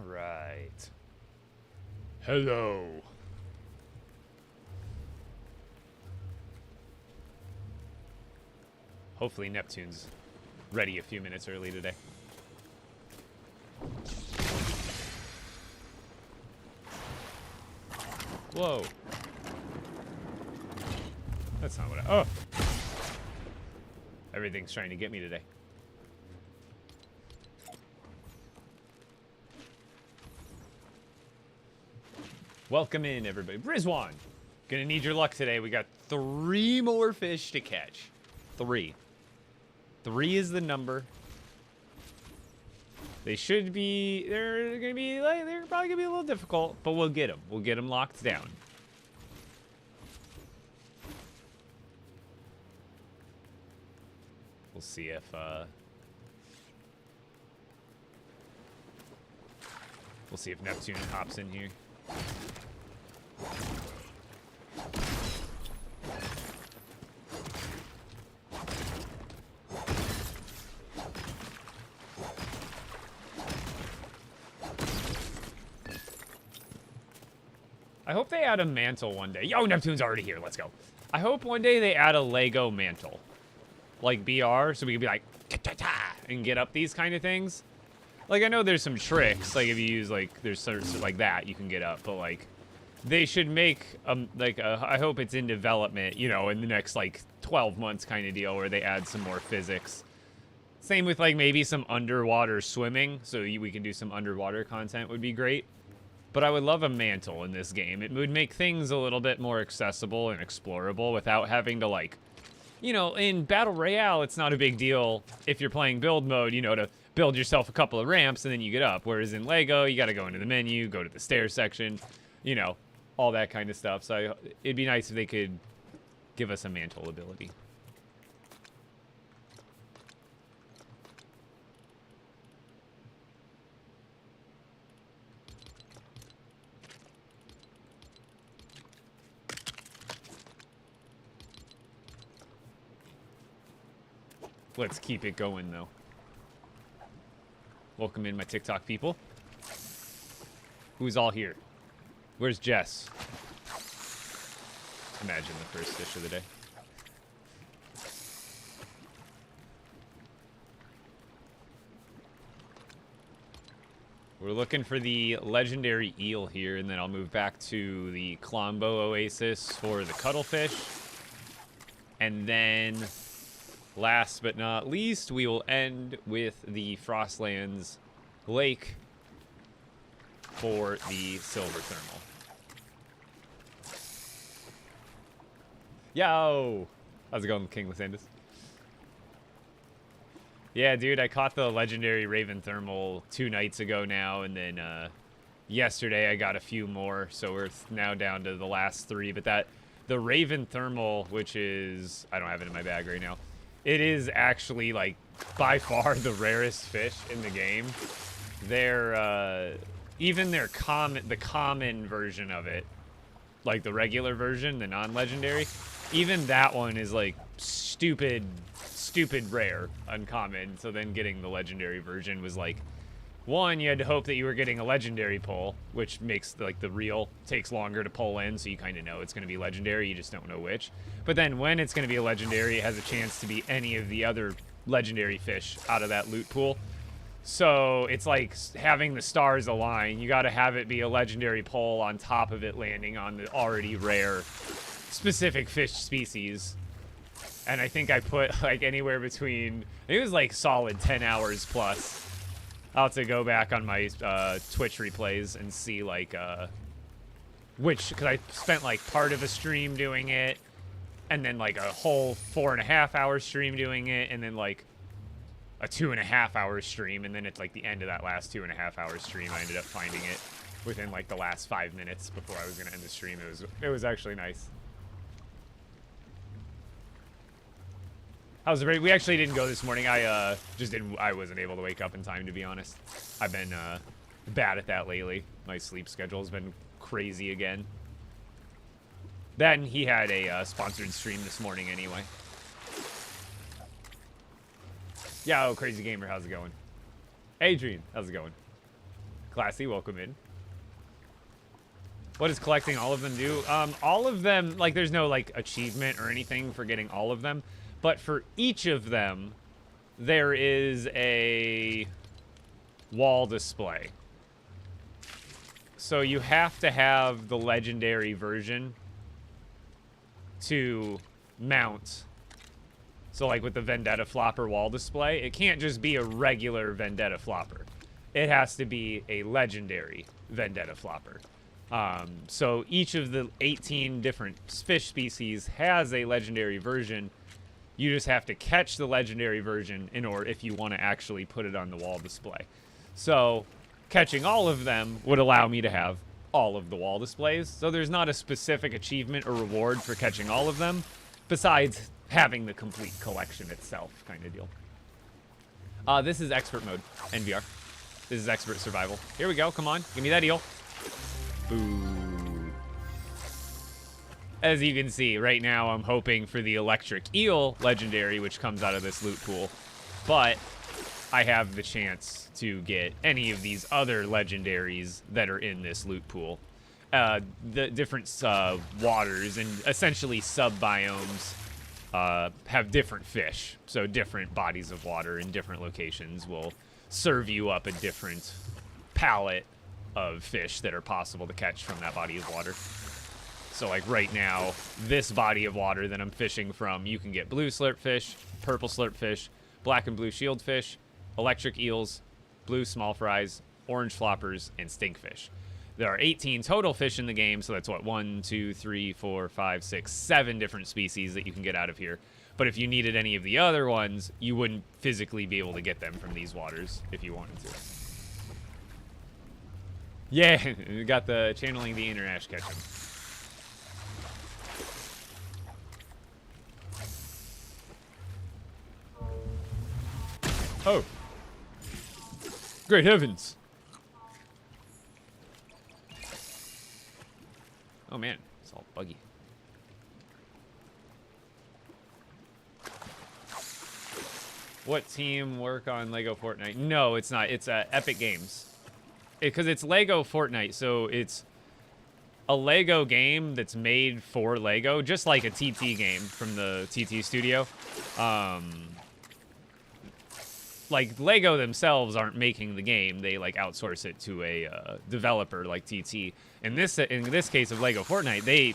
right. Hello. Hopefully Neptune's ready a few minutes early today. Whoa. That's not what I... Oh! Everything's trying to get me today. Welcome in, everybody. Rizwan! Gonna need your luck today. We got 3 more fish to catch. 3. 3 is the number. They should be... They're probably gonna be a little difficult, but we'll get them. We'll get them locked down. We'll see if, we'll see if Neptune hops in here. I hope they add a mantle one day. Yo, Neptune's already here. Let's go. I hope one day they add a Lego mantle. Like BR, so we can be like, and get up these kind of things. Like, I know there's some tricks. Like, if you use, like, there's sorts of, like, that you can get up. But, like, they should make, I hope it's in development, you know, in the next, like, 12 months kind of deal where they add some more physics. Same with, like, maybe some underwater swimming. So we can do some underwater content would be great. But I would love a mantle in this game. It would make things a little bit more accessible and explorable without having to, like, you know, in Battle Royale, it's not a big deal if you're playing build mode, you know, to build yourself a couple of ramps and then you get up. Whereas in Lego, you got to go into the menu, go to the stair section, you know, all that kind of stuff. So it'd be nice if they could give us a mantle ability. Let's keep it going, though. Welcome in, my TikTok people. Who's all here? Where's Jess? Imagine the first fish of the day. We're looking for the legendary eel here, and then I'll move back to the Klombo Oasis for the cuttlefish. And then... last but not least, we will end with the Frostlands Lake for the silver thermal. Yo! How's it going, King Lysandus? Yeah, dude, I caught the legendary Raven Thermal 2 nights ago now, and then yesterday I got a few more, so we're now down to the last 3. But the Raven Thermal, which is... I don't have it in my bag right now. It is actually, like, by far the rarest fish in the game. They're, even the common version of it, like the regular version, the non-legendary, even that one is, like, stupid rare, uncommon. So then getting the legendary version was, like, one, you had to hope that you were getting a legendary pull, which makes, like, the reel takes longer to pull in, so you kind of know it's going to be legendary, you just don't know which. But then when it's going to be a legendary, it has a chance to be any of the other legendary fish out of that loot pool. So it's like having the stars align. You got to have it be a legendary pull on top of it landing on the already rare specific fish species. And I think I put, like, anywhere between, it was, like, solid 10 hours plus. I'll have to go back on my Twitch replays and see, like, because I spent, like, part of a stream doing it, and then, like, a whole 4.5 hour stream doing it, and then, like, a 2.5 hour stream, and then it's, like, the end of that last 2.5 hour stream, I ended up finding it within, like, the last 5 minutes before I was going to end the stream. It was actually nice. How's the break? We actually didn't go this morning. I wasn't able to wake up in time, to be honest. I've been bad at that lately. My sleep schedule's been crazy again. Then he had a sponsored stream this morning anyway. Yo, Crazy Gamer, how's it going? Adrian, how's it going? Classy, welcome in. What does collecting all of them do? All of them, like, there's no, like, achievement or anything for getting all of them. But for each of them, there is a wall display. So you have to have the legendary version to mount. So, like, with the Vendetta Flopper wall display, it can't just be a regular Vendetta Flopper. It has to be a legendary Vendetta Flopper. So each of the 18 different fish species has a legendary version. You just have to catch the legendary version in order if you want to actually put it on the wall display. So catching all of them would allow me to have all of the wall displays. So there's not a specific achievement or reward for catching all of them, besides having the complete collection itself, kind of deal. This is expert mode, NVR. This is expert survival. Here we go. Come on, give me that eel. Boo. As you can see, right now I'm hoping for the electric eel legendary, which comes out of this loot pool. But I have the chance to get any of these other legendaries that are in this loot pool. The different waters and essentially sub-biomes have different fish. So different bodies of water in different locations will serve you up a different palette of fish that are possible to catch from that body of water. So, like, right now, this body of water that I'm fishing from, you can get blue slurpfish, purple slurpfish, black and blue shieldfish, electric eels, blue small fries, orange floppers, and stinkfish. There are 18 total fish in the game, so that's what, 1, 2, 3, 4, 5, 6, 7 different species that you can get out of here. But if you needed any of the other ones, you wouldn't physically be able to get them from these waters if you wanted to. Yeah, we got the channeling the inner Ash Ketchum. Oh. Great heavens. Oh man, it's all buggy. What team work on LEGO Fortnite? No, it's not. It's Epic Games. Because it's LEGO Fortnite, so it's a LEGO game that's made for LEGO, just like a TT game from the TT studio. Like, LEGO themselves aren't making the game. They, like, outsource it to a developer like TT. In this case of LEGO Fortnite, they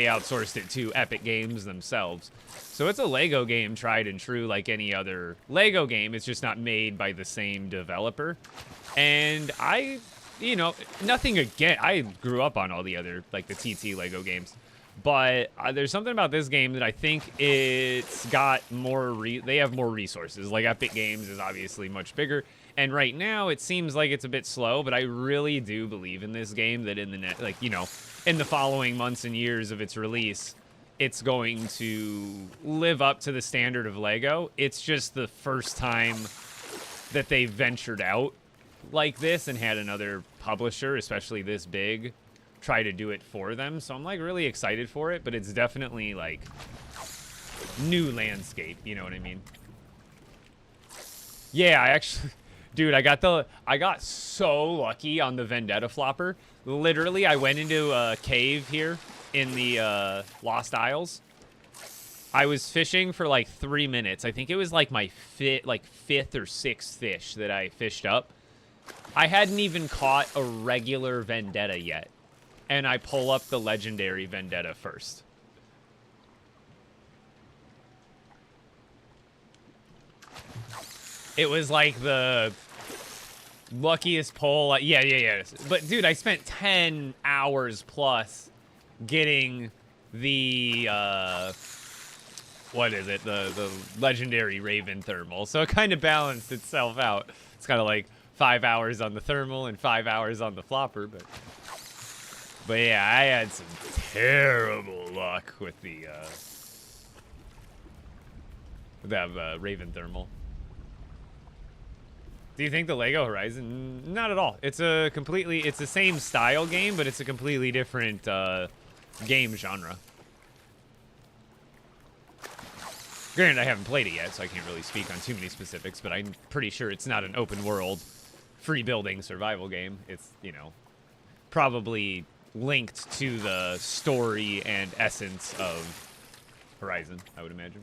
outsourced it to Epic Games themselves. So it's a LEGO game, tried and true, like any other LEGO game. It's just not made by the same developer. And you know, nothing again. I grew up on all the other, like, the TT LEGO games. But there's something about this game that I think it's got more, they have more resources. Like, Epic Games is obviously much bigger. And right now, it seems like it's a bit slow, but I really do believe in this game that in the like, you know, in the following months and years of its release, it's going to live up to the standard of LEGO. It's just the first time that they ventured out like this and had another publisher, especially this big, try to do it for them. So I'm, like, really excited for it, but it's definitely, like, new landscape, you know what I mean? Yeah, I actually, dude, I got so lucky on the Vendetta Flopper. Literally, I went into a cave here in the Lost Isles. I was fishing for like 3 minutes. I think it was like my fifth or sixth fish that I fished up. I hadn't even caught a regular Vendetta yet. And I pull up the legendary Vendetta first. It was like the luckiest pull. Yeah. But dude, I spent 10 hours plus getting the what is it? The legendary Raven thermal. So it kind of balanced itself out. It's kind of like 5 hours on the thermal and 5 hours on the flopper, but yeah, I had some terrible luck with the Raven thermal. Do you think the LEGO Horizon? Not at all. It's the same style game, but it's a completely different game genre. Granted, I haven't played it yet, so I can't really speak on too many specifics, but I'm pretty sure it's not an open world free building survival game. It's, you know, probably linked to the story and essence of Horizon, I would imagine.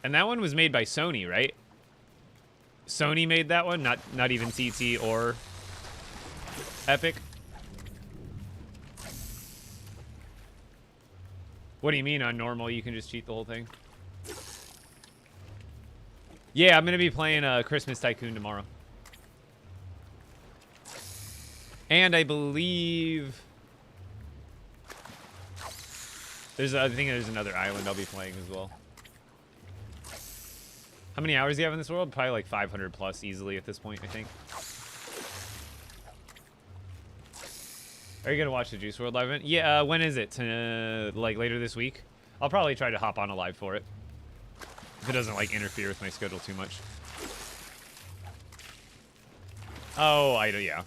And that one was made by Sony, right? Sony made that one, not even TT or Epic. What do you mean on normal? You can just cheat the whole thing? Yeah, I'm gonna be playing Christmas Tycoon tomorrow. And I believe I think there's another island I'll be playing as well. How many hours do you have in this world? Probably like 500 plus easily at this point, I think. Are you gonna watch the Juice WRLD live event? Yeah, when is it? Like later this week? I'll probably try to hop on a live for it. If it doesn't like interfere with my schedule too much. Oh, yeah.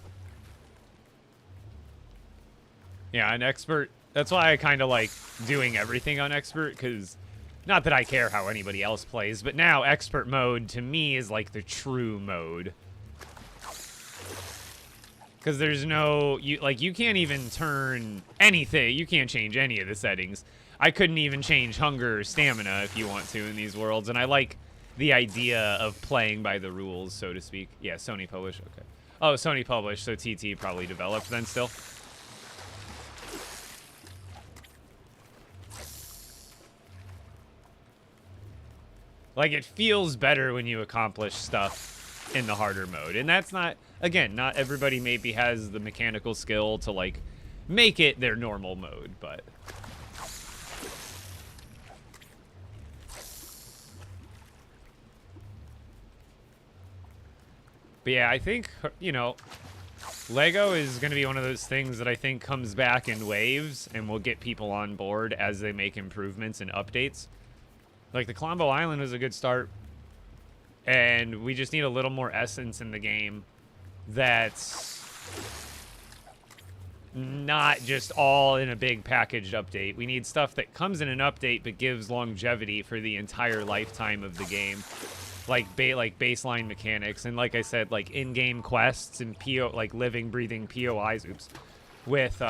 Yeah, an expert. That's why I kind of like doing everything on expert, because not that I care how anybody else plays, but now expert mode to me is like the true mode. Because there's no, you can't even turn anything. You can't change any of the settings. I couldn't even change hunger or stamina if you want to in these worlds. And I like the idea of playing by the rules, so to speak. Yeah, Sony published. Okay. Oh, Sony published, so TT probably developed then still. Like, it feels better when you accomplish stuff in the harder mode. And that's not, again, not everybody maybe has the mechanical skill to, like, make it their normal mode, but... But yeah, I think, you know, LEGO is going to be one of those things that I think comes back in waves and will get people on board as they make improvements and updates. Like, the Colombo Island was a good start, and we just need a little more essence in the game that's not just all in a big packaged update. We need stuff that comes in an update but gives longevity for the entire lifetime of the game. Like baseline mechanics, and like I said, like in-game quests and like living, breathing POIs, with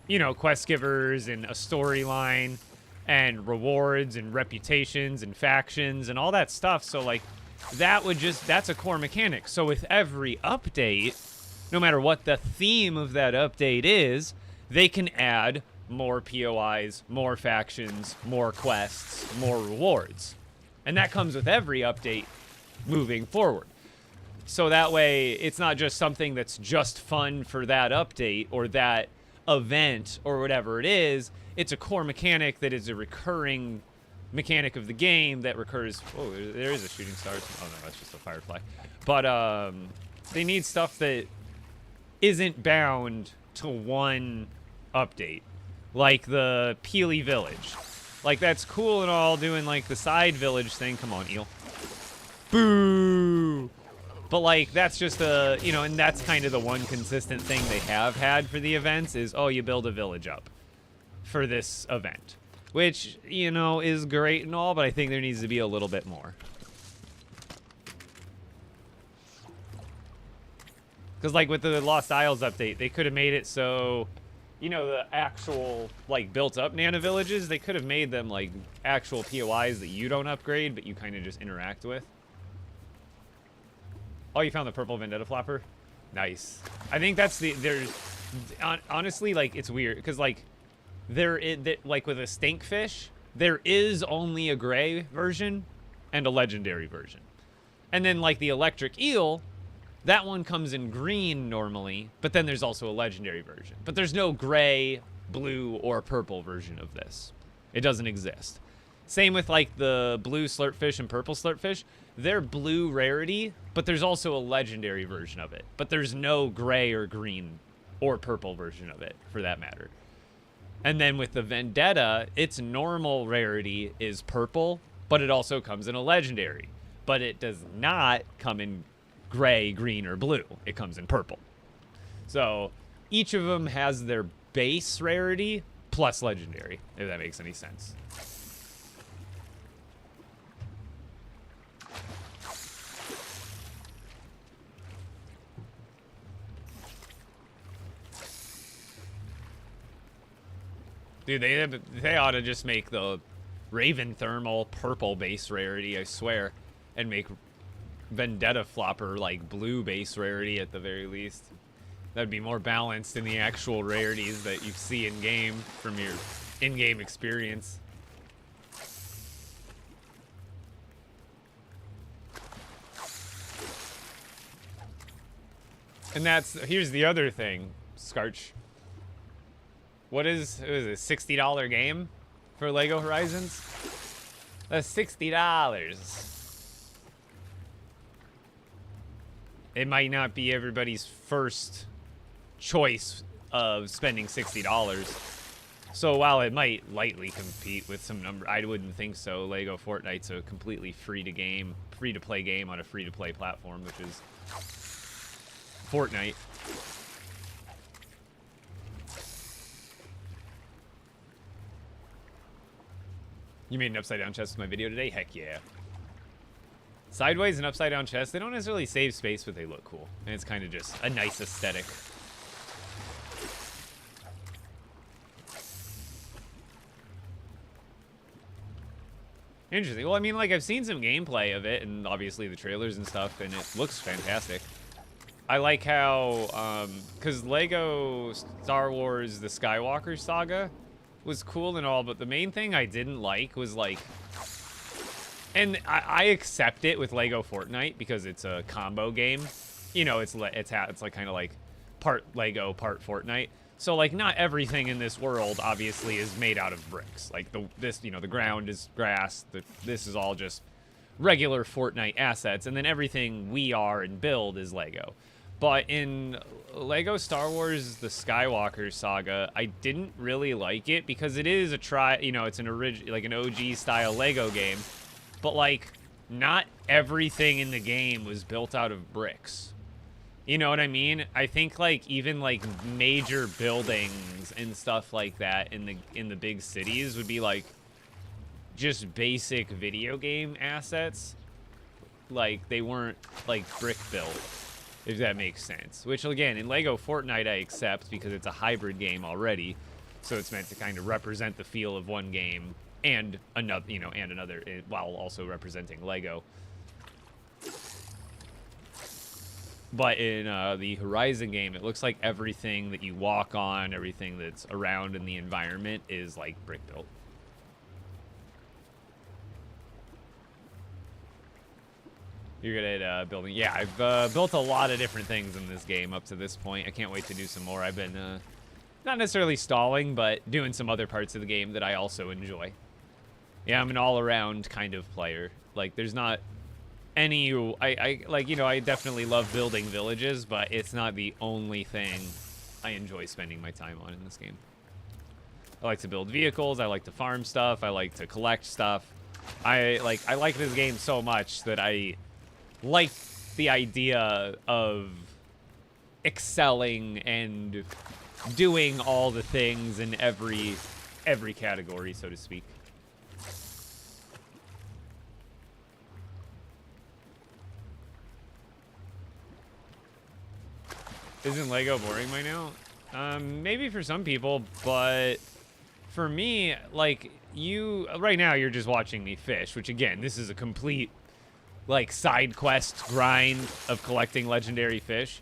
you know, quest givers and a storyline and rewards and reputations and factions and all that stuff. So like that's a core mechanic. So with every update, no matter what the theme of that update is, they can add more POIs, more factions, more quests, more rewards. And that comes with every update moving forward. So that way, it's not just something that's just fun for that update or that event or whatever it is. It's a core mechanic that is a recurring mechanic of the game that recurs. Oh, there is a shooting star. Oh, no, that's just a firefly. But they need stuff that isn't bound to one update. Like the Peely Village. Like, that's cool and all, doing, like, the side village thing. Come on, eel. Boo! But, like, that's just a, you know, and that's kind of the one consistent thing they have had for the events is, oh, you build a village up for this event. Which, you know, is great and all, but I think there needs to be a little bit more. Because, like, with the Lost Isles update, they could have made it so... You know, the actual, like, built-up Nana villages, they could have made them, like, actual POIs that you don't upgrade, but you kind of just interact with. Oh, you found the purple Vendetta flopper? Nice. I think that's honestly, like, it's weird, because, like, like, with a stinkfish, there is only a gray version and a legendary version. And then, like, the electric eel... That one comes in green normally, but then there's also a legendary version. But there's no gray, blue, or purple version of this. It doesn't exist. Same with like the blue slurpfish and purple slurpfish. They're blue rarity, but there's also a legendary version of it. But there's no gray or green or purple version of it, for that matter. And then with the Vendetta, its normal rarity is purple, but it also comes in a legendary. But it does not come in gray, green, or blue. It comes in purple. So each of them has their base rarity plus legendary, if that makes any sense. Dude, they ought to just make the Raven Thermal purple base rarity, I swear, and make Vendetta Flopper like blue base rarity at the very least. That'd be more balanced in the actual rarities that you see in game from your in-game experience. And here's the other thing, Scarch. What is it, a $60 game for LEGO Horizons? That's $60. It might not be everybody's first choice of spending $60. So while it might lightly compete with some number, I wouldn't think so. LEGO Fortnite's a completely free-to-play game on a free-to-play platform, which is Fortnite. You made an upside-down chest with my video today? Heck yeah. Sideways and upside-down chests, they don't necessarily save space, but they look cool. And it's kind of just a nice aesthetic. Interesting. Well, I mean, like, I've seen some gameplay of it, and obviously the trailers and stuff, and it looks fantastic. I like how, because LEGO Star Wars The Skywalker Saga was cool and all, but the main thing I didn't like was, like, and I accept it with LEGO Fortnite because it's a combo game. You know, it's like kind of like part LEGO, part Fortnite. So, like, not everything in this world, obviously, is made out of bricks. Like, the ground is grass. This is all just regular Fortnite assets. And then everything we are and build is LEGO. But in LEGO Star Wars The Skywalker Saga, I didn't really like it because it is it's an OG-style LEGO game. But, like, not everything in the game was built out of bricks. You know what I mean? I think, like, even, like, major buildings and stuff like that in the big cities would be, like, just basic video game assets. Like, they weren't, like, brick built, if that makes sense. Which, again, in LEGO Fortnite I accept because it's a hybrid game already. So it's meant to kind of represent the feel of one game and another, while also representing LEGO. But in the Horizon game, it looks like everything that you walk on, everything that's around in the environment is, like, brick built. You're good at building. Yeah, I've built a lot of different things in this game up to this point. I can't wait to do some more. I've been not necessarily stalling, but doing some other parts of the game that I also enjoy. Yeah, I'm an all-around kind of player. Like, there's not any, I definitely love building villages, but it's not the only thing I enjoy spending my time on in this game. I like to build vehicles, I like to farm stuff, I like to collect stuff. I like this game so much that I like the idea of excelling and doing all the things in every category, so to speak. Isn't LEGO boring by now? Maybe for some people, but for me, like, right now you're just watching me fish, which, again, this is a complete, like, side quest grind of collecting legendary fish.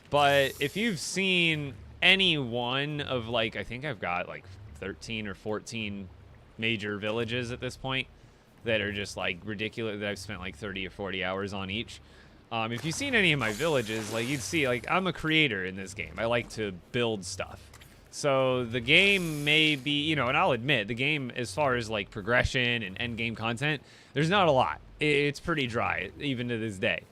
But if you've seen any one of, like, I think I've got, like, 13 or 14 major villages at this point that are just, like, ridiculous, that I've spent, like, 30 or 40 hours on each. If you've seen any of my villages, like, you'd see, like, I'm a creator in this game. I like to build stuff. So the game may be, and I'll admit, the game, as far as, like, progression and end game content, there's not a lot. It's pretty dry, even to this day.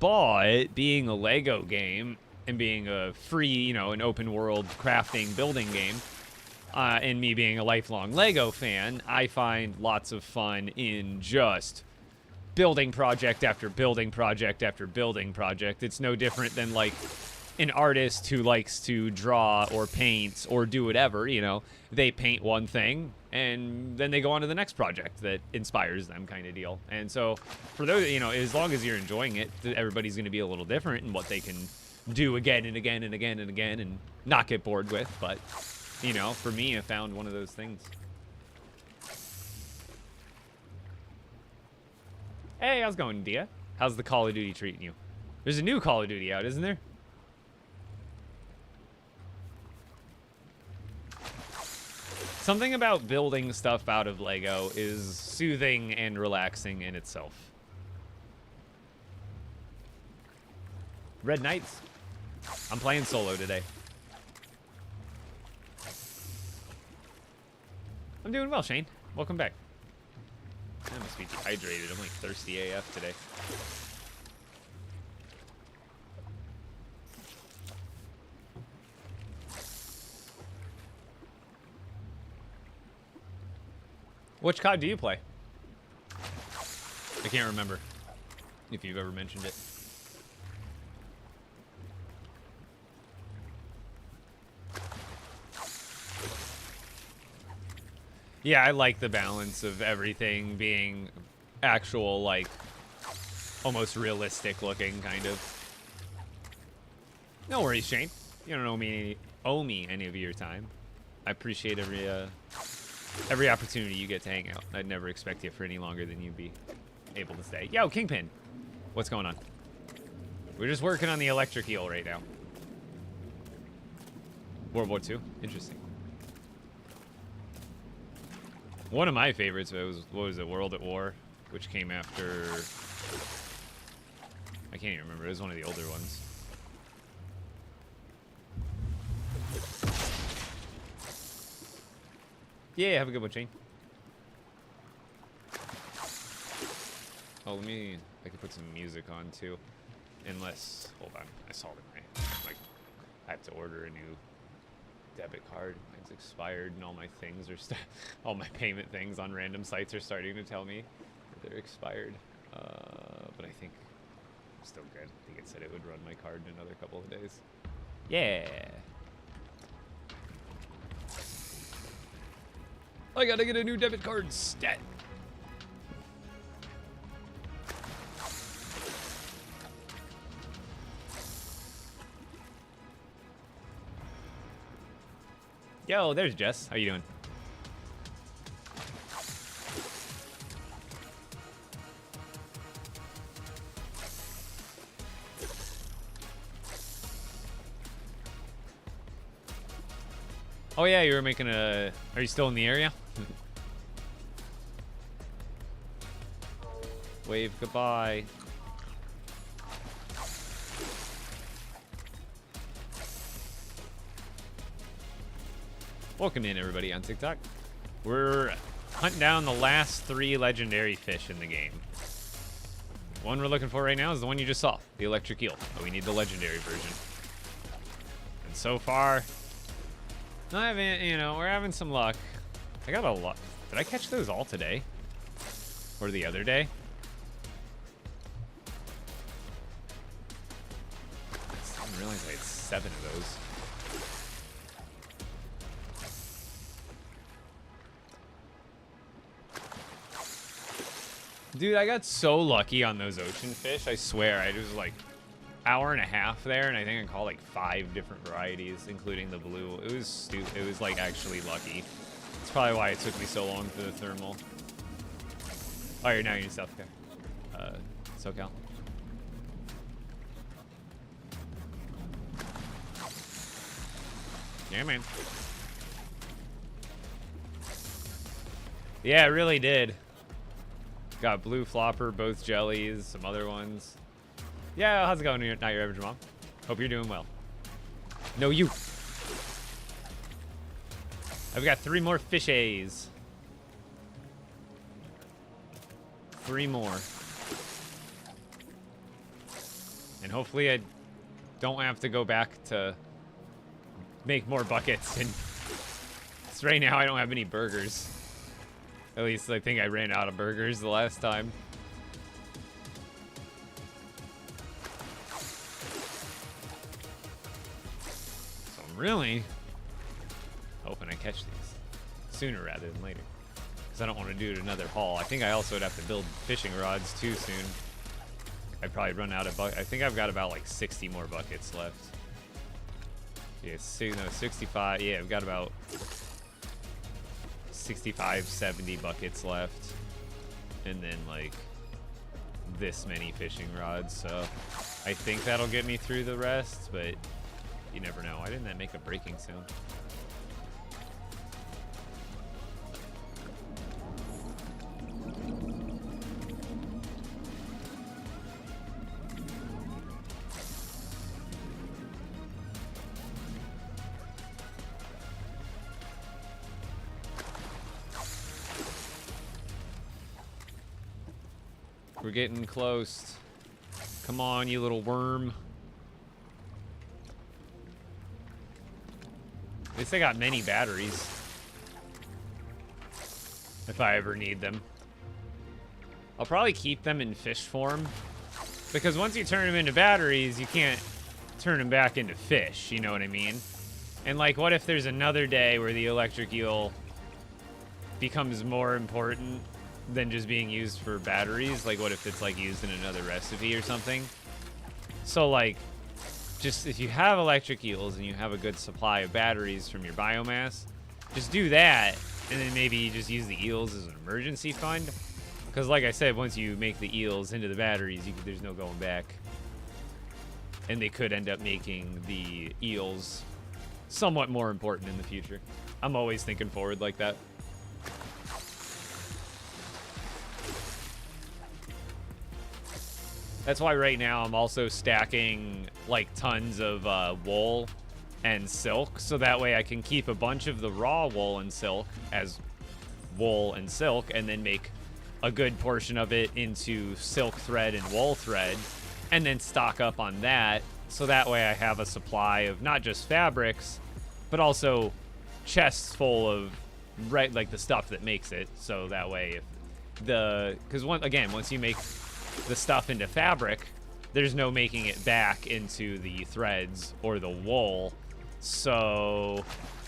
But being a LEGO game and being a free, an open world crafting building game, and me being a lifelong LEGO fan, I find lots of fun in just building project after building project after building project. It's no different than, like, an artist who likes to draw or paint or do whatever, they paint one thing and then they go on to the next project that inspires them, kind of deal. And so for those, as long as you're enjoying it, everybody's going to be a little different in what they can do again and again and again and again and not get bored with. But, You know, for me, I found one of those things. Hey, how's it going, Dia? How's the Call of Duty treating you? There's a new Call of Duty out, isn't there? Something about building stuff out of Lego is soothing and relaxing in itself. Red Knights. I'm playing solo today. I'm doing well, Shane. Welcome back. I must be dehydrated. I'm like thirsty AF today. Which COD do you play? I can't remember if you've ever mentioned it. Yeah, I like the balance of everything being actual, like, almost realistic looking, kind of. No worries, Shane. You don't owe me any of your time. I appreciate every opportunity you get to hang out. I'd never expect you for any longer than you'd be able to stay. Yo, Kingpin, what's going on? We're just working on the electric eel right now. World War II? Interesting. One of my favorites was, what was it, World at War, which came after... I can't even remember. It was one of the older ones. Yeah, have a good one, Shane. Oh, I could put some music on, too. Unless, hold on, I saw that I have to order a new debit card. Mine's expired, and all my things are all my payment things on random sites are starting to tell me that they're expired. But I think I'm still good. I think it said it would run my card in another couple of days. Yeah. I gotta get a new debit card stat. Yo, there's Jess. How you doing? Oh yeah, you were making a... Are you still in the area? Wave goodbye. Welcome in, everybody, on TikTok. We're hunting down the last 3 legendary fish in the game. The one we're looking for right now is the one you just saw, the electric eel. But we need the legendary version. And so far, I haven't, you know, we're having some luck. I got a lot. Did I catch those all today? Or the other day? I didn't realize I had 7 of those. Dude, I got so lucky on those ocean fish. I swear, I was like hour and a half there, and I think I caught like 5 different varieties, including the blue. It was stupid. It was like actually lucky. It's probably why it took me so long for the thermal. Oh, you're now in South Cal. SoCal. Yeah, man. Yeah, it really did. Got blue flopper, both jellies, some other ones. Yeah, how's it going? Not your average mom. Hope you're doing well. No, you. I've got 3 more fishes. 3 more. And hopefully I don't have to go back to make more buckets. And right now I don't have any burgers. At least I think I ran out of burgers the last time. So I'm really hoping I catch these sooner rather than later. Because I don't want to do another haul. I think I also would have to build fishing rods too soon. I'd probably run out of buckets. I think I've got about like 60 more buckets left. Yeah, 65. Yeah, I've got about 65, 70 buckets left. And then, like, this many fishing rods. So I think that'll get me through the rest, but you never know. Why didn't that make a breaking sound? We're getting close. Come on, you little worm. At least I got many batteries. If I ever need them. I'll probably keep them in fish form. Because once you turn them into batteries, you can't turn them back into fish. You know what I mean? And like, what if there's another day where the electric eel becomes more important than just being used for batteries? Like, what if it's like used in another recipe or something? So like, just if you have electric eels and you have a good supply of batteries from your biomass, just do that, and then maybe you just use the eels as an emergency fund. Because like I said, once you make the eels into the batteries, there's no going back. And they could end up making the eels somewhat more important in the future. I'm always thinking forward like that. That's why right now I'm also stacking like tons of wool and silk, so that way I can keep a bunch of the raw wool and silk as wool and silk, and then make a good portion of it into silk thread and wool thread, and then stock up on that, so that way I have a supply of not just fabrics, but also chests full of like the stuff that makes it. So that way, because once you make the stuff into fabric, there's no making it back into the threads or the wool. So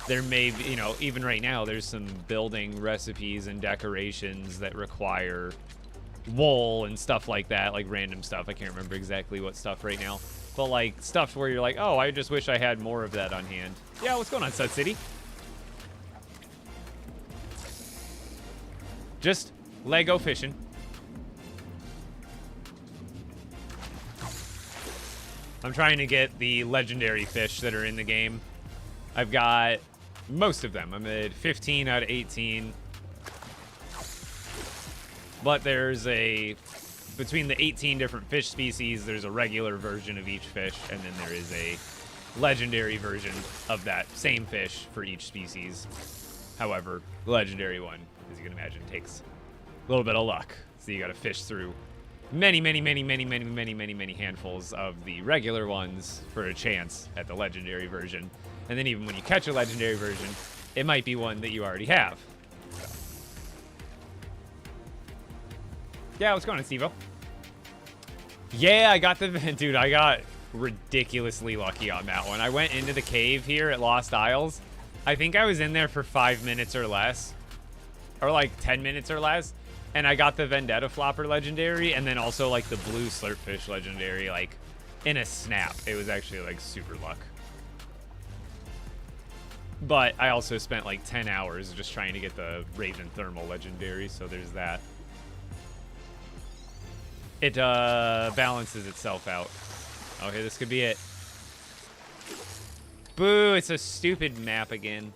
there may be, even right now, there's some building recipes and decorations that require wool and stuff like that, like random stuff. I can't remember exactly what stuff right now, but like stuff where you're like, oh, I just wish I had more of that on hand. Yeah, what's going on, Sud City? Just Lego fishing. I'm trying to get the legendary fish that are in the game. I've got most of them. I'm at 15 out of 18. But there's between the 18 different fish species, there's a regular version of each fish, and then there is a legendary version of that same fish for each species. However, the legendary one, as you can imagine, takes a little bit of luck. So you gotta fish through many handfuls of the regular ones for a chance at the legendary version. And then even when you catch a legendary version, it might be one that you already have. Yeah, what's going on, Steve-O? Yeah, I got dude, I got ridiculously lucky on that one. I went into the cave here at Lost Isles. I think I was in there for 5 minutes or less, or like 10 minutes or less. And I got the Vendetta Flopper legendary, and then also like the blue Slurpfish legendary, like in a snap. It was actually like super luck. But I also spent like 10 hours just trying to get the Raven Thermal legendary, so there's that. It balances itself out. Okay, this could be it. Boo, it's a stupid map again.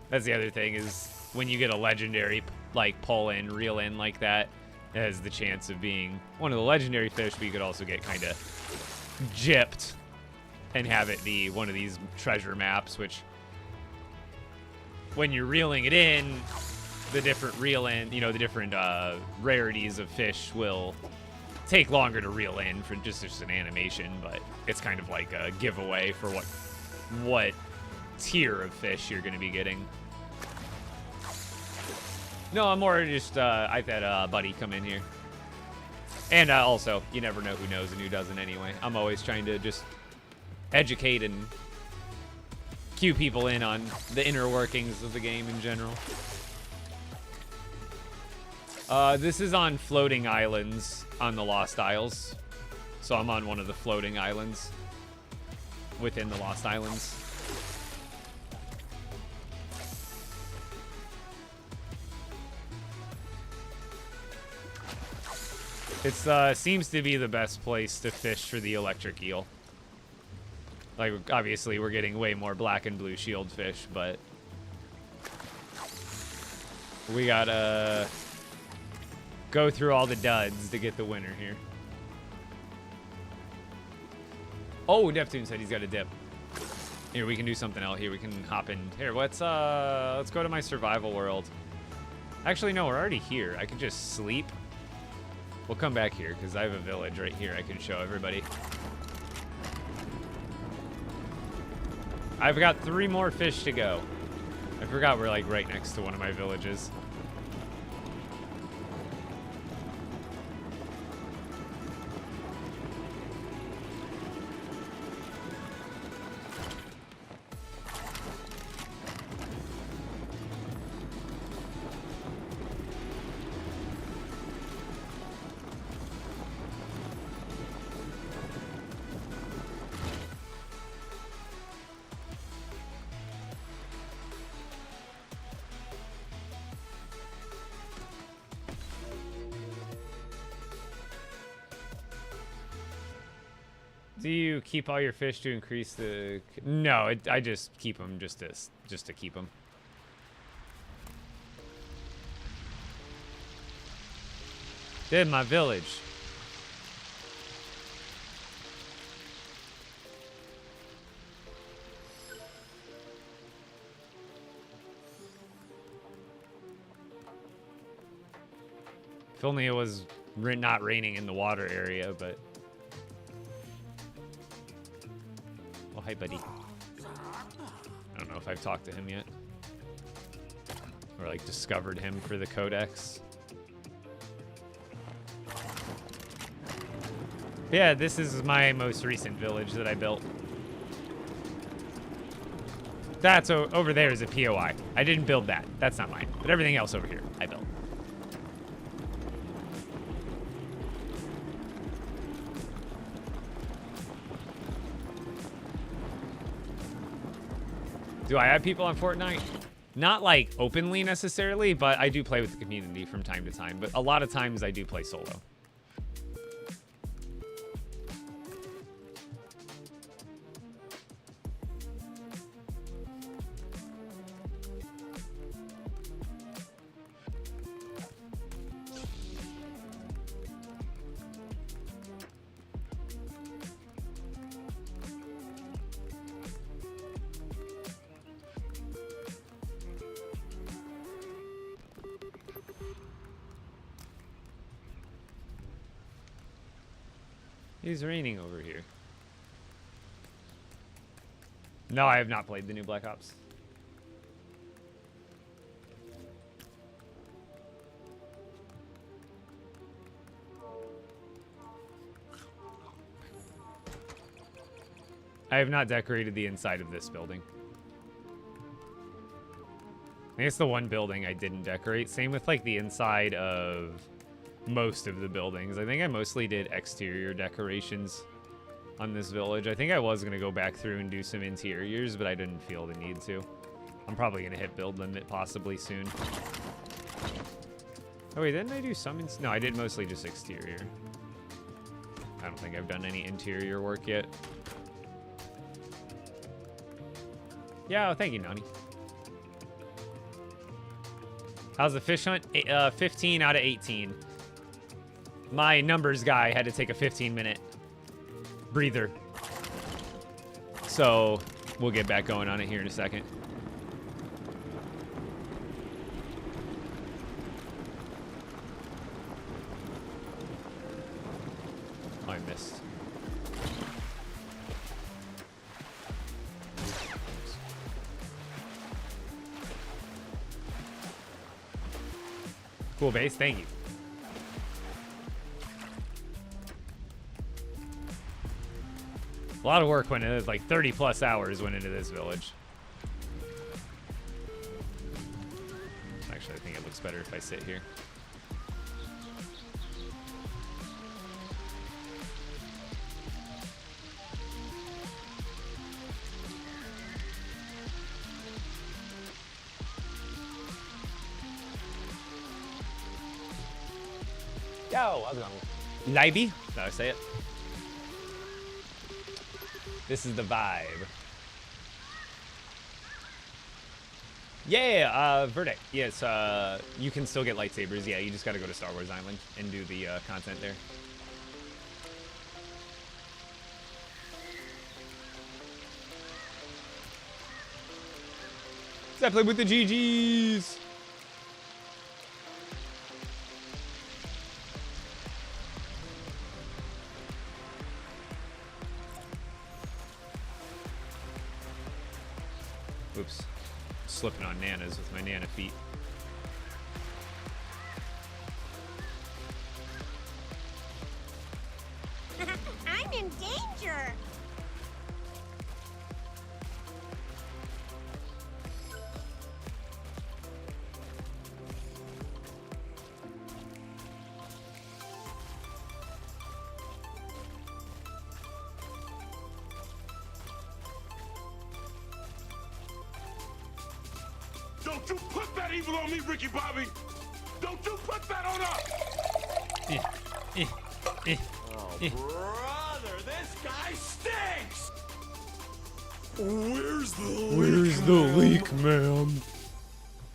That's the other thing, is when you get a legendary, like pull in, reel in like that, it has the chance of being one of the legendary fish, but you could also get kind of gypped and have it be one of these treasure maps, which when you're reeling it in, the different reel in, the different rarities of fish will take longer to reel in for just an animation, but it's kind of like a giveaway for what tier of fish you're going to be getting. No, I'm more just, I've had a buddy come in here. And also, you never know who knows and who doesn't anyway. I'm always trying to just educate and cue people in on the inner workings of the game in general. This is on floating islands on the Lost Isles. So I'm on one of the floating islands within the Lost Islands. It's seems to be the best place to fish for the electric eel. Like, obviously, we're getting way more black and blue shield fish, but we gotta go through all the duds to get the winner here. Oh, Neptune said he's got a dip. Here, we can do something else. Here, we can hop in. Here, let's go to my survival world. Actually, no, we're already here. I could just sleep. We'll come back here, because I have a village right here I can show everybody. I've got 3 more fish to go. I forgot we're, like, right next to one of my villages. Do you keep all your fish to increase the... No, I just keep them just to keep them. Did my village. If only it was not raining in the water area, but... Oh, hi, buddy. I don't know if I've talked to him yet. Or, like, discovered him for the codex. Yeah, this is my most recent village that I built. That's over there is a POI. I didn't build that. That's not mine. But everything else over here, I built. Do I have people on Fortnite? Not like openly necessarily, but I do play with the community from time to time. But a lot of times I do play solo. It's raining over here. No, I have not played the new Black Ops. I have not decorated the inside of this building. I think it's the one building I didn't decorate. Same with like the inside of most of the buildings. I think I mostly did exterior decorations on this village. I think I was going to go back through and do some interiors, but I didn't feel the need to. I'm probably going to hit build limit possibly soon. Oh wait, didn't I do some... No, I did mostly just exterior. I don't think I've done any interior work yet. Yeah, thank you, Nani. How's the fish hunt? 15 out of 18. My numbers guy had to take a 15-minute breather. So we'll get back going on it here in a second. Oh, I missed. Cool base, thank you. A lot of work went into it, like 30 plus hours went into this village. Actually, I think it looks better if I sit here. Yo, how's it going? Libby? That's how I say it. This is the vibe. Yeah, Verdict. Yes, you can still get lightsabers. Yeah, you just gotta go to Star Wars Island and do the content there. I played with the GGs. Oops. Slipping on nanas with my nana feet. I'm in danger. Don't you put that evil on me, Ricky Bobby! Don't you put that on us! Oh, brother, this guy stinks! Where's the leak, ma'am?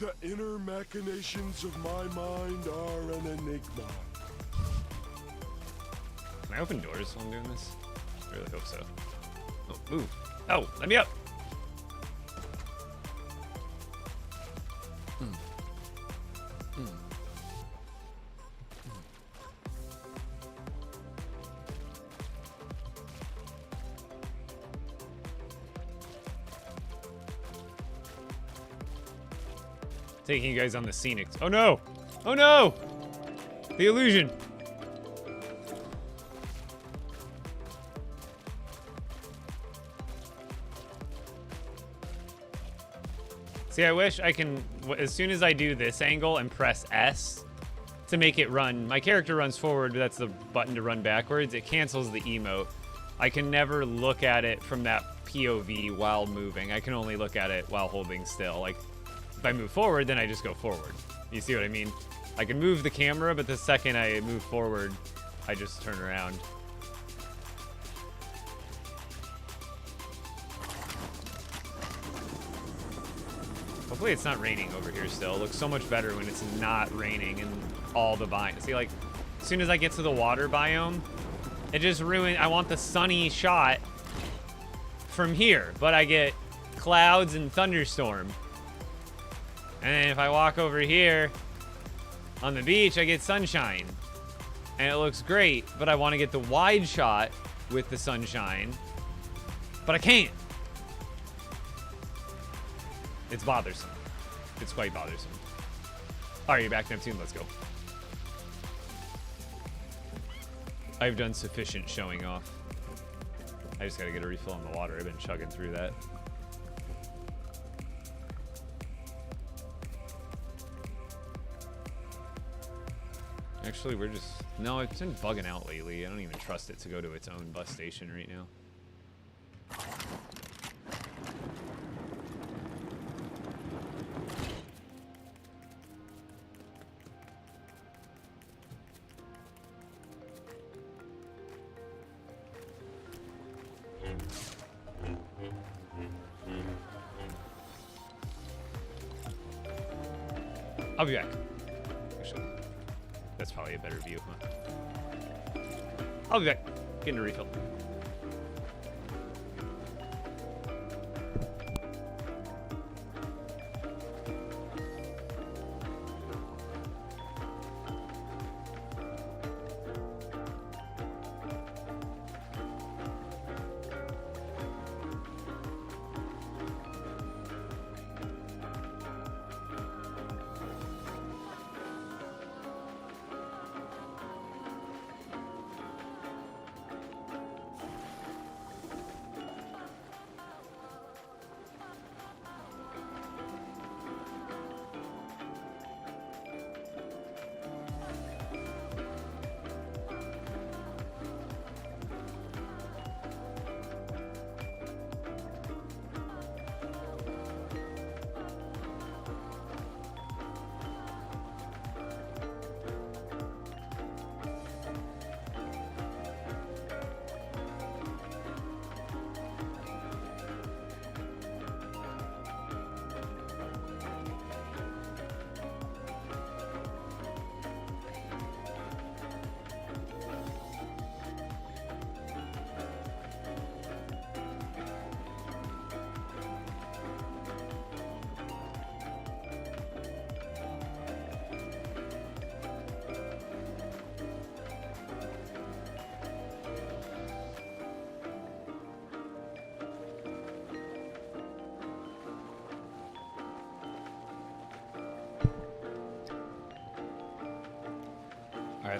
The inner machinations of my mind are an enigma. Can I open doors while I'm doing this? I really hope so. Oh, move. Oh, let me up! Taking you guys on the scenic. Oh no! Oh no! The illusion. See, I wish I can, as soon as I do this angle and press S to make it run, my character runs forward, that's the button to run backwards, it cancels the emote. I can never look at it from that POV while moving. I can only look at it while holding still. Like, if I move forward, then I just go forward. You see what I mean? I can move the camera, but the second I move forward, I just turn around. Hopefully it's not raining over here still. It looks so much better when it's not raining and all the biome. See, like, as soon as I get to the water biome, it just ruined. I want the sunny shot from here, but I get clouds and thunderstorm. And then if I walk over here on the beach, I get sunshine. And it looks great, but I want to get the wide shot with the sunshine. But I can't. It's bothersome. It's quite bothersome. All right, you're back, Neptune. Let's go. I've done sufficient showing off. I just got to get a refill on the water. I've been chugging through that. Actually, we're just... No, it's been bugging out lately. I don't even trust it to go to its own bus station right now. I'll be back. Actually, that's probably a better view, huh? I'll be back. Getting a refill.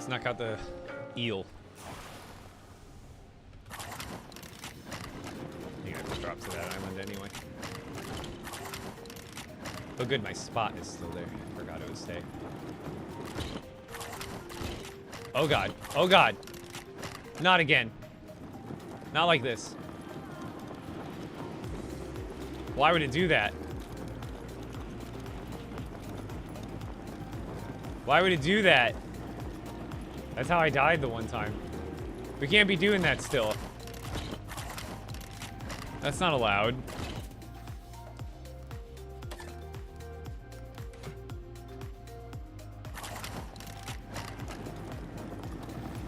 let's knock out the eel. I think I just dropped to that island anyway. Oh good, my spot is still there. I forgot it would stay. Oh god. Oh god. Not again. Not like this. Why would it do that? Why would it do that? That's how I died the one time. We can't be doing that still. That's not allowed.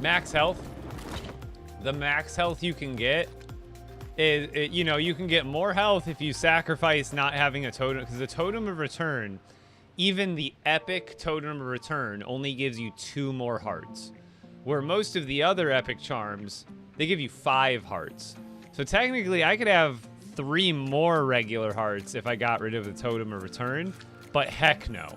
Max health. The max health you can get is, you know, you can get more health if you sacrifice not having a totem, because the totem of return, even the epic totem of return, only gives you 2 more hearts. Where most of the other epic charms, they give you 5 hearts. So technically, I could have 3 more regular hearts if I got rid of the totem of return, but heck no.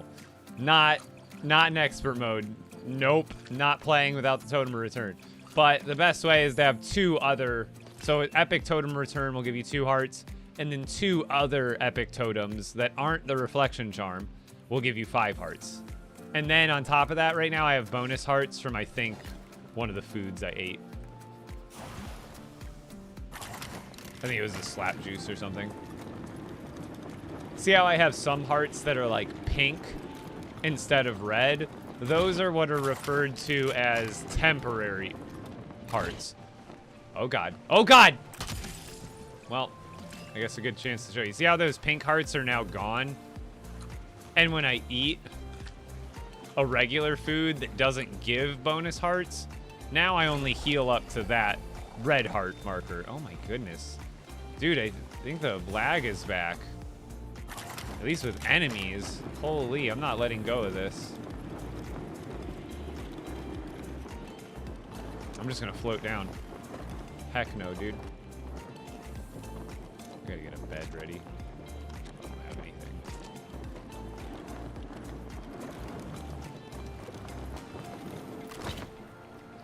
Not in expert mode. Nope, not playing without the totem of return. But the best way is to have 2 other. So epic totem of return will give you 2 hearts, and then 2 other epic totems that aren't the reflection charm will give you 5 hearts. And then on top of that, right now I have bonus hearts from, I think, one of the foods I ate. I think it was the slap juice or something. See how I have some hearts that are like pink instead of red? Those are what are referred to as temporary hearts. Oh god. Oh god! Well, I guess a good chance to show you. See how those pink hearts are now gone? And when I eat a regular food that doesn't give bonus hearts, now I only heal up to that red heart marker. Oh my goodness. Dude, I think the lag is back. At least with enemies. Holy, I'm not letting go of this. I'm just gonna float down. Heck no, dude. I gotta get a bed ready. I don't have anything.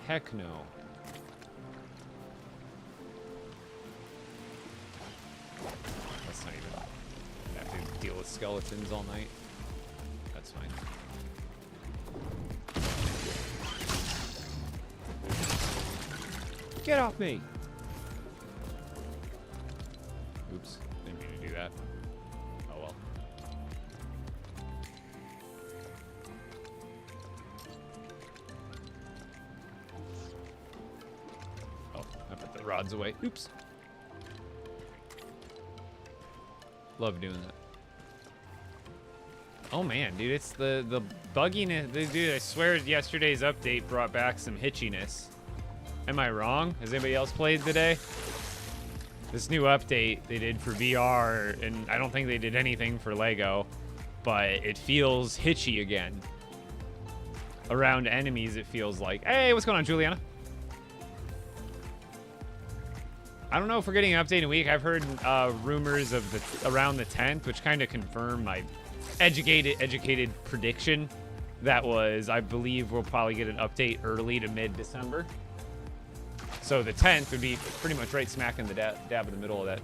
Heck no. That's not even. I have to deal with skeletons all night. That's fine. Get off me! Oops, didn't mean to do that. Oh well. Oh, I put the rods away. Oops. Love doing that. Oh man, dude, it's the bugginess. Dude, I swear yesterday's update brought back some hitchiness. Am I wrong? Has anybody else played today? This new update they did for VR, and I don't think they did anything for LEGO, but it feels hitchy again. Around enemies, it feels like. Hey, what's going on, Juliana? I don't know if we're getting an update in a week. I've heard rumors of around the 10th, which kind of confirm my educated prediction. That was, I believe we'll probably get an update early to mid-December. So the 10th would be pretty much right smack in the dab in the middle of that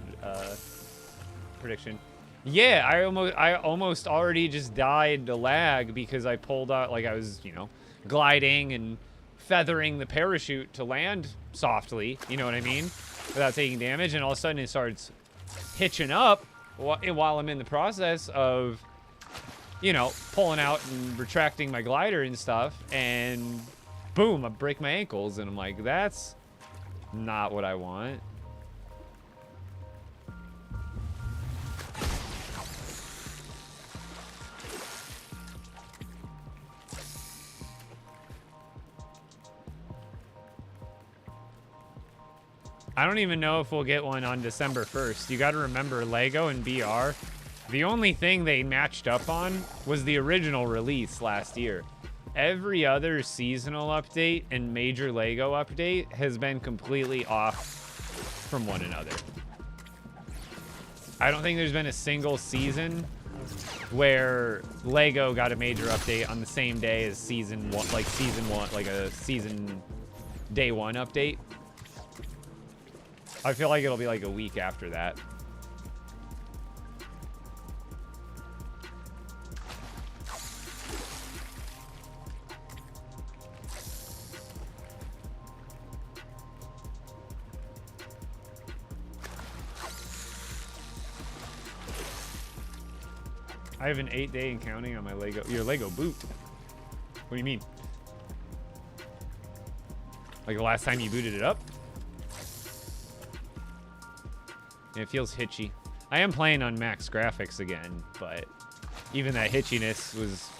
prediction. Yeah, I almost already just died to lag because I pulled out, like I was, you know, gliding and feathering the parachute to land softly, you know what I mean? Without taking damage, and all of a sudden it starts hitching up while I'm in the process of, you know, pulling out and retracting my glider and stuff, and boom, I break my ankles, and I'm like, that's not what I want. I don't even know if we'll get one on December 1st. You got to remember, LEGO and BR, the only thing they matched up on was the original release last year. Every other seasonal update and major LEGO update has been completely off from one another. I don't think there's been a single season where Lego got a major update on the same day as season one, like a season day one update. I feel like it'll be like a week after that. I have an 8-day and counting on my your Lego boot. What do you mean? Like the last time you booted it up? Yeah, it feels hitchy. I am playing on max graphics again, but even that hitchiness was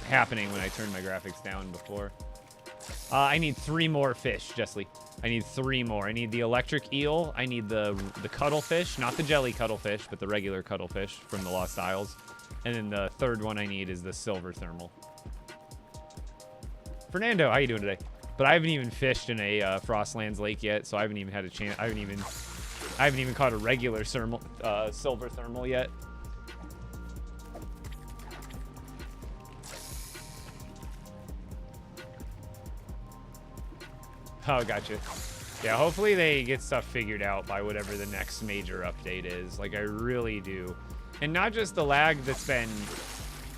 happening when I turned my graphics down before. I need 3 more fish, Jessley. I need 3 more. I need the electric eel. I need the cuttlefish, not the jelly cuttlefish, but the regular cuttlefish from the Lost Isles. And then the third one I need is the silver thermal. Fernando, how you doing today? But I haven't even fished in a Frostlands lake yet, so I haven't even had a chance. I haven't even caught a regular silver thermal yet. Oh, gotcha. Yeah, hopefully they get stuff figured out by whatever the next major update is. Like, I really do. And not just the lag that's been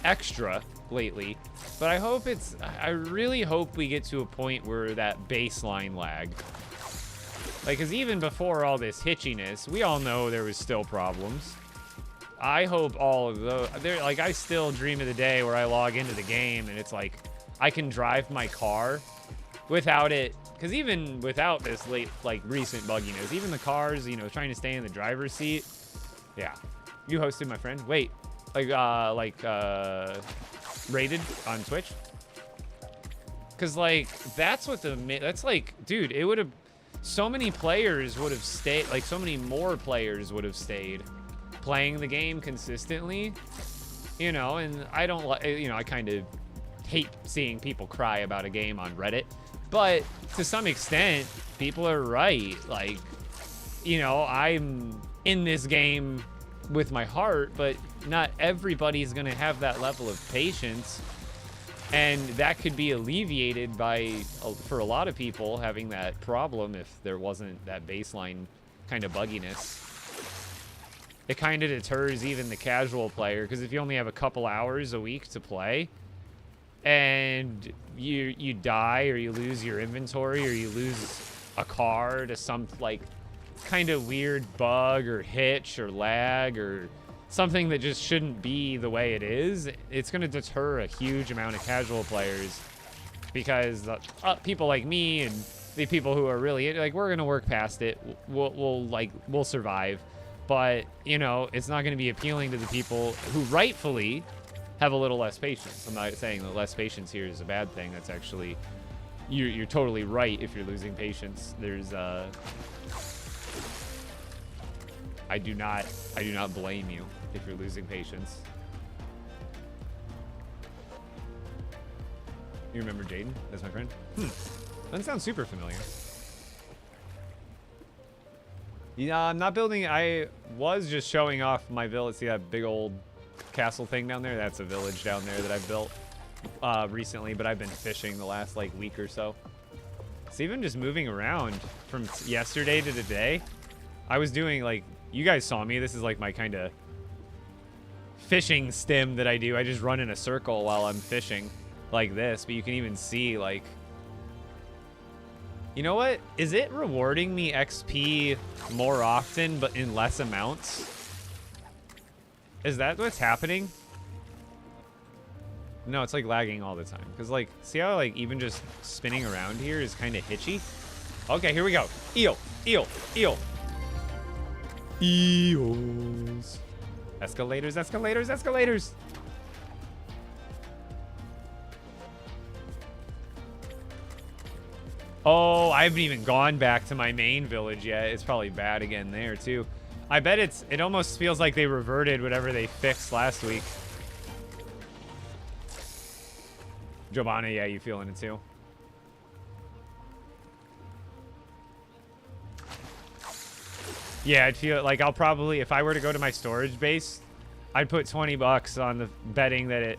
extra lately, but I really hope we get to a point where that baseline lag. Like, because even before all this hitchiness, we all know there was still problems. I hope all of those, like, I still dream of the day where I log into the game and it's like, I can drive my car without it. Because even without this recent bugginess, even the cars, you know, trying to stay in the driver's seat. Yeah. You hosted, my friend. Wait, rated on Twitch? Because, like, that's like, dude, it would have, so many players would have stayed, like, so many more players would have stayed playing the game consistently, you know, and I don't like, you know, I kind of hate seeing people cry about a game on Reddit, but to some extent, people are right. Like, you know, I'm in this game with my heart, but not everybody's gonna have that level of patience, and that could be alleviated by, for a lot of people, having that problem if there wasn't that baseline kind of bugginess. It kind of deters even the casual player, because if you only have a couple hours a week to play and you die or you lose your inventory or you lose a car to some like kind of weird bug or hitch or lag or something that just shouldn't be the way it is, it's going to deter a huge amount of casual players, because people like me and the people who are really like, we're going to work past it, we'll survive, but you know, it's not going to be appealing to the people who rightfully have a little less patience. I'm not saying that less patience here is a bad thing. That's actually, you're totally right. If you're losing patience, there's I do not blame you if you're losing patience. You remember Jaden as my friend? Doesn't sound super familiar. Yeah, I'm not building. I was just showing off my village. See that big old castle thing down there? That's a village down there that I've built recently, but I've been fishing the last like week or so. So even just moving around from yesterday to today, I was doing like, you guys saw me. This is like my kind of fishing stim that I do. I just run in a circle while I'm fishing like this, but you can even see like, you know what? Is it rewarding me XP more often, but in less amounts? Is that what's happening? No, it's like lagging all the time. Because like, see how like even just spinning around here is kind of hitchy? Okay, here we go. Eel, eel, eel. Eels. Escalators, escalators, escalators. Oh, I haven't even gone back to my main village yet. It's probably bad again there too. I bet it almost feels like they reverted whatever they fixed last week. Giovanna, yeah, you feeling it too? Yeah, I'd feel like I'll probably, if I were to go to my storage base I'd put 20 bucks on the betting that it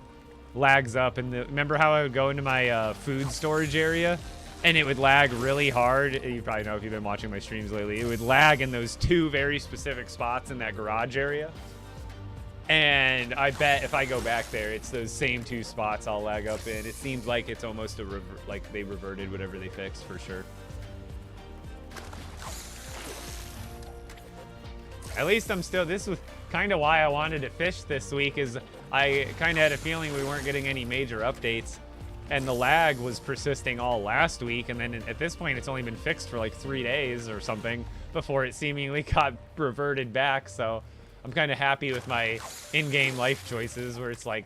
lags up. And remember how I would go into my food storage area and it would lag really hard? You probably know if you've been watching my streams lately. It would lag in those 2 very specific spots in that garage area. And I bet if I go back there, it's those same 2 spots I'll lag up in. It seems like it's almost like they reverted whatever they fixed for sure. At least I'm still, this was kind of why I wanted to fish this week, is I kind of had a feeling we weren't getting any major updates. And the lag was persisting all last week. And then at this point, it's only been fixed for like 3 days or something before it seemingly got reverted back. So I'm kind of happy with my in-game life choices where it's like,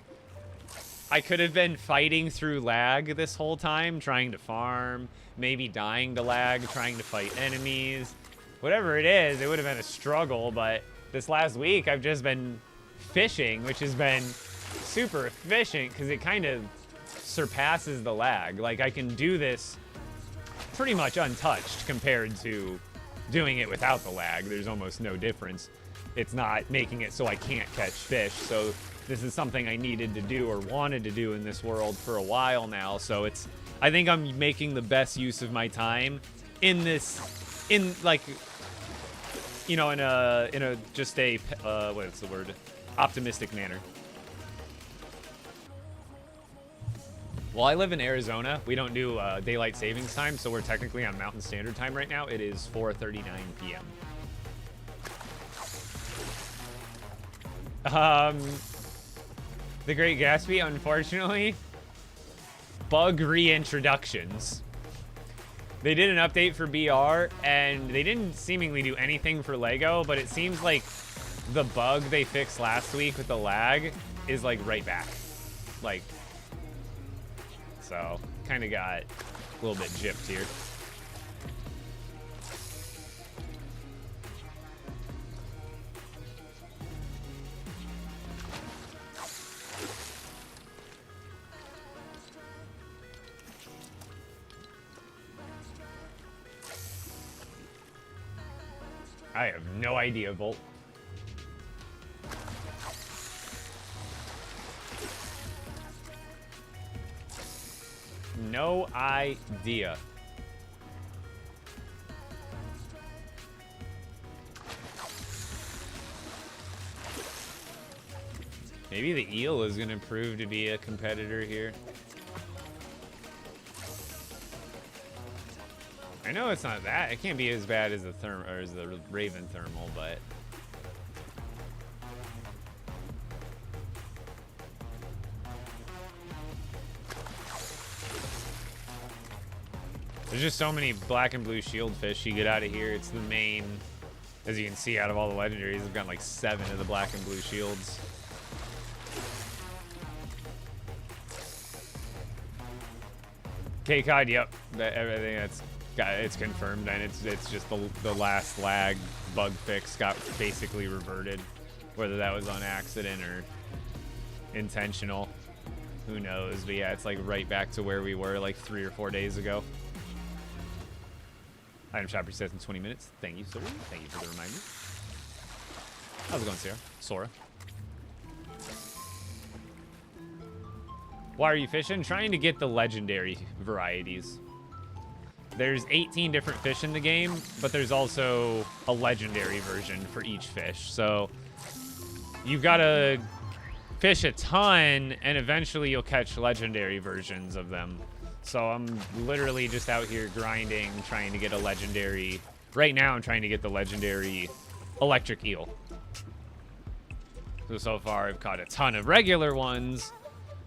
I could have been fighting through lag this whole time, trying to farm, maybe dying to lag, trying to fight enemies. Whatever it is, it would have been a struggle, but this last week I've just been fishing, which has been super efficient because it kind of surpasses the lag. Like, I can do this pretty much untouched compared to doing it without the lag. There's almost no difference. It's not making it so I can't catch fish. So this is something I needed to do or wanted to do in this world for a while now. So I think I'm making the best use of my time in this, like, you know, in a just a what's the word, optimistic manner. Well, I live in Arizona. We don't do daylight savings time, so we're technically on Mountain Standard Time right now. It is 4:39 p.m. The Great Gatsby, unfortunately, bug reintroductions. They did an update for BR, and they didn't seemingly do anything for LEGO, but it seems like the bug they fixed last week with the lag is, like, right back. Like, so, kind of got a little bit gypped here. I have no idea, Volt. No idea. Maybe the eel is going to prove to be a competitor here. I know it's not that. It can't be as bad as the Raven thermal, but there's just so many black and blue shield fish you get out of here. It's the main, as you can see, out of all the legendaries, I've gotten like 7 of the black and blue shields. K-Cod, yep. Everything it's confirmed, and it's just the last lag bug fix got basically reverted. Whether that was on accident or intentional, who knows? But yeah, it's like right back to where we were like 3 or 4 days ago. Item shop resets in 20 minutes. Thank you, sir. Thank you for the reminder. How's it going, Sarah? Sora. Why are you fishing? Trying to get the legendary varieties. There's 18 different fish in the game, but there's also a legendary version for each fish. So you've got to fish a ton, and eventually you'll catch legendary versions of them. So I'm literally just out here grinding, trying to get a legendary. Right now, I'm trying to get the legendary electric eel. So far, I've caught a ton of regular ones,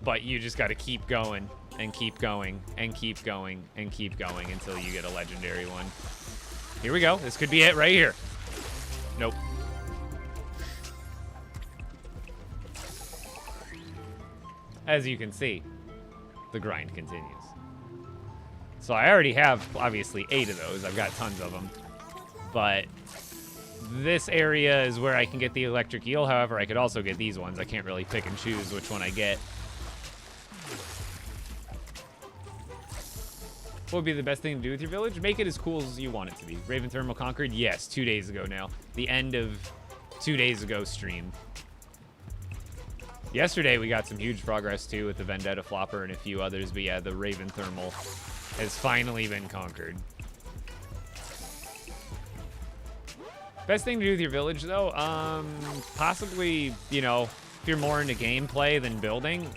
but you just got to keep going and keep going and keep going and keep going until you get a legendary one. Here we go. This could be it right here. Nope. As you can see, the grind continues. So I already have, obviously, 8 of those. I've got tons of them. But this area is where I can get the electric eel. However, I could also get these ones. I can't really pick and choose which one I get. What would be the best thing to do with your village? Make it as cool as you want it to be. Raven Thermal conquered? Yes, 2 days ago now. The end of 2 days ago stream. Yesterday, we got some huge progress, too, with the Vendetta Flopper and a few others. But yeah, the Raven Thermal has finally been conquered. Best thing to do with your village, though? Possibly, you know, if you're more into gameplay than building,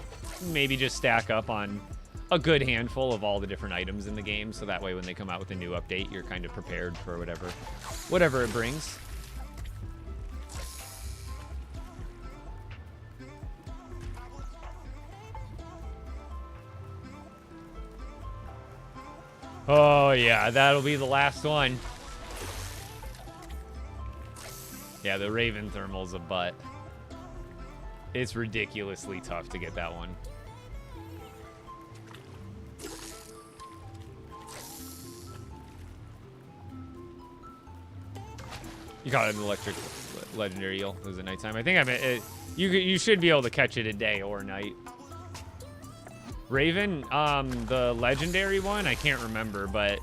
maybe just stack up on a good handful of all the different items in the game. So that way, when they come out with a new update, you're kind of prepared for whatever it brings. Oh, yeah, that'll be the last one. Yeah, the Raven Thermal's a butt. It's ridiculously tough to get that one. You got an electric legendary eel. It was at nighttime. I think you should be able to catch it at day or night. Raven, the legendary one, I can't remember, but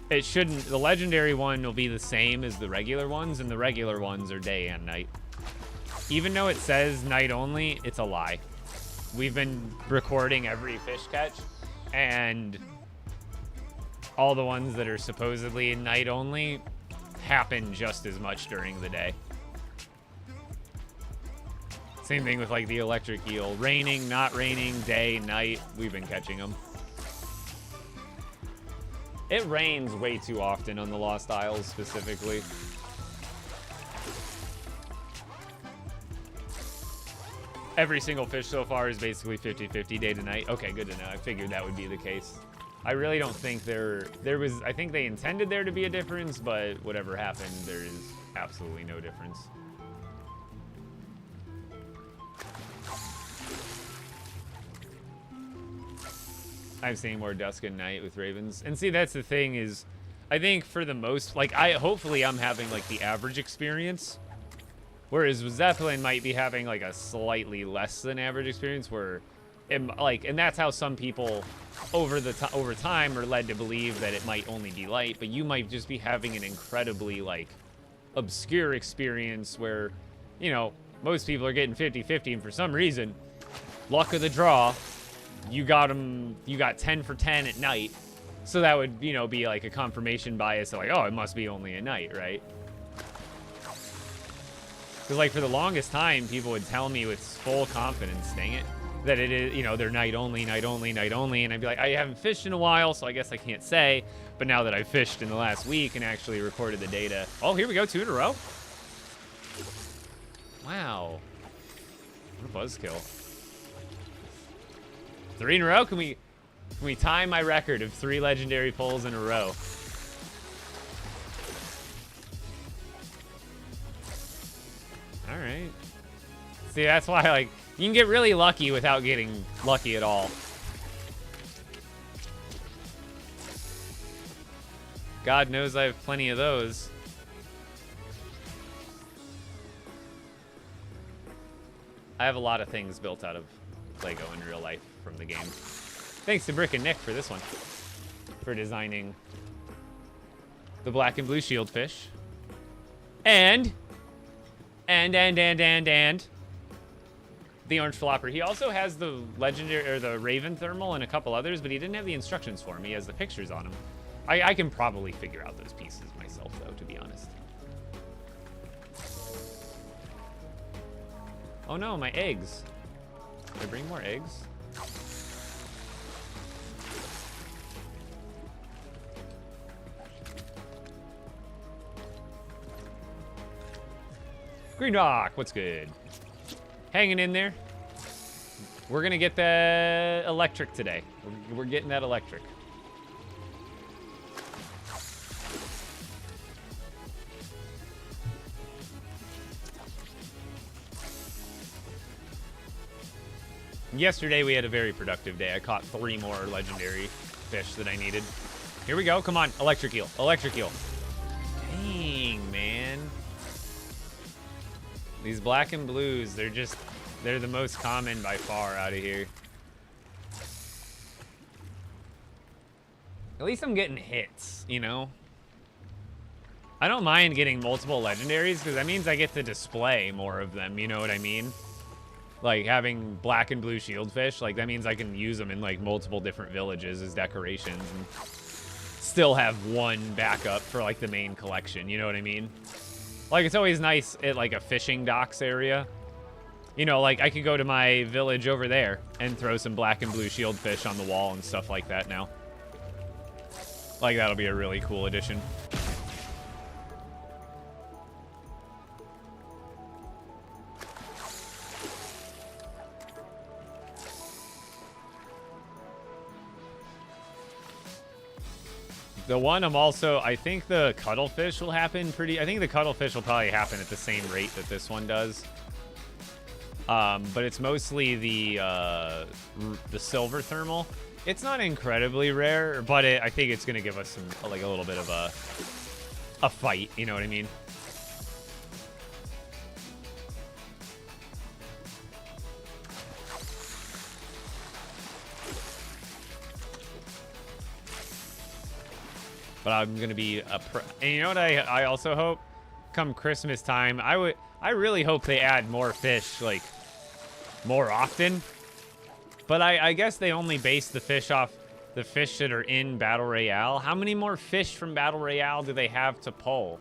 it shouldn't. The legendary one will be the same as the regular ones, and the regular ones are day and night. Even though it says night only, it's a lie. We've been recording every fish catch, and all the ones that are supposedly night only happen just as much during the day. Same thing with like the electric eel. Raining, not raining, day, night, we've been catching them. It rains way too often on the Lost Isles specifically. Every single fish so far is basically 50-50 day to night. Okay, good to know. I figured that would be the case. I really don't think there was, I think they intended there to be a difference, but whatever happened, there is absolutely no difference. I'm seeing more dusk and night with ravens. And see, that's the thing is, I think for the most, like, hopefully I'm having, like, the average experience. Whereas Zeppelin might be having, like, a slightly less than average experience where, and that's how some people over time are led to believe that it might only be light, but you might just be having an incredibly, like, obscure experience where, you know, most people are getting 50-50, and for some reason, luck of the draw, you got 10 for 10 at night. So that would, you know, be like a confirmation bias of like, oh, it must be only at night, right? Because like for the longest time, people would tell me with full confidence, dang it, that it is, you know, they're night only, night only, night only. And I'd be like, I haven't fished in a while, so I guess I can't say. But now that I've fished in the last week and actually recorded the data. Oh, here we go, 2 in a row. Wow. What a buzzkill. 3 in a row? Can we tie my record of 3 legendary pulls in a row? All right. See, that's why, like, you can get really lucky without getting lucky at all. God knows I have plenty of those. I have a lot of things built out of Lego in real life from the game. Thanks to Brick and Nick for this one. For designing the black and blue shield fish. And the orange flopper. He also has the legendary, or the Raven Thermal and a couple others, but he didn't have the instructions for me. He has the pictures on them. I can probably figure out those pieces myself, though, to be honest. Oh no, my eggs. Did I bring more eggs? Green Rock, what's good? Hanging in there. We're gonna get the electric today. We're getting that electric. Yesterday we had a very productive day. I caught 3 more legendary fish that I needed. Here we go. Come on, electric eel. Electric eel. Dang, man. These black and blues, they're the most common by far out of here. At least I'm getting hits, you know? I don't mind getting multiple legendaries because that means I get to display more of them, you know what I mean? Like, having black and blue shieldfish, like, that means I can use them in, like, multiple different villages as decorations and still have one backup for, like, the main collection. You know what I mean? Like, it's always nice at, like, a fishing docks area. You know, like, I could go to my village over there and throw some black and blue shieldfish on the wall and stuff like that now. Like, that'll be a really cool addition. The one I'm also, I think the cuttlefish will happen I think the cuttlefish will probably happen at the same rate that this one does. But it's mostly the silver thermal. It's not incredibly rare, but I think it's going to give us some, like, a little bit of a fight, you know what I mean? But I'm going to be and you know what I also hope? Come Christmas time, I really hope they add more fish, like, more often. But I guess they only base the fish off the fish that are in Battle Royale. How many more fish from Battle Royale do they have to pull?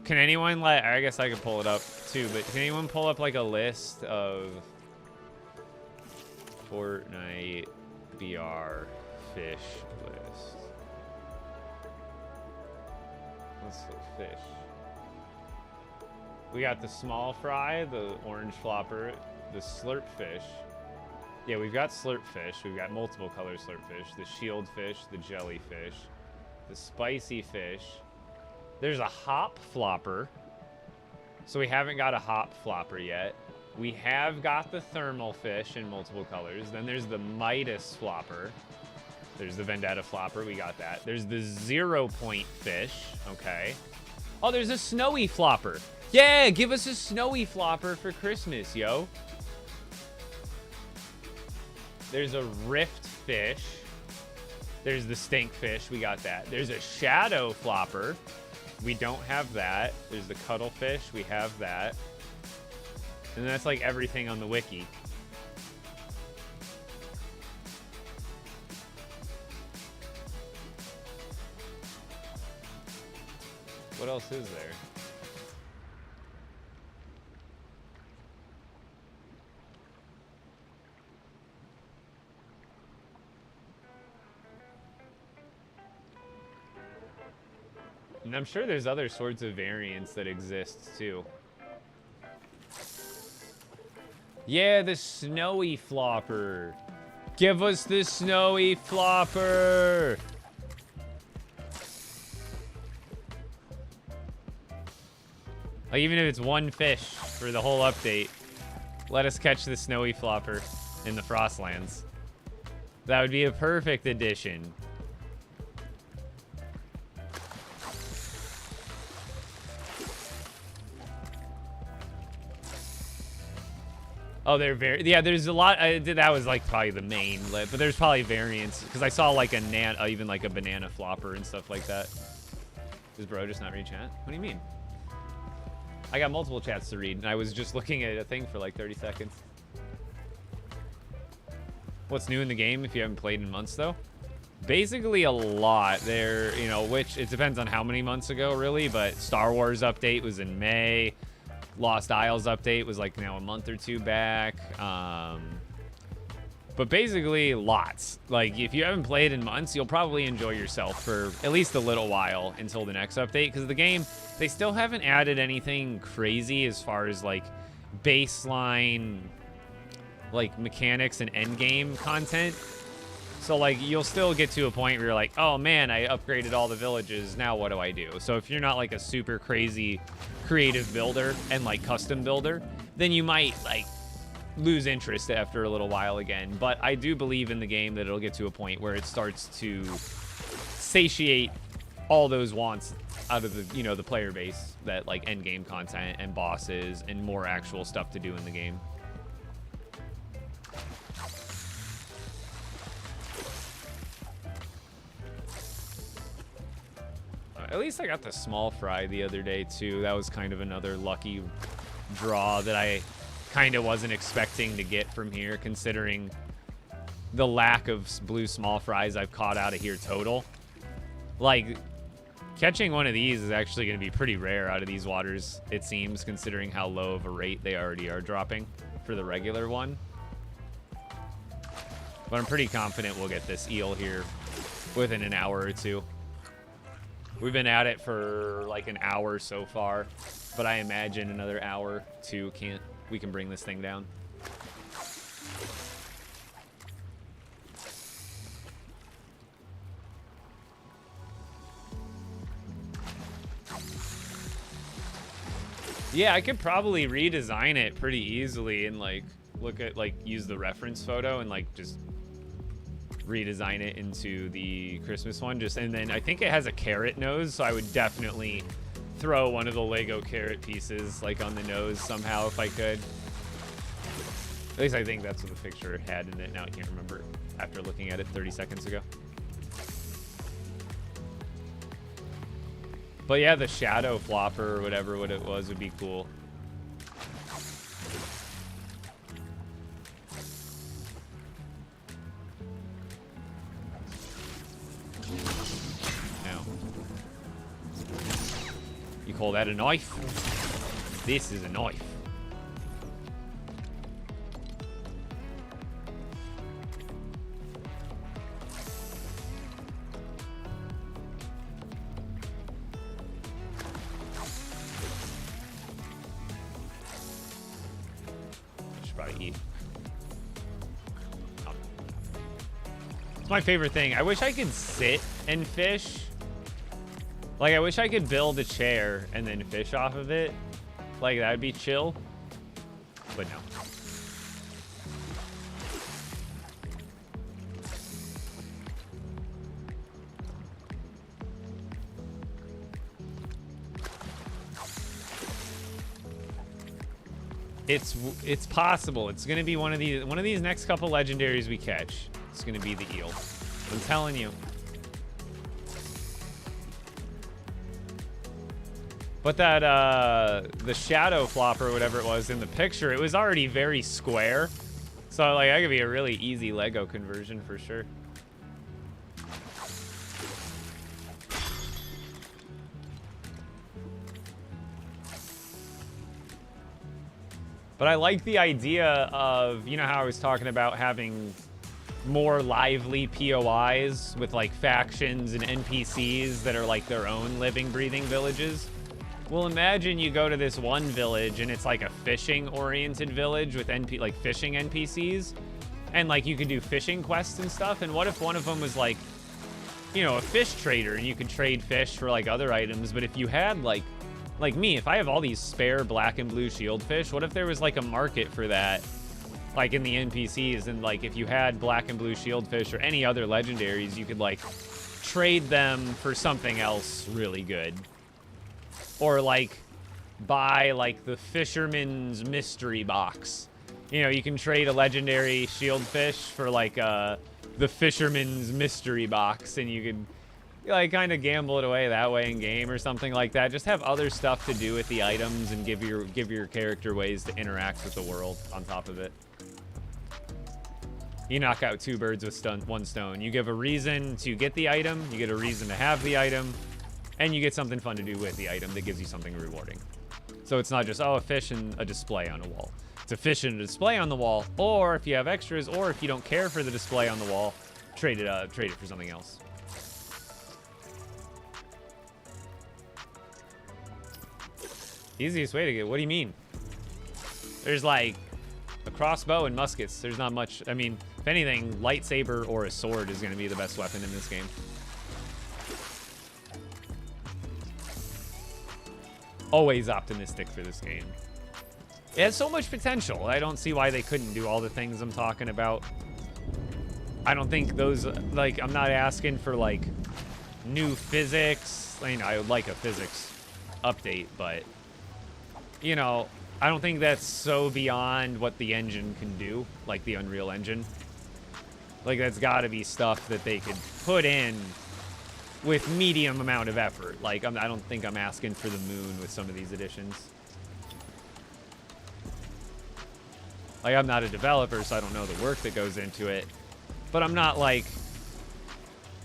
Can anyone, like, I guess I could pull it up too, but can anyone pull up, like, a list of Fortnite BR fish list? Let's look fish. We got the small fry, the orange flopper, the slurp fish. Yeah, we've got slurp fish. We've got multiple color slurp fish. The shield fish, the jellyfish, the spicy fish. There's a hop flopper. So we haven't got a hop flopper yet. We have got the thermal fish in multiple colors. Then there's the Midas flopper. There's the Vendetta flopper. We got that. There's the 0 point fish. Okay. Oh, there's a snowy flopper. Yeah, give us a snowy flopper for Christmas, yo. There's a rift fish. There's the stink fish. We got that. There's a shadow flopper. We don't have that. There's the cuttlefish. We have that. And that's like everything on the wiki. What else is there? And I'm sure there's other sorts of variants that exist too. Yeah, the snowy flopper. Give us the snowy flopper. Like, even if it's one fish for the whole update, let us catch the snowy flopper in the Frostlands. That would be a perfect addition. Oh, they're very, yeah, there's a lot. That was like probably the main list, but there's probably variants because I saw like even like a banana flopper and stuff like that. Does bro just not read chat? What do you mean? I got multiple chats to read and I was just looking at a thing for like 30 seconds. What's new in the game if you haven't played in months though? Basically a lot there, you know, which it depends on how many months ago really, but Star Wars update was in May. Lost Isles update was like now a month or two back. But basically lots. Like if you haven't played in months, you'll probably enjoy yourself for at least a little while until the next update, because the game, they still haven't added anything crazy as far as like baseline like mechanics and end game content. So like you'll still get to a point where you're like, oh man, I upgraded all the villages, now what do I do? So if you're not like a super crazy creative builder and like custom builder, then you might like lose interest after a little while again. But I do believe in the game that it'll get to a point where it starts to satiate all those wants out of the, you know, the player base, that like end game content and bosses and more actual stuff to do in the game. At least I got the small fry the other day too. That was kind of another lucky draw that I kind of wasn't expecting to get from here, considering the lack of blue small fries I've caught out of here total. Like, catching one of these is actually going to be pretty rare out of these waters, it seems, considering how low of a rate they already are dropping for the regular one. But I'm pretty confident we'll get this eel here within an hour or two. We've been at it for like an hour so far, but I imagine another hour, two, we can bring this thing down. Yeah, I could probably redesign it pretty easily and like use the reference photo and like just redesign it into the Christmas one. And then I think it has a carrot nose, so I would definitely throw one of the Lego carrot pieces like on the nose somehow if I could. At least I think that's what the picture had in it. Now I can't remember after looking at it 30 seconds ago. But yeah, the shadow flopper or whatever what it was would be cool. Now, you call that a knife? This is a knife. My favorite thing. I wish I could sit and fish. Like, I wish I could build a chair and then fish off of it. Like, that'd be chill. But no. It's possible. It's gonna be one of these next couple legendaries we catch. It's gonna be the eel. I'm telling you. But that the shadow flopper or whatever it was in the picture, it was already very square. So like that could be a really easy Lego conversion for sure. But I like the idea of, you know how I was talking about having more lively POIs with like factions and NPCs that are like their own living, breathing villages. Well, imagine you go to this one village and it's like a fishing oriented village with fishing NPCs, and like you could do fishing quests and stuff. And what if one of them was like, you know, a fish trader and you could trade fish for like other items? But if you had like me, if I have all these spare black and blue shield fish, what if there was like a market for that? Like in the NPCs, and like if you had black and blue shieldfish or any other legendaries, you could like trade them for something else really good. Or like buy like the fisherman's mystery box. You know, you can trade a legendary shieldfish for like the fisherman's mystery box, and you could like kind of gamble it away that way in game or something like that. Just have other stuff to do with the items and give your character ways to interact with the world on top of it. You knock out two birds with one stone. You give a reason to get the item, you get a reason to have the item, and you get something fun to do with the item that gives you something rewarding. So it's not just, oh, a fish and a display on a wall. It's a fish and a display on the wall, or if you have extras, or if you don't care for the display on the wall, trade it for something else. Easiest way to get, what do you mean? There's like a crossbow and muskets. There's not much. I mean, if anything, lightsaber or a sword is going to be the best weapon in this game. Always optimistic for this game. It has so much potential. I don't see why they couldn't do all the things I'm talking about. I don't think those, like, I'm not asking for like new physics. I mean, I would like a physics update, but you know, I don't think that's so beyond what the engine can do, like the Unreal Engine. Like, that's got to be stuff that they could put in with medium amount of effort. Like, I don't think I'm asking for the moon with some of these additions. Like, I'm not a developer, so I don't know the work that goes into it. But I'm not, like,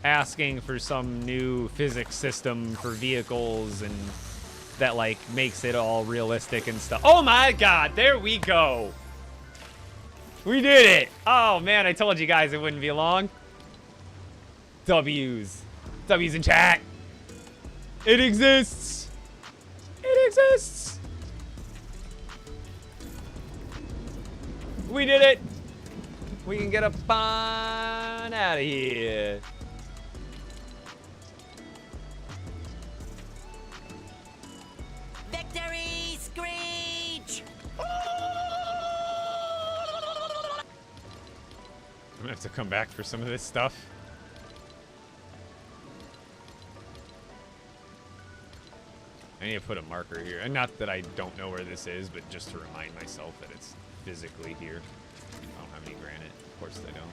asking for some new physics system for vehicles and that, like, makes it all realistic and stuff. Oh, my God. There we go. We did it. Oh, man. I told you guys it wouldn't be long. W's. W's in chat. It exists. It exists. We did it. We can get up on out of here. Victory screech! I'm gonna have to come back for some of this stuff. I need to put a marker here. And not that I don't know where this is, but just to remind myself that it's physically here. I don't have any granite. Of course I don't.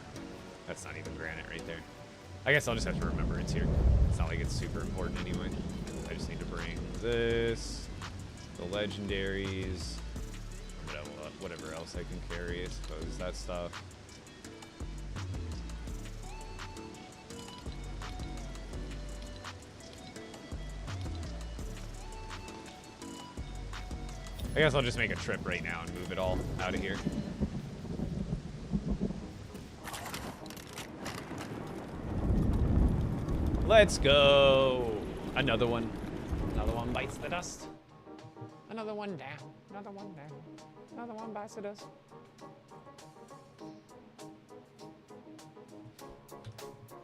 That's not even granite right there. I guess I'll just have to remember it's here. It's not like it's super important anyway. I just need to bring this, the legendaries, whatever else I can carry, I suppose, that stuff. I guess I'll just make a trip right now and move it all out of here. Let's go. Another one. Another one bites the dust. Another one down. Another one down. Another one bites the dust.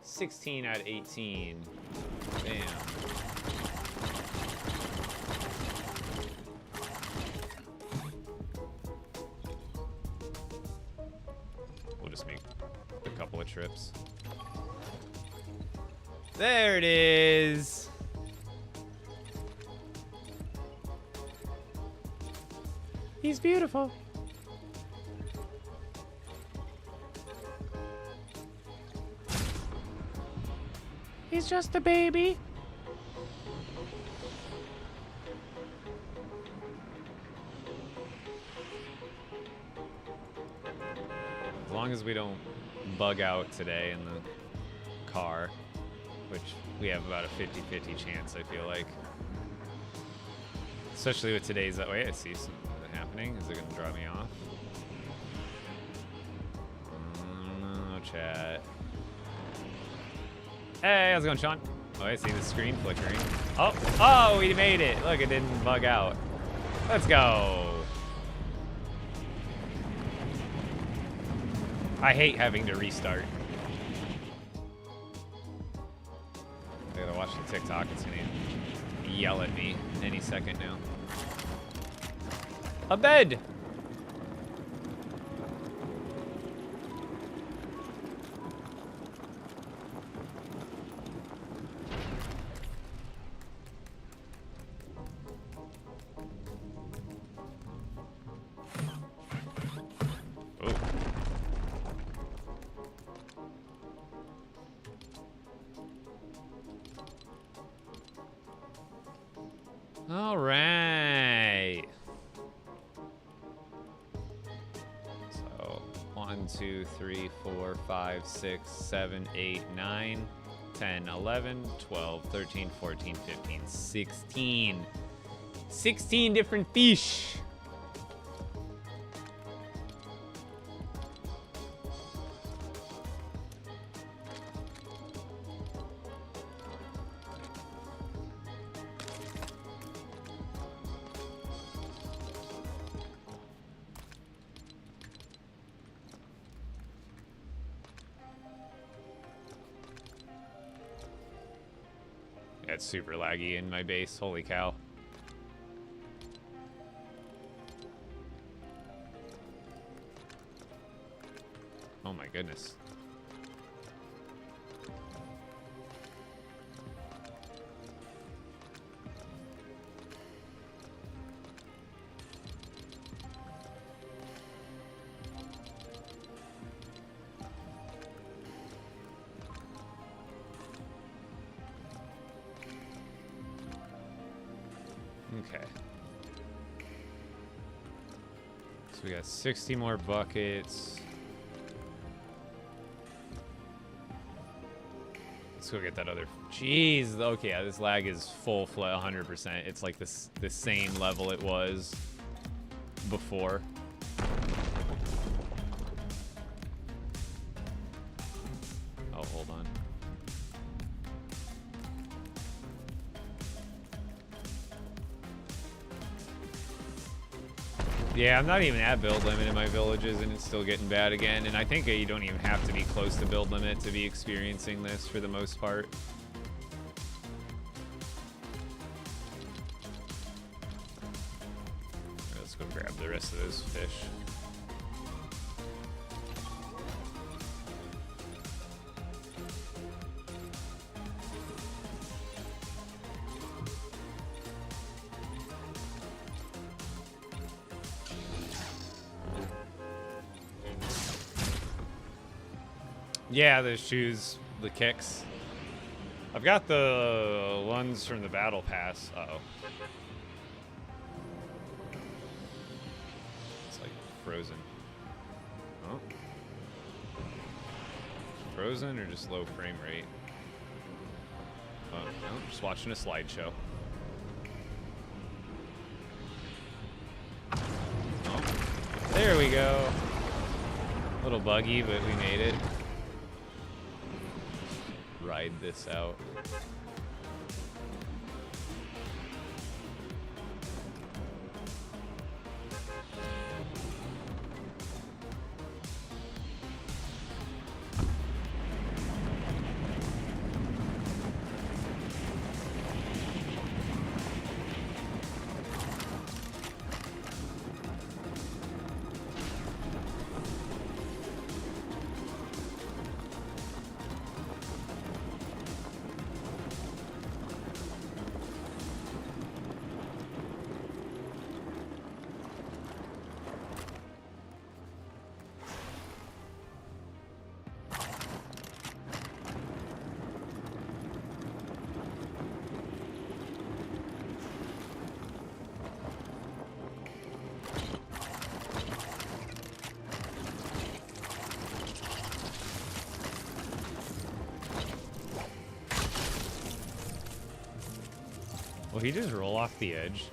$16 out of 18. Damn. We'll just make a couple of trips. There it is. He's beautiful. He's just a baby. As long as we don't bug out today in the car, which we have about a 50-50 chance, I feel like. Especially with today's that way. I see something happening. Is it going to draw me off? No, chat. Hey, how's it going, Sean? Oh, I see the screen flickering. Oh, we made it. Look, it didn't bug out. Let's go. I hate having to restart. I gotta watch the TikTok. It's gonna yell at me any second now. A bed! All right. So 1, 2, 3, 4, 5, 6, 7, 8, 9, 10, 11, 12, 13, 14, 15, 16. 16 different fish. It's super laggy in my base. Holy cow. Oh my goodness. Okay. So we got 60 more buckets. Let's go get that other. Jeez. Okay, yeah, this lag is full 100%. It's like the same level it was before. Oh, hold on. Yeah, I'm not even at build limit in my villages, and it's still getting bad again. And I think you don't even have to be close to build limit to be experiencing this for the most part. Let's go grab the rest of those fish. Yeah, the shoes, the kicks. I've got the ones from the battle pass. Uh-oh. It's like frozen. Oh. Frozen or just low frame rate? Oh, no, just watching a slideshow. Oh. There we go. A little buggy, but we made it. Ride this out. Will he just roll off the edge?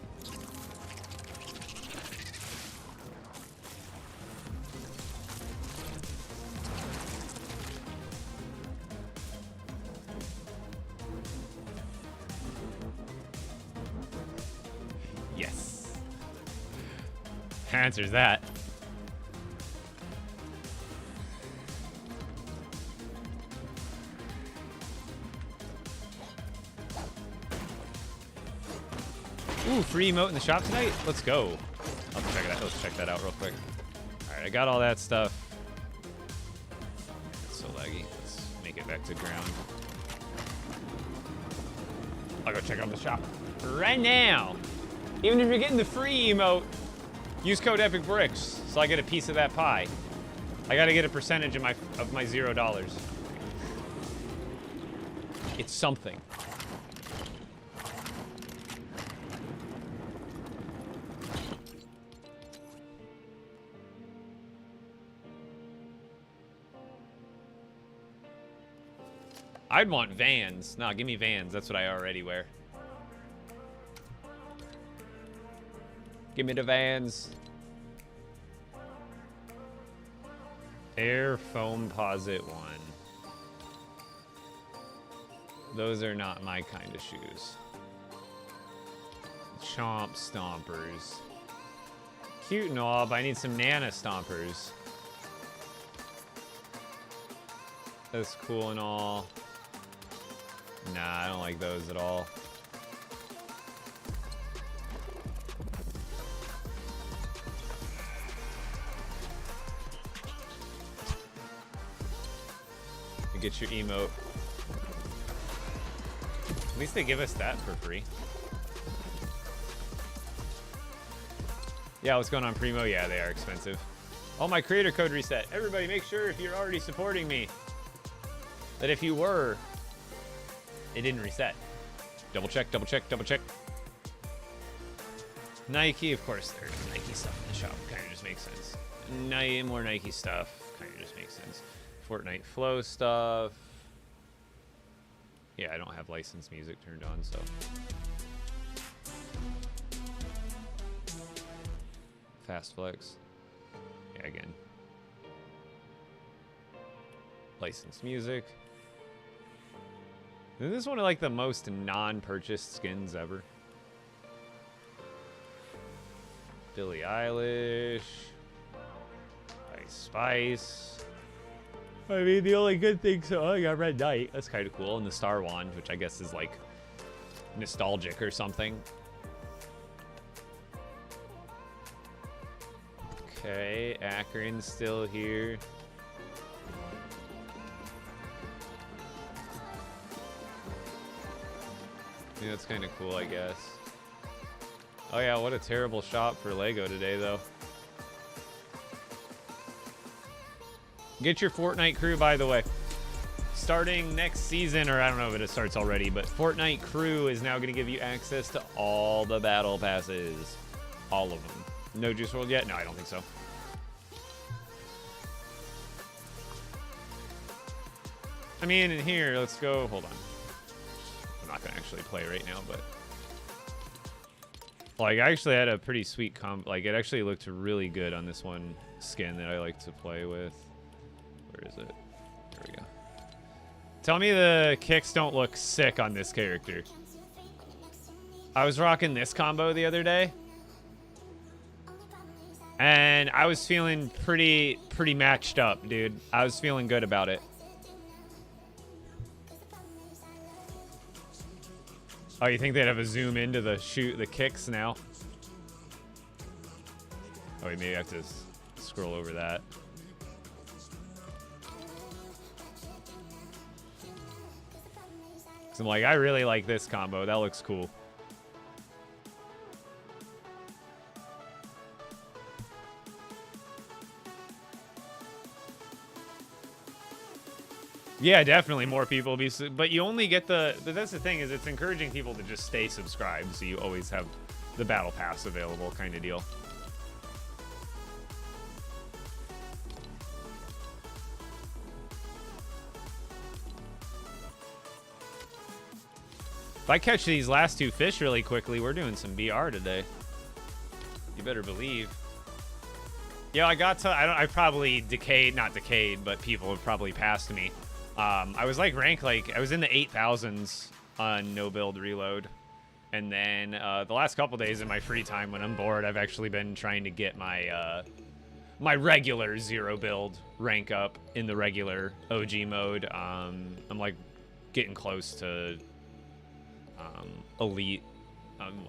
Yes. Answers that. Ooh, free emote in the shop tonight? Let's go. Let's check that out real quick. Alright, I got all that stuff. It's so laggy. Let's make it back to ground. I'll go check out the shop right now. Even if you're getting the free emote, use code EPICBRICKS so I get a piece of that pie. I gotta get a percentage of my $0. It's something. I'd want Vans. Nah, give me Vans. That's what I already wear. Give me the Vans. Air Foamposite 1. Those are not my kind of shoes. Chomp Stompers. Cute and all, but I need some Nana Stompers. That's cool and all. Nah, I don't like those at all. You get your emote. At least they give us that for free. Yeah, what's going on, Primo? Yeah, they are expensive. Oh, my creator code reset. Everybody, make sure if you're already supporting me that if you were, it didn't reset. Double check, double check, double check. Nike, of course, there's Nike stuff in the shop. Kind of just makes sense. More Nike stuff. Kind of just makes sense. Fortnite Flow stuff. Yeah, I don't have licensed music turned on, so. Fast Flex. Yeah, again. Licensed music. This is one of like the most non-purchased skins ever. Billie Eilish. Ice Spice. I mean, the only good thing, so I got Red Knight. That's kind of cool. And the Star Wand, which I guess is like nostalgic or something. Okay, Akron's still here. Yeah, that's kind of cool, I guess. Oh yeah, what a terrible shop for LEGO today, though. Get your Fortnite crew, by the way. Starting next season, or I don't know if it starts already, but Fortnite crew is now going to give you access to all the battle passes. All of them. No Juice WRLD yet? No, I don't think so. I mean, in here, let's go. Hold on. I'm not going to actually play right now, but. Like, I actually had a pretty sweet comp. Like, it actually looked really good on this one skin that I like to play with. Where is it? There we go. Tell me the kicks don't look sick on this character. I was rocking this combo the other day. And I was feeling pretty matched up, dude. I was feeling good about it. Oh, you think they'd have a zoom into the kicks now? Oh, wait, maybe I have to scroll over that. So I'm like, I really like this combo. That looks cool. Yeah, definitely more people will be, but you only get that's the thing, is it's encouraging people to just stay subscribed, so you always have the battle pass available, kind of deal. If I catch these last two fish really quickly, we're doing some BR today. You better believe. Yeah, I got to, I probably not decayed, but people have probably passed me. I was like rank, like I was in the 8,000s on no build reload. And then the last couple days in my free time when I'm bored, I've actually been trying to get my my regular 0 build rank up in the regular OG mode. I'm like getting close to elite.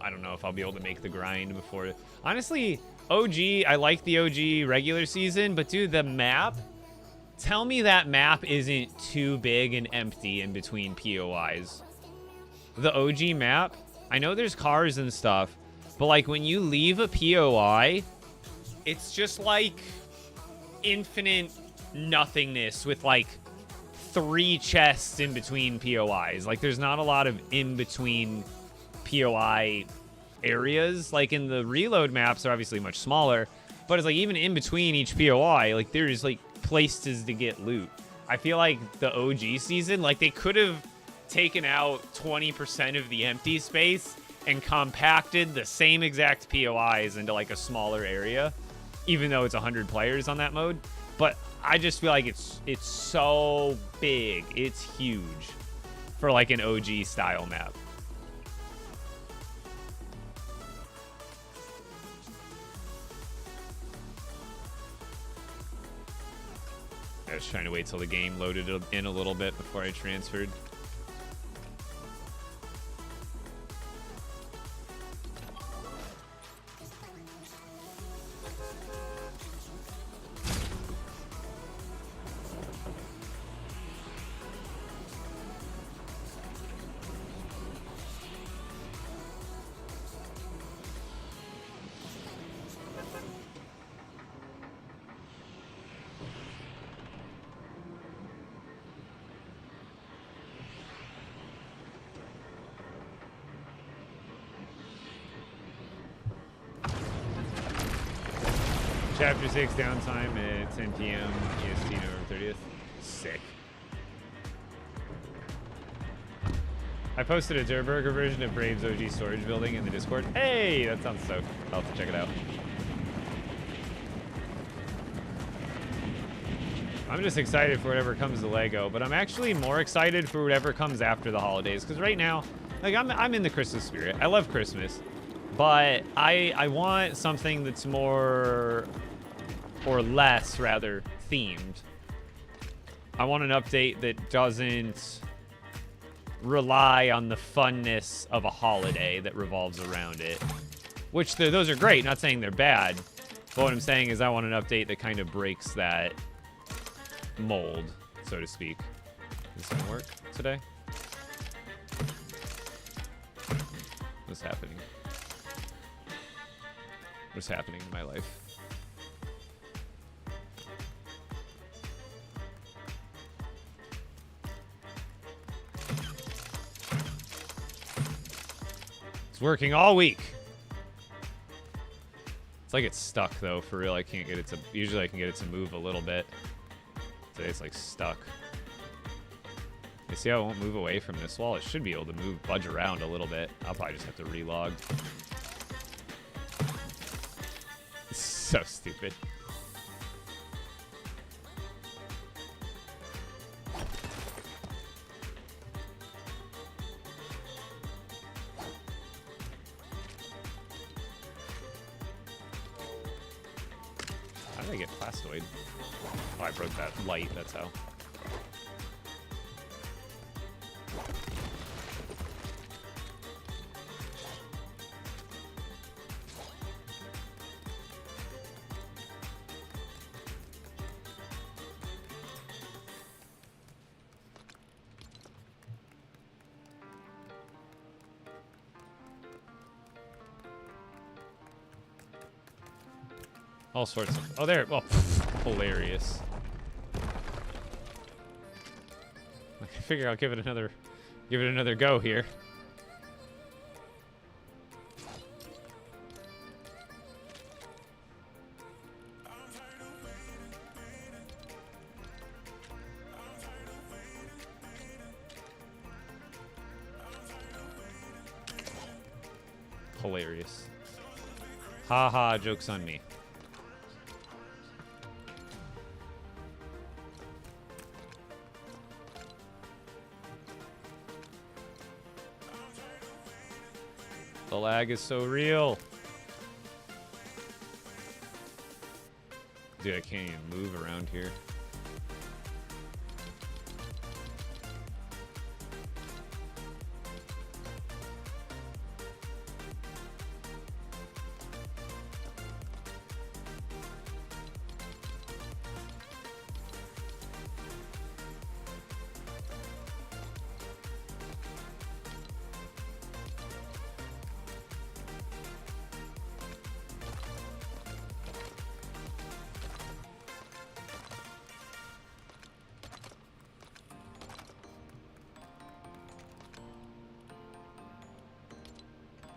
I don't know if I'll be able to make the grind before. Honestly, OG, I like the OG regular season, but dude, the map. Tell me that map isn't too big and empty in between POIs. The OG map, I know there's cars and stuff, but like when you leave a POI, it's just like infinite nothingness with like 3 chests in between POIs. Like there's not a lot of in between POI areas. Like in the reload maps are obviously much smaller, but it's like even in between each POI, like there's like places to get loot. I feel like the OG season, like they could have taken out 20% of the empty space and compacted the same exact POIs into like a smaller area, even though it's 100 players on that mode. But I just feel like it's so big, it's huge for like an OG style map. I was trying to wait till the game loaded in a little bit before I transferred. Chapter 6 downtime at 10 p.m. EST November 30th. Sick. I posted a Durburger version of Brave's OG storage building in the Discord. Hey, that sounds so. I'll have to check it out. I'm just excited for whatever comes to LEGO, but I'm actually more excited for whatever comes after the holidays. Because right now, like I'm in the Christmas spirit. I love Christmas, but I want something that's more, or less rather, themed. I want an update that doesn't rely on the funness of a holiday that revolves around it. Which those are great, not saying they're bad. But what I'm saying is I want an update that kind of breaks that mold, so to speak. Does this work today? What's happening? What's happening in my life? It's working all week. It's like it's stuck though, for real. I can't get it to, usually I can get it to move a little bit. Today it's like stuck. You see how it won't move away from this wall? It should be able to move, budge around a little bit. I'll probably just have to relog. It's so stupid. How did I get plastoid? Oh, I broke that light, that's how. All sorts of. Oh, there. Oh, hilarious. I figure I'll give it another go here. Hilarious. Haha, joke's on me. The lag is so real. Dude, I can't even move around here.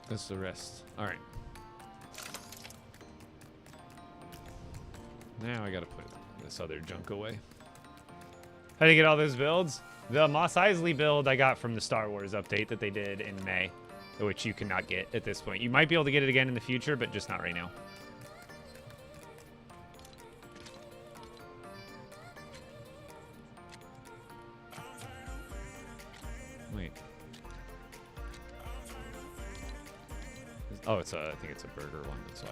That's the rest. All right. Now I gotta put this other junk away. How do you get all those builds? The Mos Eisley build I got from the Star Wars update that they did in May, which you cannot get at this point. You might be able to get it again in the future, but just not right now. Wait. Oh, it's a, I think it's a burger one, that's why.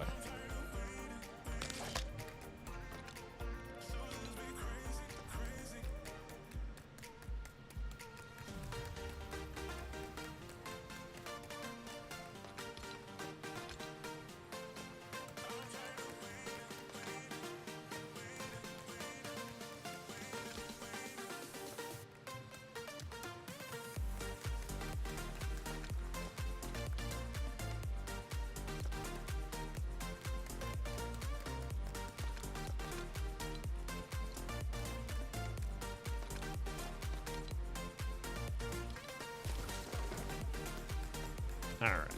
All right.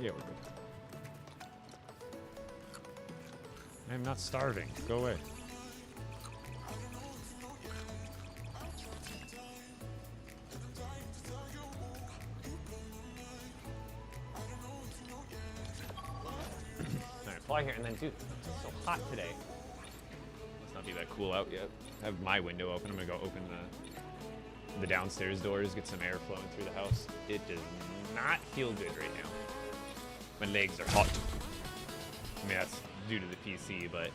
Yeah, we're good. I'm not starving. Go away. Alright, fly here, and then, dude, it's so hot today. Must not be that cool out yet. I have my window open. I'm gonna go open the downstairs doors, get some air flowing through the house. It does not feel good right now. My legs are hot. I mean, that's due to the PC, but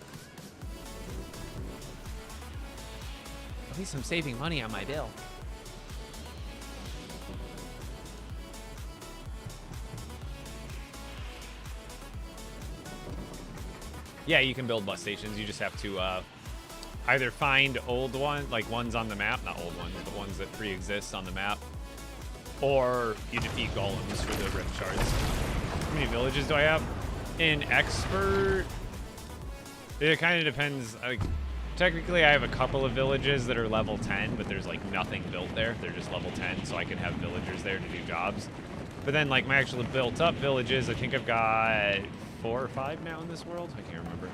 at least I'm saving money on my bill. Yeah, you can build bus stations. You just have to either find old ones, like ones on the map, not old ones, but ones that pre-exist on the map, or you defeat golems for the rift shards. How many villages do I have? In expert, it kind of depends. Like, technically, I have a couple of villages that are level 10, but there's like nothing built there. They're just level 10, so I can have villagers there to do jobs. But then, like, my actual built-up villages, I think I've got 4 or 5 now in this world. I can't remember.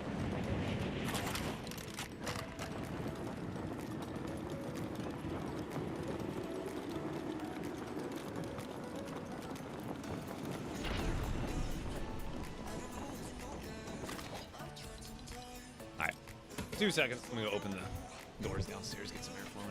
All right, 2 seconds. I'm gonna go open the doors downstairs, get some air flowing.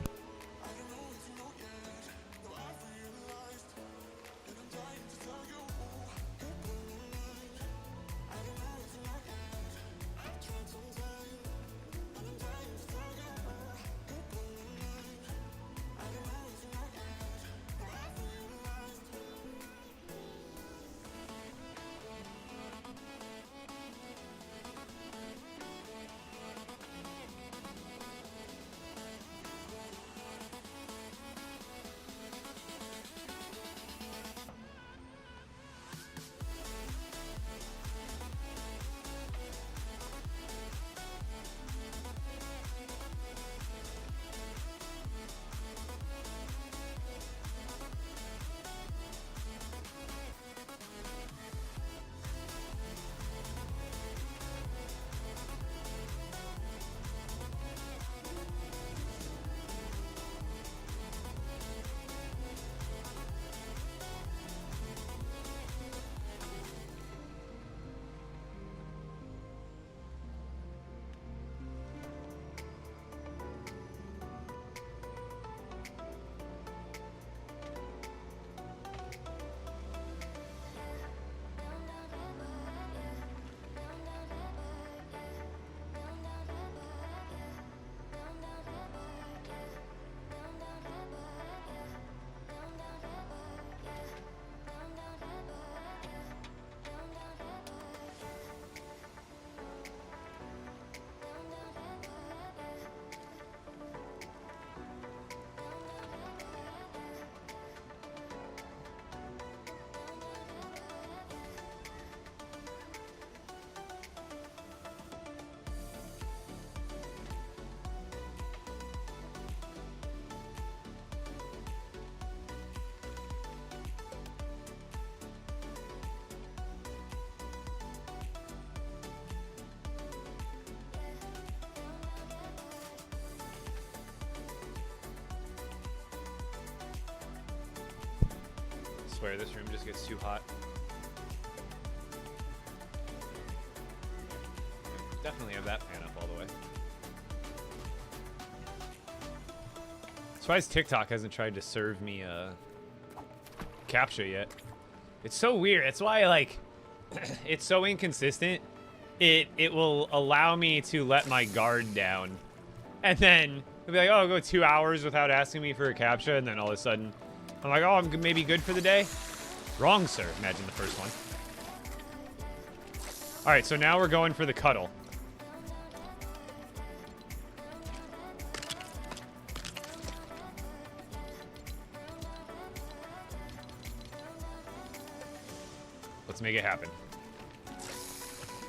I swear this room just gets too hot. Definitely have that fan up all the way. Surprised TikTok hasn't tried to serve me a captcha yet. It's so weird. That's why, like, it's so inconsistent. It will allow me to let my guard down, and then it'll be like, oh, I'll go 2 hours without asking me for a captcha, and then all of a sudden I'm like, oh, I'm maybe good for the day. Wrong, sir. Imagine the first one. All right, so now we're going for the cuddle. Let's make it happen.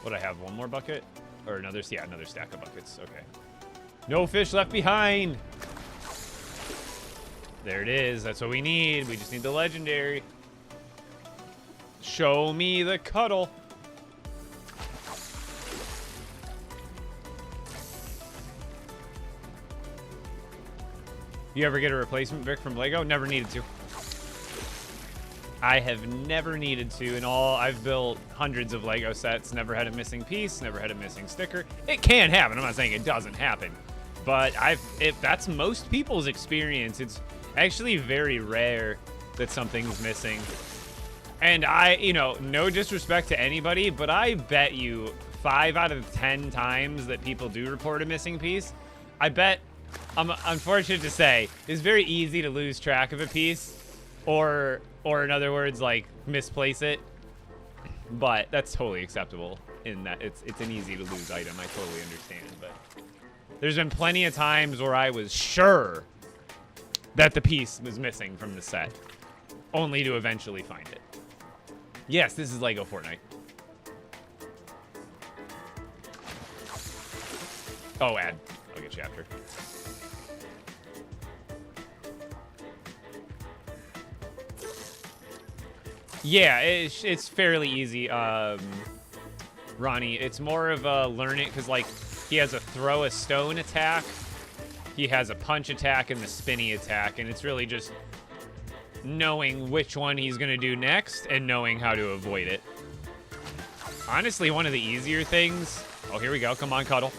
What, I have one more bucket? Or another, yeah, another stack of buckets. Okay. No fish left behind. There it is. That's what we need. We just need the legendary. Show me the cuddle. You ever get a replacement brick from LEGO? Never needed to. I have never needed to. In all, I've built hundreds of LEGO sets, never had a missing piece, never had a missing sticker. It can happen. I'm not saying it doesn't happen. But if that's most people's experience. It's actually very rare that something's missing. And no disrespect to anybody, but I bet you 5 out of 10 times that people do report a missing piece, I bet, I'm unfortunate to say, it's very easy to lose track of a piece, or in other words, like, misplace it. But that's totally acceptable in that it's an easy to lose item. I totally understand. But there's been plenty of times where I was sure that the piece was missing from the set, only to eventually find it. Yes, this is LEGO Fortnite. Oh, ad. I'll get you after. Yeah, it's fairly easy, Ronnie. It's more of a learn it, because, like, he has a throw a stone attack, he has a punch attack, and the spinny attack, and it's really just knowing which one he's going to do next and knowing how to avoid it. Honestly, one of the easier things... Oh, here we go. Come on, cuddle.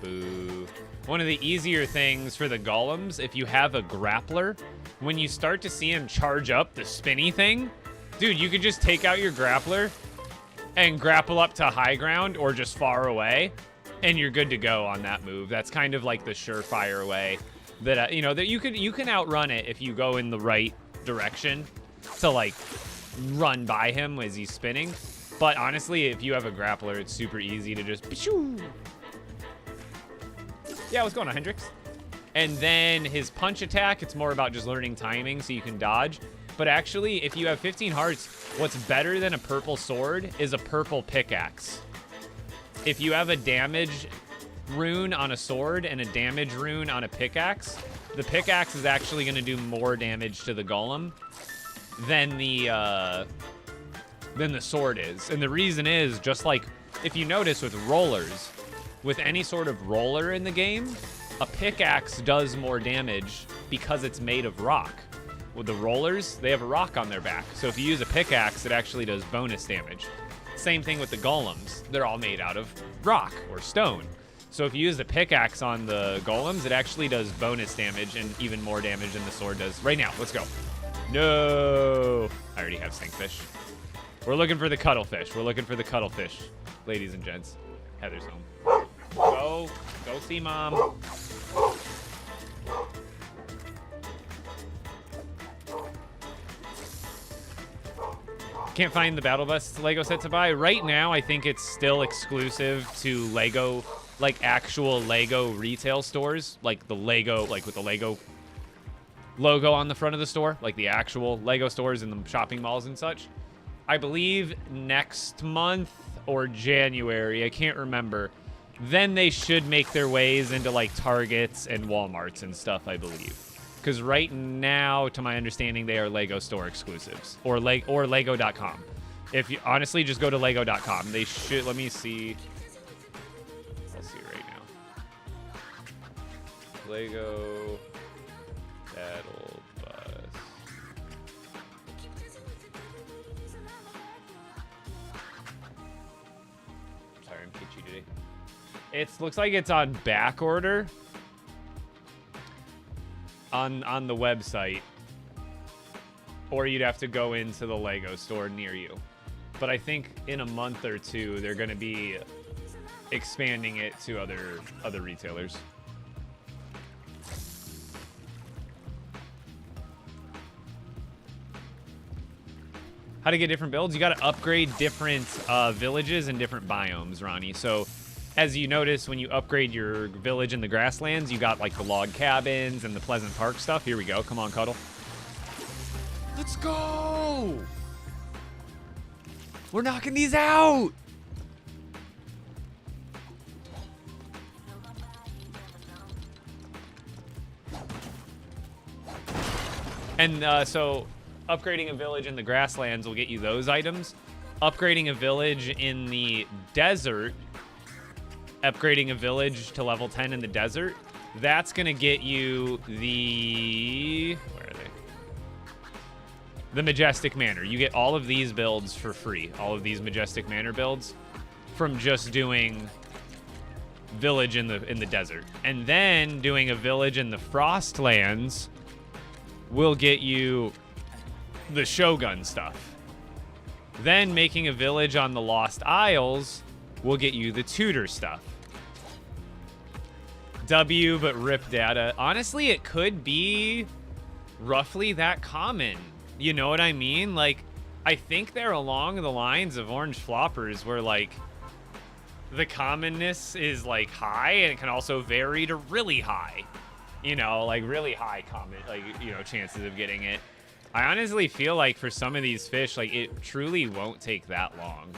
Boo. One of the easier things for the golems, if you have a grappler, when you start to see him charge up the spinny thing, dude, you could just take out your grappler and grapple up to high ground or just far away, and you're good to go on that move. That's kind of like the surefire way that that you can outrun it if you go in the right direction to, like, run by him as he's spinning. But honestly, if you have a grappler, it's super easy to just... Yeah, what's going on, Hendrix? And then his punch attack, it's more about just learning timing so you can dodge. But actually, if you have 15 hearts, what's better than a purple sword is a purple pickaxe. If you have a damage rune on a sword and a damage rune on a pickaxe, the pickaxe is actually going to do more damage to the golem than the sword is. And the reason is, just like if you notice with rollers, with any sort of roller in the game, a pickaxe does more damage because it's made of rock. With the rollers, they have a rock on their back. So if you use a pickaxe, it actually does bonus damage. Same thing with the golems. They're all made out of rock or stone. So if you use the pickaxe on the golems, it actually does bonus damage and even more damage than the sword does. Right now, let's go. No! I already have stinkfish. We're looking for the cuttlefish. We're looking for the cuttlefish, ladies and gents. Heather's home. Go see mom. Can't find the Battle Bus Lego set to buy. Right now, I think it's still exclusive to Lego, like actual Lego retail stores, like the Lego, like with the Lego logo on the front of the store, like the actual Lego stores in the shopping malls and such. I believe next month or January, I can't remember. Then they should make their ways into like Targets and Walmarts and stuff, I believe. Because right now, to my understanding, they are Lego store exclusives or Lego.com. If you honestly just go to Lego.com, they should. Let me see. I'll see right now. Lego Battle Bus. Sorry, I'm peachy today. It looks like it's on back order on the website, or you'd have to go into the Lego store near you. But I think in a month or two they're going to be expanding it to other retailers. How to get different builds? You got to upgrade different villages and different biomes, Ronnie. So as you notice, when you upgrade your village in the grasslands, you got like the log cabins and the Pleasant Park stuff. Here we go. Come on, Cuddle. Let's go! We're knocking these out! And so upgrading a village in the grasslands will get you those items. Upgrading a village in the desert, upgrading a village to level 10 in the desert, that's going to get you the... Where are they? The Majestic Manor. You get all of these builds for free. All of these Majestic Manor builds from just doing village in the desert. And then doing a village in the Frostlands will get you the Shogun stuff. Then making a village on the Lost Isles will get you the Tudor stuff. W, but rip data. Honestly, it could be roughly that common. You know what I mean? Like, I think they're along the lines of Orange Floppers where, like, the commonness is, like, high, and it can also vary to really high. You know, like, really high common, like, you know, chances of getting it. I honestly feel like for some of these fish, like, it truly won't take that long.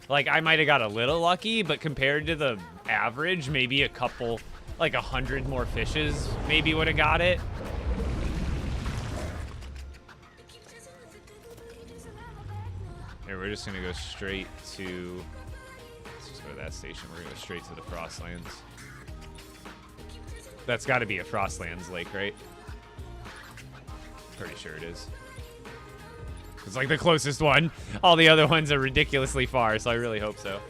Like, I might have got a little lucky, but compared to the average, maybe a couple, like 100 more fishes maybe would have got it. Here, we're just gonna go straight to, let's just go to that station. We're gonna go straight to the Frostlands. That's gotta be a Frostlands lake, right? Pretty sure it is. It's like the closest one. All the other ones are ridiculously far, so I really hope so.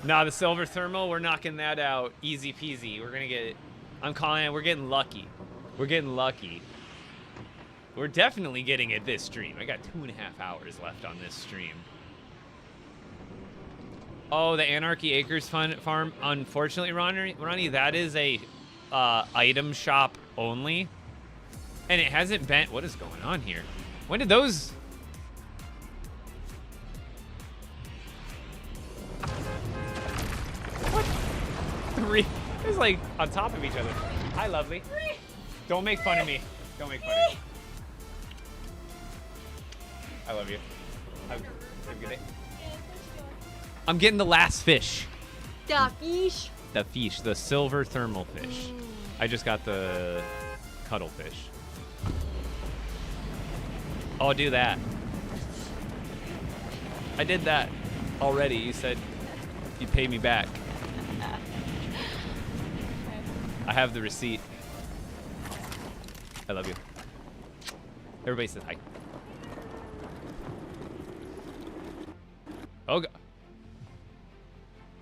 Nah, the silver thermal, we're knocking that out easy peasy. We're gonna get it. I'm calling it, we're getting lucky. We're getting lucky. We're definitely getting it this stream. I got 2.5 hours left on this stream. Oh, the Anarchy Acres farm. Unfortunately, Ronnie, that is a item shop only. And it hasn't been... What is going on here? When did those... What? Three? It's like on top of each other. Hi, lovely. Don't make fun of me. Don't make fun of me. I love you. Have a good day. I'm getting the last fish. The fish. The fish. The silver thermal fish. I just got the cuttlefish. I'll do that. I did that already. You said you'd pay me back. I have the receipt. I love you. Everybody says hi. Oh, God.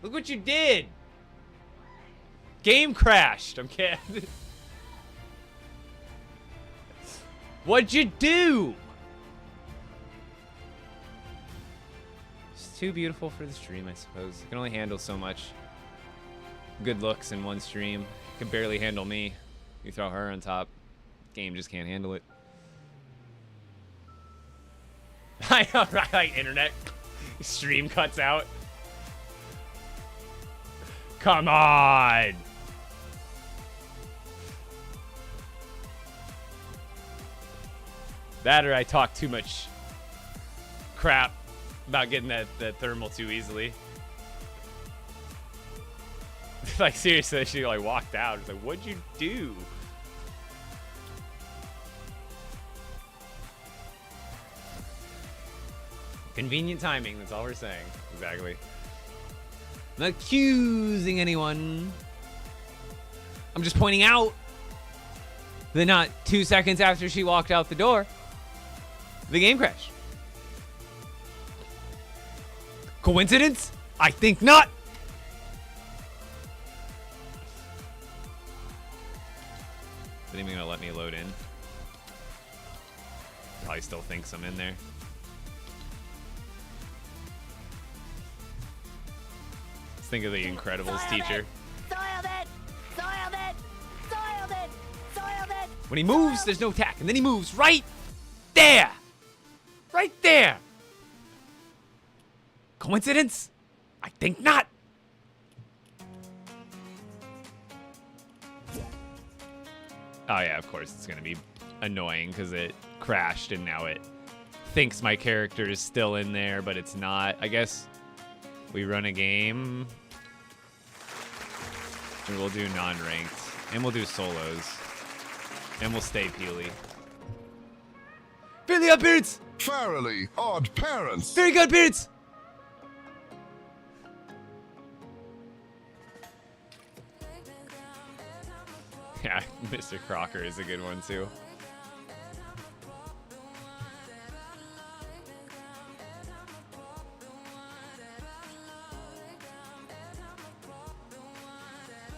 Look what you did. Game crashed. I'm kidding. What'd you do? It's too beautiful for the stream, I suppose. I can only handle so much good looks in one stream. Can barely handle me. You throw her on top. Game just can't handle it. I know, right? Like internet stream cuts out. Come on. That or I talk too much crap about getting that thermal too easily. Like seriously, she like walked out. It's like, what'd you do? Convenient timing, that's all we're saying. Exactly. I'm not accusing anyone. I'm just pointing out that not 2 seconds after she walked out the door, the game crashed. Coincidence? I think not. Is it even gonna let me load in? Probably still thinks I'm in there. Let's think of the Incredibles teacher. Soiled it! Soiled it! Soiled it! Soiled it! When he moves, there's no attack, and then he moves right there. Right there. Coincidence? I think not. Oh yeah, of course it's gonna be annoying because it crashed and now it thinks my character is still in there, but it's not. I guess we run a game and we'll do non-ranked and we'll do solos and we'll stay peely. Fairly odd parents. Fairly odd parents. Very good parents. Yeah, Mr. Crocker is a good one too.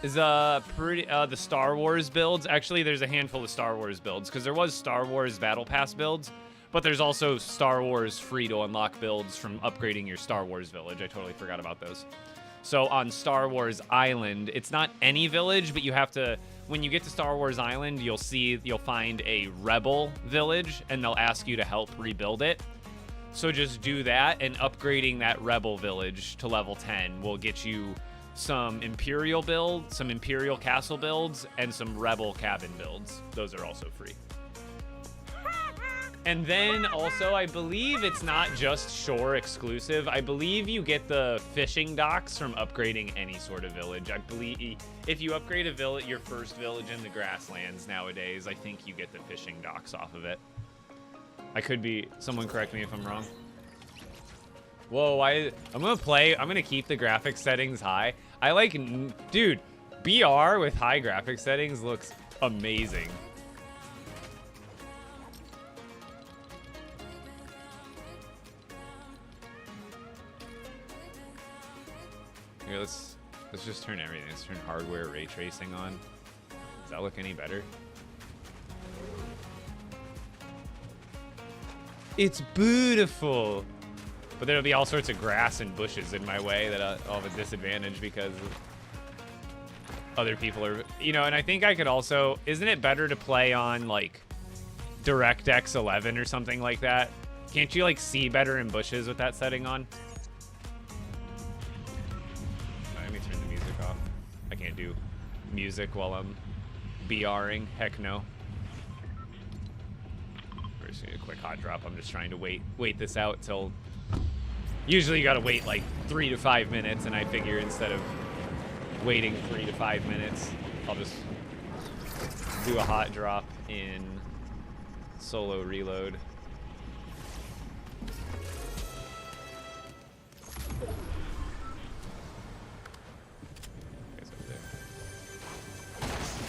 Is pretty the Star Wars builds. Actually, there's a handful of Star Wars builds because there was Star Wars Battle Pass builds, but there's also Star Wars free to unlock builds from upgrading your Star Wars village. I totally forgot about those. So on Star Wars Island, it's not any village, but you have to, when you get to Star Wars Island, you'll find a rebel village and they'll ask you to help rebuild it. So just do that, and upgrading that rebel village to level 10 will get you some Imperial builds, some Imperial castle builds, and some Rebel cabin builds. Those are also free. And then also, I believe it's not just shore exclusive. I believe you get the fishing docks from upgrading any sort of village. I believe if you upgrade a village, your first village in the grasslands nowadays, I think you get the fishing docks off of it. I could be, someone correct me if I'm wrong. Whoa, I'm gonna keep the graphics settings high. I like, dude, BR with high graphics settings looks amazing. Here, let's just turn everything. Let's turn hardware ray tracing on. Does that look any better? It's beautiful. But there'll be all sorts of grass and bushes in my way that I'll have a disadvantage because other people are, you know, and I think I could also, isn't it better to play on like DirectX 11 or something like that? Can't you like see better in bushes with that setting on? Let me turn the music off. I can't do music while I'm BRing. Heck no. We're just gonna do a quick hot drop. I'm just trying to wait this out till. Usually you gotta wait like 3 to 5 minutes, and I figure instead of waiting 3 to 5 minutes, I'll just do a hot drop in solo reload.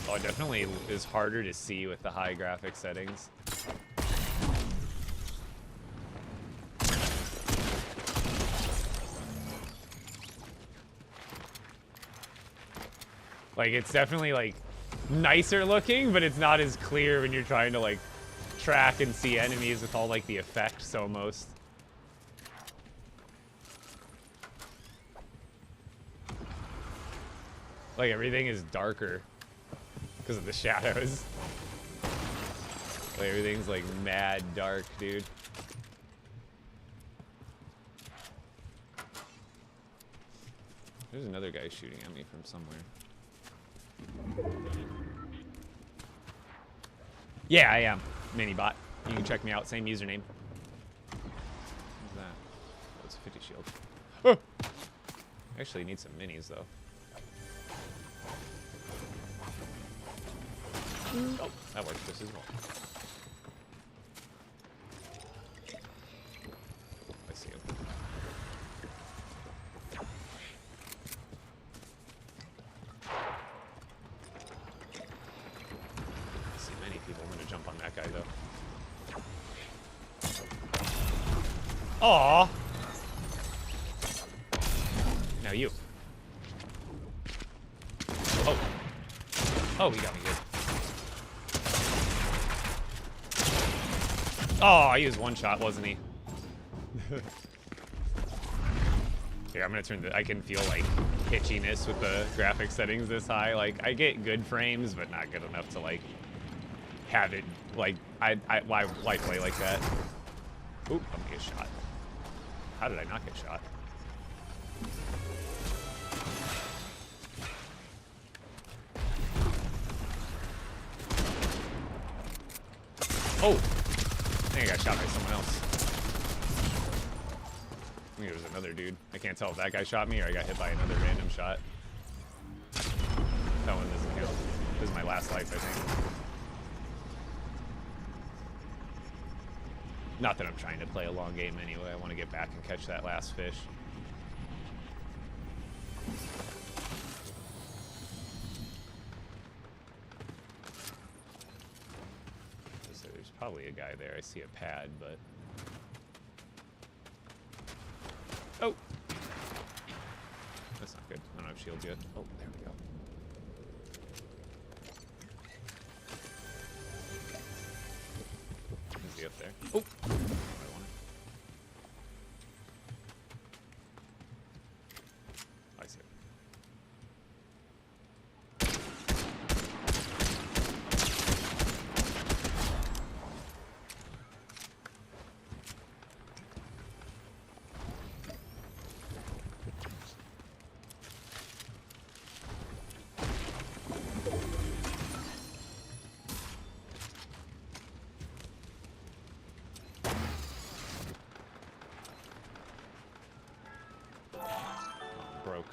Oh, it definitely is harder to see with the high graphic settings. Like, it's definitely, like, nicer looking, but it's not as clear when you're trying to, like, track and see enemies with all, like, the effects almost. Like, everything is darker because of the shadows. Like, everything's, like, mad dark, dude. There's another guy shooting at me from somewhere. Yeah, I am. Minibot. You can check me out. Same username. What's that? Oh, it's a 50 shield. Oh! Actually, need some minis, though. Oh, that works just as well. I see him. Jump on that guy though. Aww. Now you. Oh. Oh, he got me good. Oh, he was one shot, wasn't he? Here, I'm gonna turn the. I can feel like hitchiness with the graphic settings this high. Like, I get good frames, but not good enough to like. Have it like why play like that? Oop, I'm gonna get shot. How did I not get shot? Oh, I think I got shot by someone else. I think it was another dude. I can't tell if that guy shot me or I got hit by another random shot. That one doesn't count. This is my last life, I think. Not that I'm trying to play a long game anyway. I want to get back and catch that last fish. So there's probably a guy there. I see a pad, but... Oh! That's not good. I don't have shields yet. Oh, there we go. Is he up there? Oh! I want it. I see it. Broke.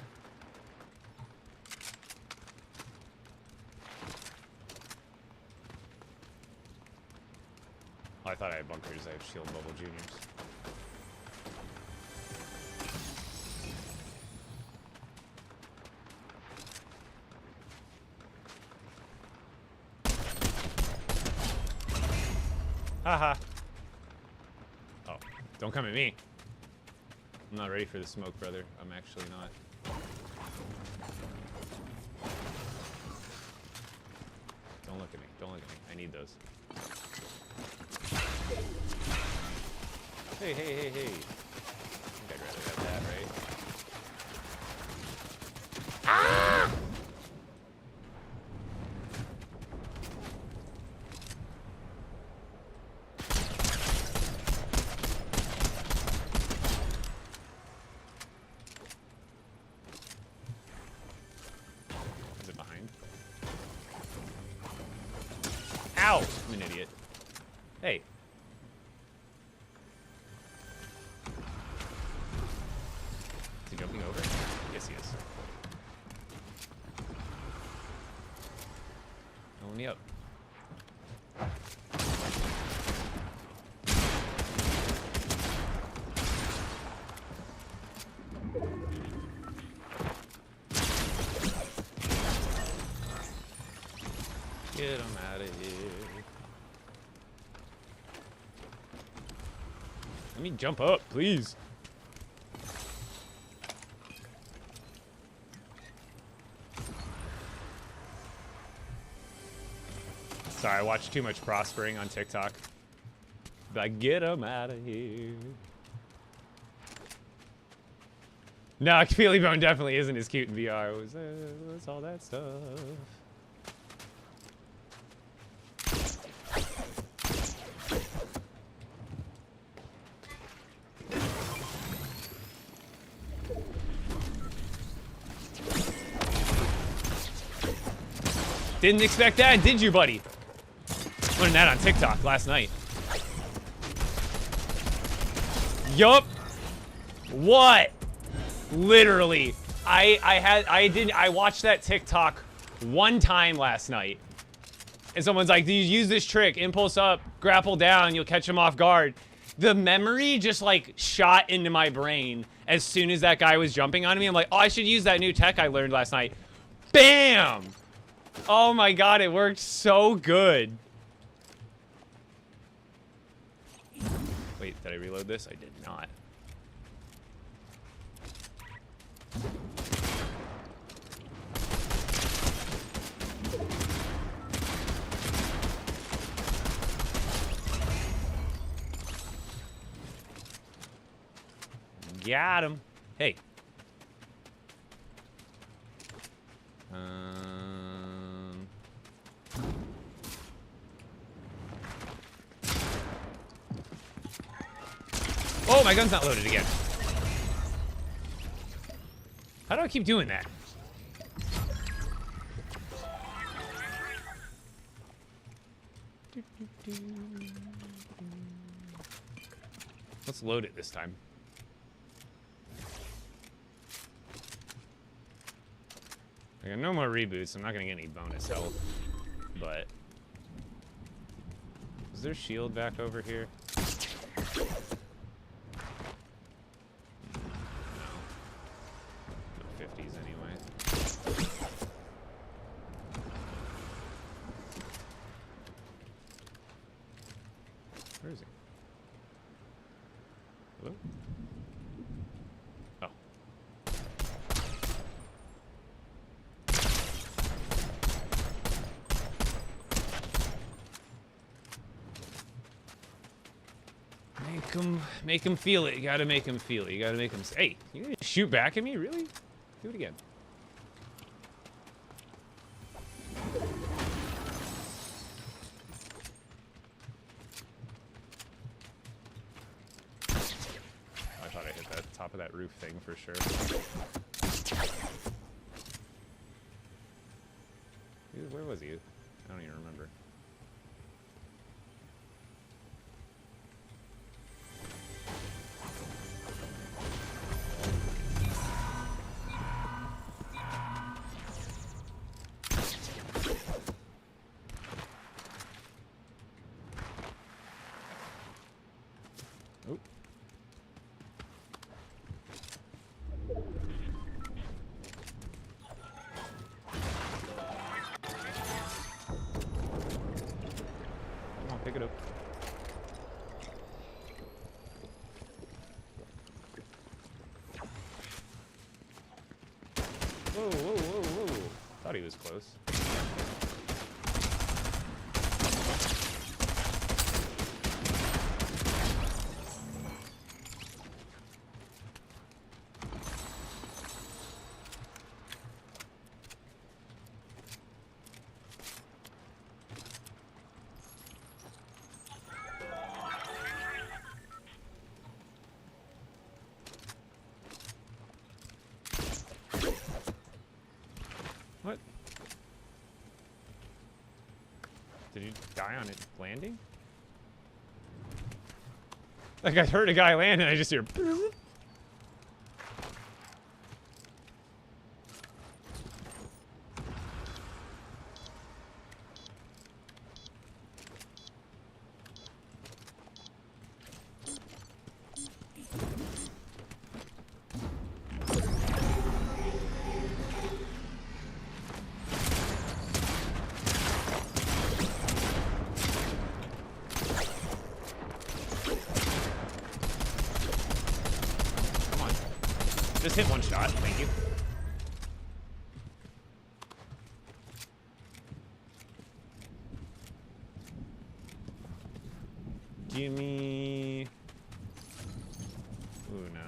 Oh, I thought I had bunkers. I have shield bubble juniors. Haha. Oh, don't come at me. I'm not ready for the smoke, brother. I'm actually not. Don't look at me. Don't look at me. I need those. Hey, hey, hey, hey. I think I'd rather have that, right? Ah! Is it behind? Ow! I'm an idiot. Hey. Is he jumping over? Yes, he is. Oh, me up. Get him out of here. Let me jump up, please. Sorry, I watched too much prospering on TikTok. Like, get him out of here. No, Feely Bone definitely isn't as cute in VR. What's all that stuff? Didn't expect that, did you, buddy? Learned that on TikTok last night. Yup. What? Literally. I watched that TikTok one time last night. And someone's like, do you use this trick? Impulse up, grapple down, you'll catch him off guard. The memory just like shot into my brain as soon as that guy was jumping on me. I'm like, oh, I should use that new tech I learned last night. Bam! Oh my god, it worked so good. Wait, did I reload this? I did not. Got him. Hey. Oh, my gun's not loaded again. How do I keep doing that? Let's load it this time. I got no more reboots. I'm not gonna get any bonus health, but is there shield back over here? HPs anyway. Where is he? Hello? Oh. Make him feel it. You gotta make him feel it. You gotta make him say, hey, you gonna shoot back at me? Really? Do it again. I thought I hit that top of that roof thing for sure. Where was he? I don't even remember. Oh. Come on, pick it up. Whoa, whoa, whoa, whoa. Thought he was close. What? Did you die on it landing? Like I heard a guy land and I just hear. Just hit one shot, thank you. Gimme. Ooh, no.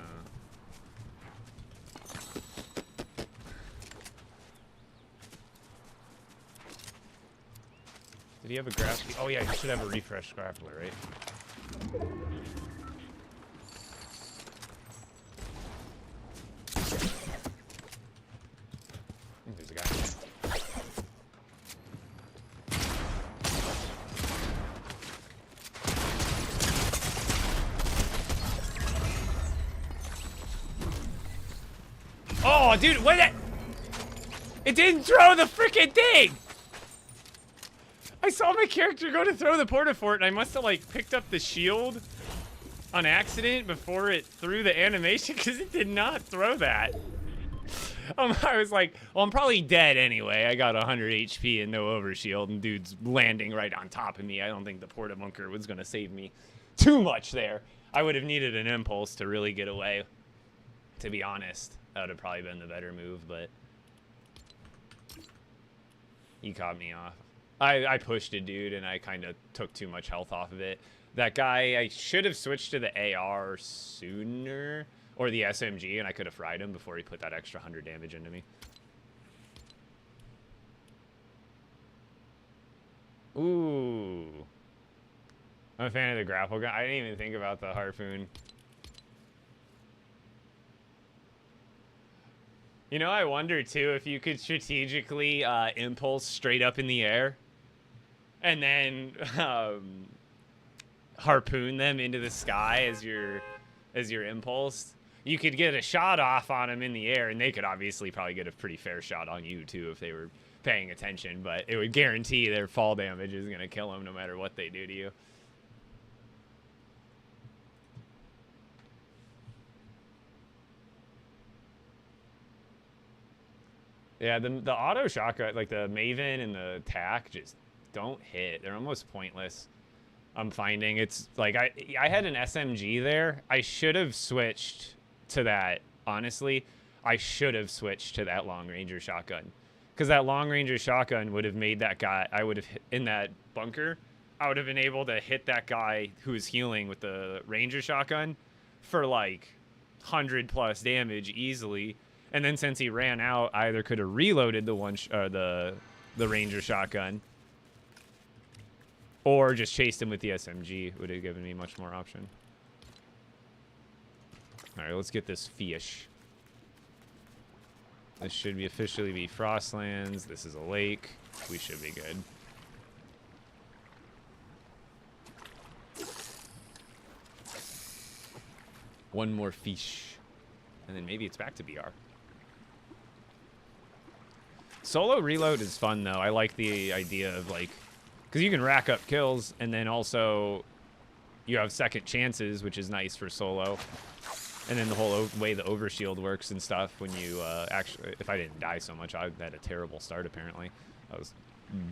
Did he have a grappler? Oh yeah, he should have a refresh grappler, right? There's a guy. Oh, dude, what? It didn't throw the freaking thing. I saw my character go to throw the portafort, and I must have like picked up the shield on accident before it threw the animation because it did not throw that. I was like, well, I'm probably dead anyway. I got 100 HP and no overshield, and dude's landing right on top of me. I don't think the porta-bunker was going to save me too much there. I would have needed an impulse to really get away, to be honest. That would have probably been the better move, but he caught me off. I pushed a dude, and I kind of took too much health off of it. That guy, I should have switched to the AR sooner. Or the SMG, and I could have fried him before he put that extra 100 damage into me. Ooh. I'm a fan of the grapple gun. I didn't even think about the harpoon. You know, I wonder, too, if you could strategically impulse straight up in the air. And then harpoon them into the sky as your impulse. You could get a shot off on them in the air, and they could obviously probably get a pretty fair shot on you, too, if they were paying attention. But it would guarantee their fall damage is going to kill them no matter what they do to you. Yeah, the auto shotgun, like the Maven and the TAC, just don't hit. They're almost pointless. I'm finding it's like I had an SMG there. I should have switched to that. Honestly, I should have switched to that long ranger shotgun, because that long ranger shotgun would have made that guy. I would have hit, in that bunker. I would have been able to hit that guy who was healing with the ranger shotgun for like 100+ damage easily. And then since he ran out, I either could have reloaded the ranger shotgun, or just chased him with the SMG. Would have given me much more option. All right, let's get this fish. This should be officially be Frostlands. This is a lake. We should be good. One more fish. And then maybe it's back to BR. Solo reload is fun, though. I like the idea of, like... Because you can rack up kills, and then also you have second chances, which is nice for solo. And then the whole way the overshield works and stuff, when you actually... If I didn't die so much, I had a terrible start, apparently. I was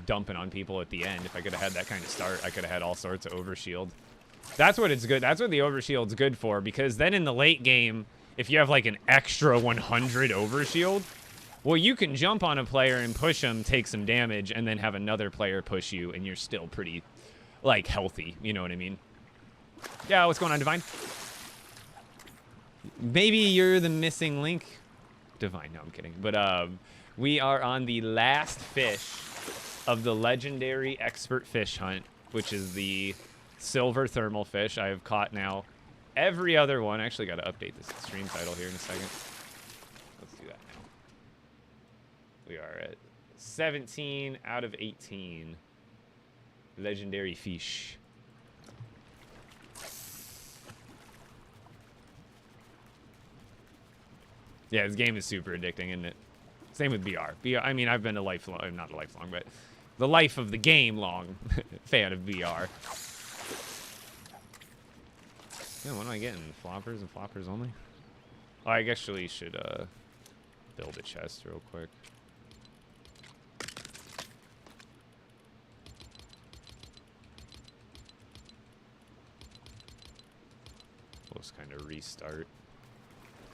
dumping on people at the end. If I could have had that kind of start, I could have had all sorts of overshield. That's what it's good. That's what the overshield's good for, because then in the late game, if you have like an extra 100 overshield, well, you can jump on a player and push them, take some damage, and then have another player push you, and you're still pretty, like, healthy. You know what I mean? Yeah, what's going on, Divine? Maybe you're the missing link. Divine, no, I'm kidding. But we are on the last fish of the legendary expert fish hunt, which is the silver thermal fish. I have caught now every other one. I actually got to update this stream title here in a second. Let's do that now. We are at 17 out of 18 legendary fish. Yeah, this game is super addicting, isn't it? Same with BR. I mean, I've been a lifelong, not a lifelong, but the life of the game long fan of BR. Yeah, what am I getting? Floppers and floppers only? Oh, I actually should build a chest real quick. We'll just kind of restart.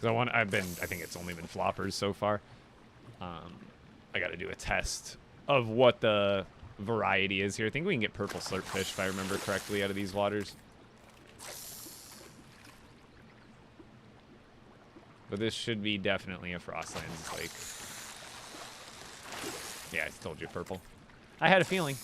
Because I think it's only been floppers so far. I got to do a test of what the variety is here. I think we can get purple slurpfish, if I remember correctly, out of these waters. But this should be definitely a Frostlands lake. Yeah, I told you purple. I had a feeling.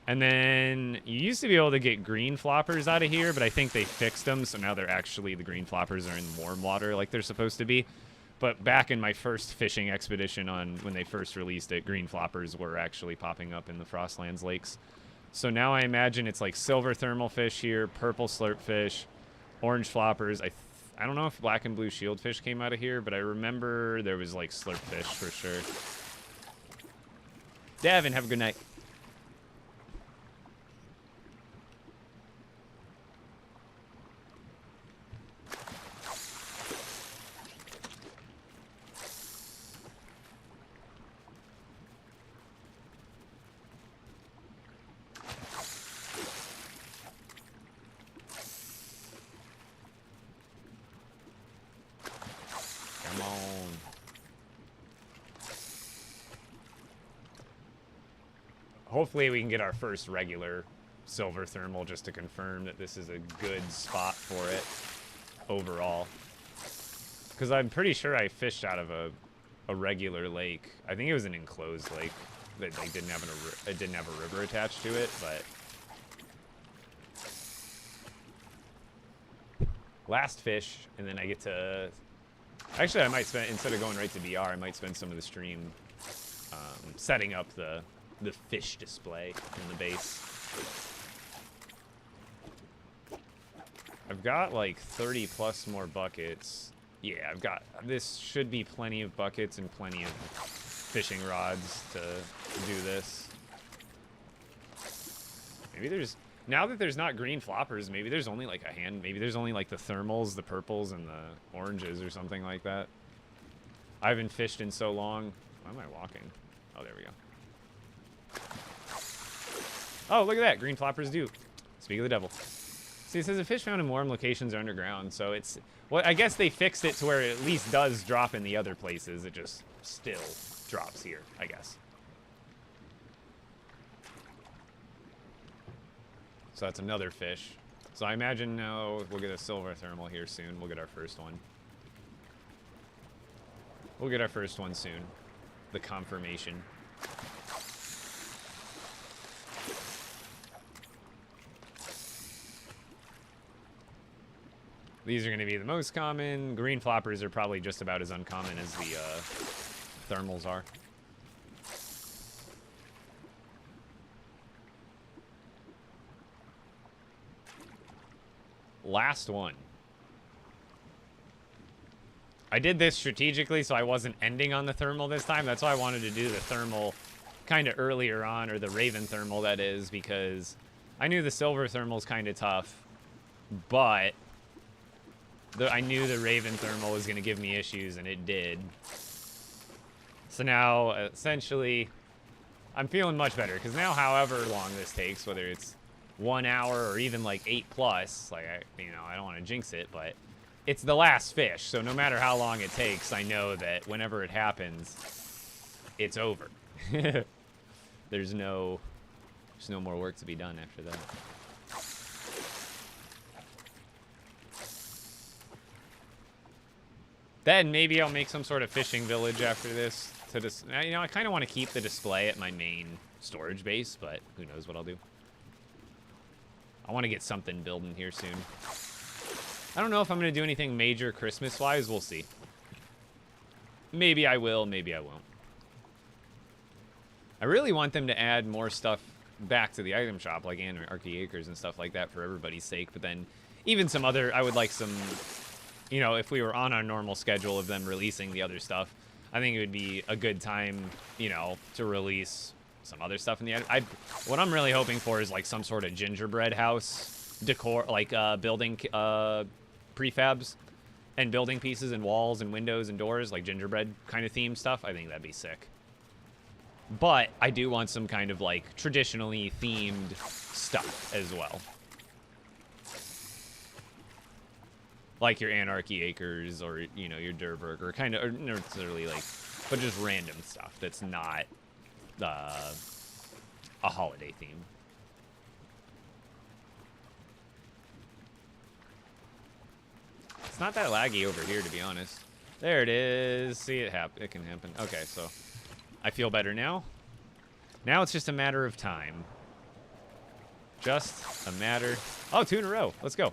And then you used to be able to get green floppers out of here, but I think they fixed them, so now they're actually, the green floppers are in warm water like they're supposed to be. But back in my first fishing expedition on when they first released it, green floppers were actually popping up in the Frostlands lakes. So now I imagine it's like silver thermal fish here, purple slurpfish, orange floppers. I don't know if black and blue shieldfish came out of here, but I remember there was like slurpfish for sure. Davin, have a good night. Hopefully we can get our first regular silver thermal just to confirm that this is a good spot for it overall. Because I'm pretty sure I fished out of a regular lake. I think it was an enclosed lake that like didn't have a river attached to it, but last fish, and then I get to... Actually, I might spend, instead of going right to BR, I might spend some of the stream setting up the fish display in the base. I've got like 30 plus more buckets. Yeah, this should be plenty of buckets and plenty of fishing rods to do this. Maybe there's, now that there's not green floppers, maybe there's only like maybe there's only like the thermals, the purples, and the oranges or something like that. I haven't fished in so long. Why am I walking? Oh, there we go. Oh, look at that. Green floppers do. Speak of the devil. See, it says the fish found in warm locations are underground, so it's... Well, I guess they fixed it to where it at least does drop in the other places. It just still drops here, I guess. So that's another fish. So I imagine now we'll get a silver thermal here soon. We'll get our first one. We'll get our first one soon. The confirmation. These are going to be the most common. Green floppers are probably just about as uncommon as the thermals are. Last one. I did this strategically so I wasn't ending on the thermal this time. That's why I wanted to do the thermal kind of earlier on, or the Raven thermal, that is, because I knew the silver thermal's kind of tough, but I knew the Raven thermal was going to give me issues, and it did. So now, essentially, I'm feeling much better, because now however long this takes, whether it's 1 hour or even like 8+, like, I don't want to jinx it, but it's the last fish, so no matter how long it takes, I know that whenever it happens, it's over. There's no more work to be done after that. Then maybe I'll make some sort of fishing village after this. I kind of want to keep the display at my main storage base, but who knows what I'll do. I want to get something building here soon. I don't know if I'm going to do anything major Christmas-wise. We'll see. Maybe I will, maybe I won't. I really want them to add more stuff back to the item shop, like Anarchy Acres and stuff like that, for everybody's sake. But then even some other, I would like some... if we were on our normal schedule of them releasing the other stuff, I think it would be a good time, to release some other stuff in the end. What I'm really hoping for is like some sort of gingerbread house decor, like building prefabs and building pieces and walls and windows and doors, like gingerbread kind of themed stuff. I think that'd be sick. But I do want some kind of like traditionally themed stuff as well. Like your Anarchy Acres or, your Durberg, or kind of, or not necessarily like, but just random stuff that's not a holiday theme. It's not that laggy over here, to be honest. There it is. See, it can happen. Okay, so I feel better now. Now it's just a matter of time. Just a matter. Oh, 2 in a row. Let's go.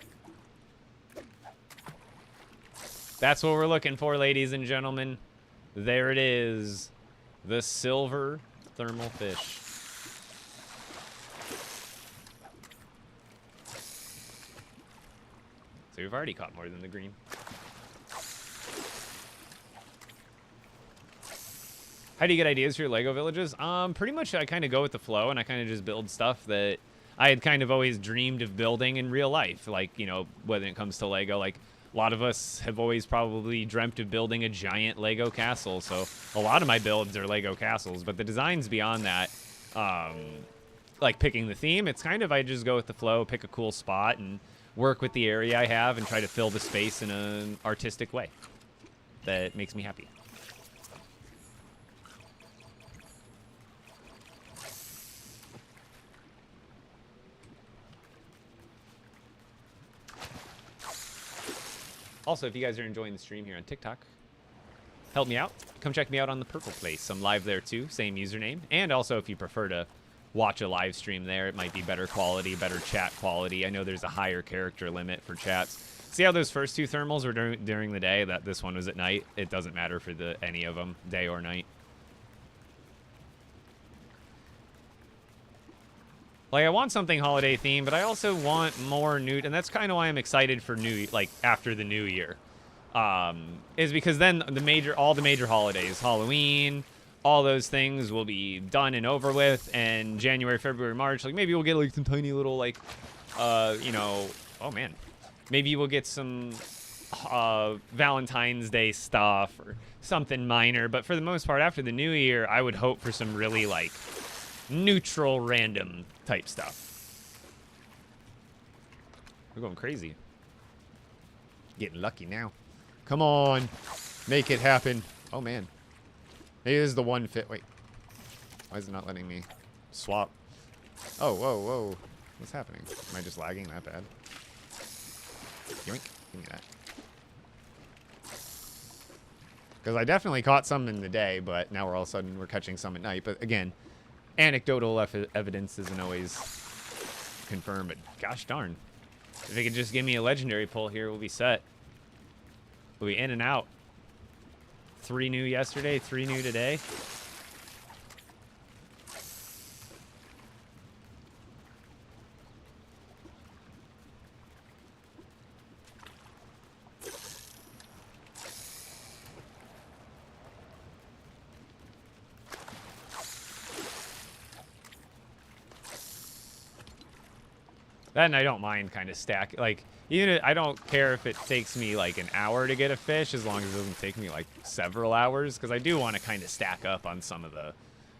That's what we're looking for, ladies and gentlemen. There it is. The silver thermal fish. So we've already caught more than the green. How do you get ideas for your LEGO villages? Pretty much I kind of go with the flow, and I kind of just build stuff that I had kind of always dreamed of building in real life. Like, when it comes to LEGO, like, a lot of us have always probably dreamt of building a giant Lego castle, so a lot of my builds are Lego castles, but the designs beyond that, like picking the theme, it's kind of, I just go with the flow, pick a cool spot, and work with the area I have and try to fill the space in an artistic way that makes me happy. Also, if you guys are enjoying the stream here on TikTok, help me out. Come check me out on the Purple Place. I'm live there too, same username. And also, if you prefer to watch a live stream there, it might be better quality, better chat quality. I know there's a higher character limit for chats. See how those first 2 thermals were during the day? That this one was at night. It doesn't matter for any of them, day or night. Like, I want something holiday themed, but I also want more new, and that's kind of why I'm excited for after the new year. Is because then all the major holidays, Halloween, all those things will be done and over with, and January, February, March, like maybe we'll get like some tiny little oh man, maybe we'll get some Valentine's Day stuff or something minor. But for the most part, after the new year, I would hope for some really, like, neutral, random type stuff. We're going crazy. Getting lucky now. Come on. Make it happen. Oh, man. Maybe this is the one fit. Wait. Why is it not letting me swap? Oh, whoa, whoa. What's happening? Am I just lagging that bad? Yoink. Give me that. Because I definitely caught some in the day, but now we're all of a sudden we're catching some at night. But again, anecdotal evidence isn't always confirmed. But gosh darn. If it could just give me a legendary pull here, we'll be set. We'll be in and out. 3 new yesterday, 3 new today. Then I don't mind kind of stack. Like, even I don't care if it takes me like an hour to get a fish, as long as it doesn't take me like several hours, because I do want to kind of stack up on some of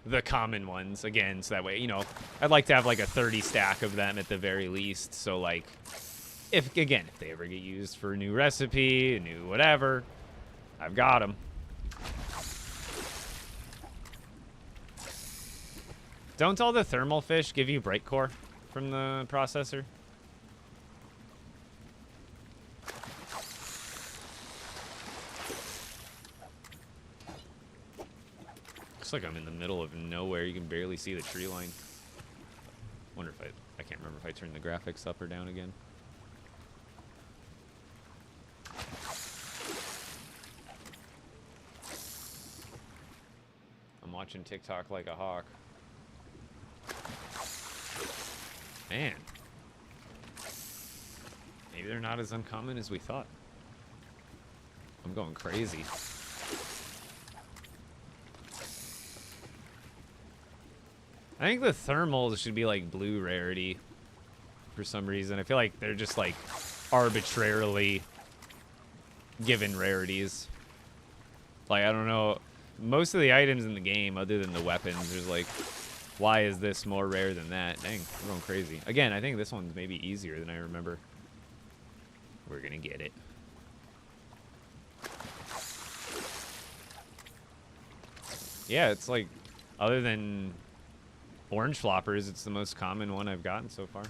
the common ones again, so that way, you know, I'd like to have like a 30 stack of them at the very least. So like, if they ever get used for a new recipe, a new whatever, I've got them. Don't all the thermal fish give you break core from the processor? Looks like I'm in the middle of nowhere. You can barely see the tree line. Wonder if I can't remember if I turned the graphics up or down again. I'm watching TikTok like a hawk. Man. Maybe they're not as uncommon as we thought. I'm going crazy. I think the thermals should be like blue rarity for some reason. I feel like they're just like arbitrarily given rarities. Like, I don't know. Most of the items in the game, other than the weapons, there's like, why is this more rare than that? Dang, I'm going crazy. Again, I think this one's maybe easier than I remember. We're gonna get it. Yeah, it's like, other than orange floppers, it's the most common one I've gotten so far.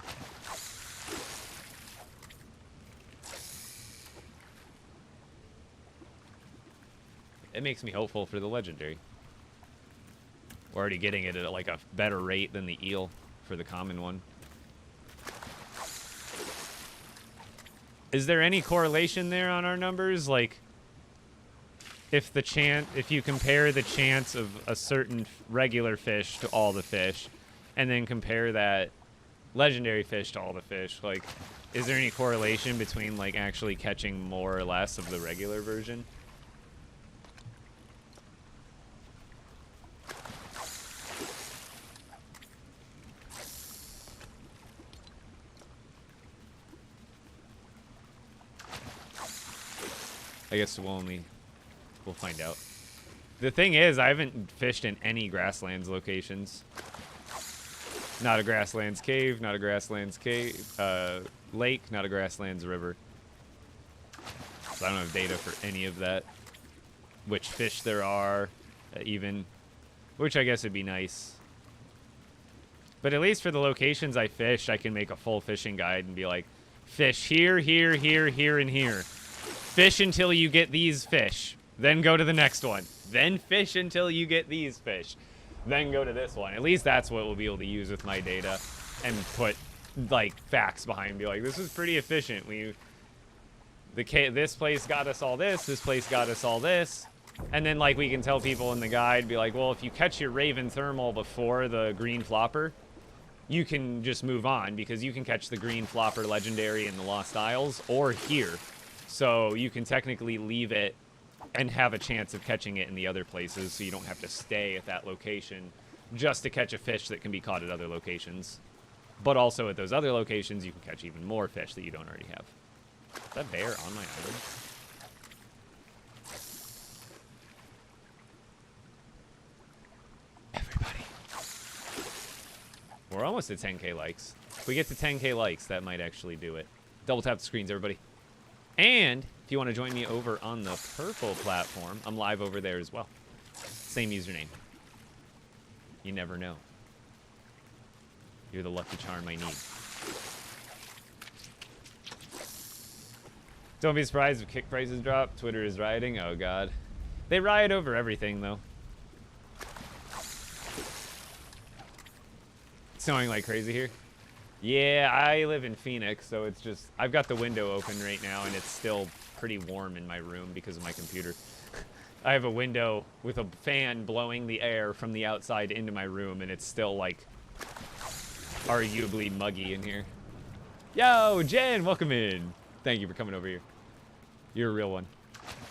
It makes me hopeful for the legendary. We're already getting it at like a better rate than the eel for the common one. Is there any correlation there on our numbers? Like, if you compare the chance of a certain regular fish to all the fish, and then compare that legendary fish to all the fish, like, is there any correlation between like actually catching more or less of the regular version? I guess we'll find out. The thing is, I haven't fished in any grasslands locations. Not a grasslands cave, not a grasslands lake, not a grasslands river. So I don't have data for any of that. Which fish there are, even. Which I guess would be nice. But at least for the locations I fish, I can make a full fishing guide and be like, fish here, here, here, here, and here. Fish until you get these fish. Then go to the next one. Then fish until you get these fish. Then go to this one. At least that's what we'll be able to use with my data and put like facts behind. Be like, this is pretty efficient. This place got us all this. This place got us all this. And then like we can tell people in the guide, be like, well, if you catch your Raven Thermal before the green flopper, you can just move on because you can catch the green flopper legendary in the Lost Isles or here. So you can technically leave it and have a chance of catching it in the other places, so you don't have to stay at that location just to catch a fish that can be caught at other locations. But also at those other locations, you can catch even more fish that you don't already have. Is that bear on my island? almost at 10K likes. If we get to 10K likes, that might actually do it. Double tap the screens, everybody. And if you want to join me over on the purple platform, I'm live over there as well. Same username. You never know. You're the lucky charm I need. Don't be surprised if kick prices drop. Twitter is rioting. Oh, God. They riot over everything, though. It's snowing like crazy here. Yeah, I live in Phoenix, so it's just... I've got the window open right now, and it's still pretty warm in my room because of my computer. I have a window with a fan blowing the air from the outside into my room, and it's still, like, arguably muggy in here. Yo, Jen, welcome in. Thank you for coming over here. You're a real one.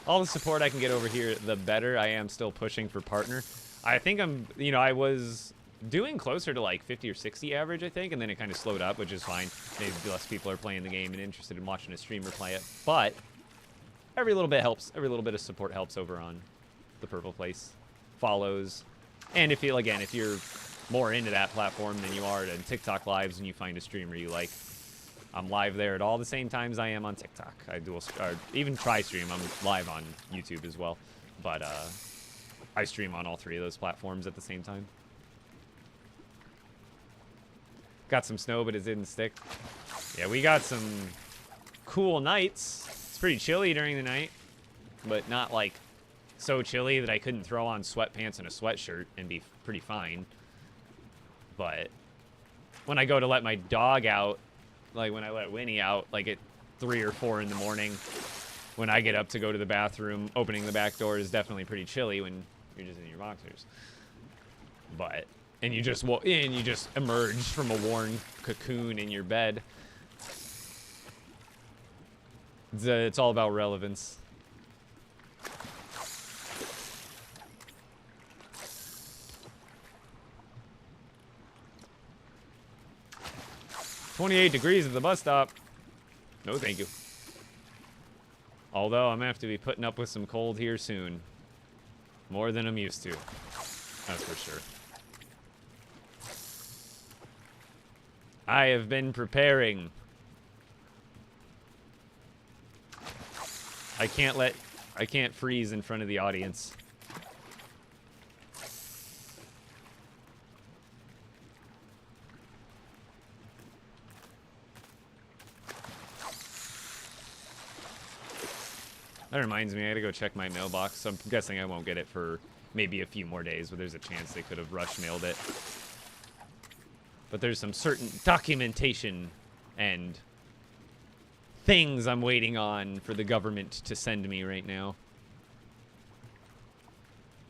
All the support I can get over here, the better. I am still pushing for partner. I think I'm, you know, I was doing closer to like 50 or 60 average, I think, and then it kind of slowed up, which is fine. Maybe less people are playing the game and interested in watching a streamer play it. But every little bit helps. Every little bit of support helps over on the purple place. Follows. And if you, again, if you're more into that platform than you are to TikTok lives and you find a streamer you like, I'm live there at all the same times I am on TikTok. I even tri-stream. I'm live on YouTube as well. But I stream on all three of those platforms at the same time. Got some snow, but it didn't stick. Yeah, we got some cool nights. It's pretty chilly during the night, but not like so chilly that I couldn't throw on sweatpants and a sweatshirt and be pretty fine. But when I go to let my dog out, like when I let Winnie out, like at 3 or 4 in the morning, when I get up to go to the bathroom, opening the back door is definitely pretty chilly when you're just in your boxers. But, and you just emerge from a warm cocoon in your bed. It's all about relevance. "28 degrees at the bus stop." No, thank you. Although I'm gonna have to be putting up with some cold here soon. More than I'm used to. That's for sure. I have been preparing. I can't freeze in front of the audience. That reminds me, I gotta go check my mailbox. So I'm guessing I won't get it for maybe a few more days, but there's a chance they could have rush mailed it. But there's some certain documentation and things I'm waiting on for the government to send me right now.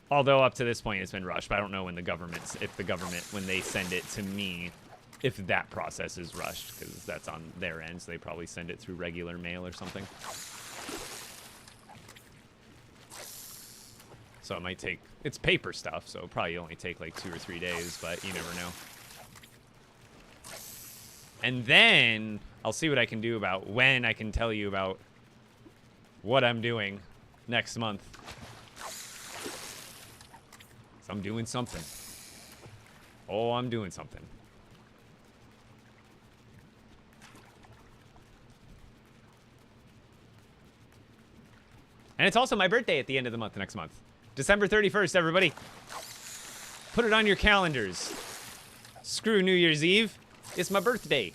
Although up to this point it's been rushed, but I don't know when when they send it to me, if that process is rushed, because that's on their end, so they probably send it through regular mail or something. So it might take, it's paper stuff, so it'll probably only take like 2 or 3 days, but you never know. And then I'll see what I can do about when I can tell you about what I'm doing next month. So I'm doing something. Oh, I'm doing something. And it's also my birthday at the end of the month next month. December 31st, everybody. Put it on your calendars. Screw New Year's Eve. It's my birthday.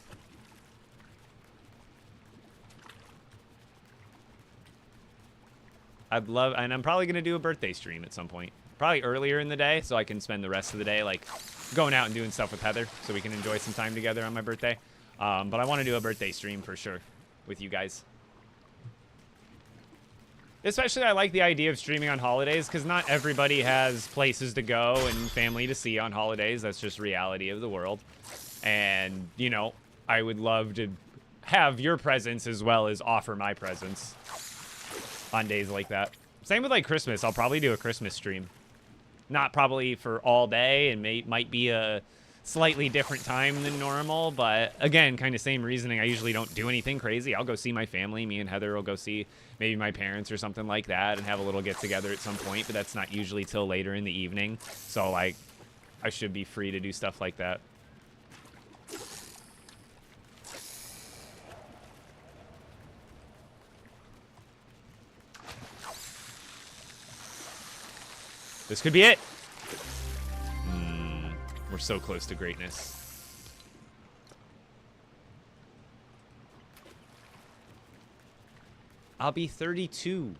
I'd love, and I'm probably going to do a birthday stream at some point. Probably earlier in the day, so I can spend the rest of the day, like, going out and doing stuff with Heather, so we can enjoy some time together on my birthday. But I want to do a birthday stream for sure with you guys. Especially, I like the idea of streaming on holidays, because not everybody has places to go and family to see on holidays. That's just reality of the world. And, you know, I would love to have your presence as well as offer my presence on days like that. Same with, like, Christmas. I'll probably do a Christmas stream. Not probably for all day, and might be a slightly different time than normal, but again, kind of same reasoning. I usually don't do anything crazy. I'll go see my family. Me and Heather will go see maybe my parents or something like that and have a little get-together at some point, but that's not usually till later in the evening. So, like, I should be free to do stuff like that. This could be it. We're so close to greatness. I'll be 32.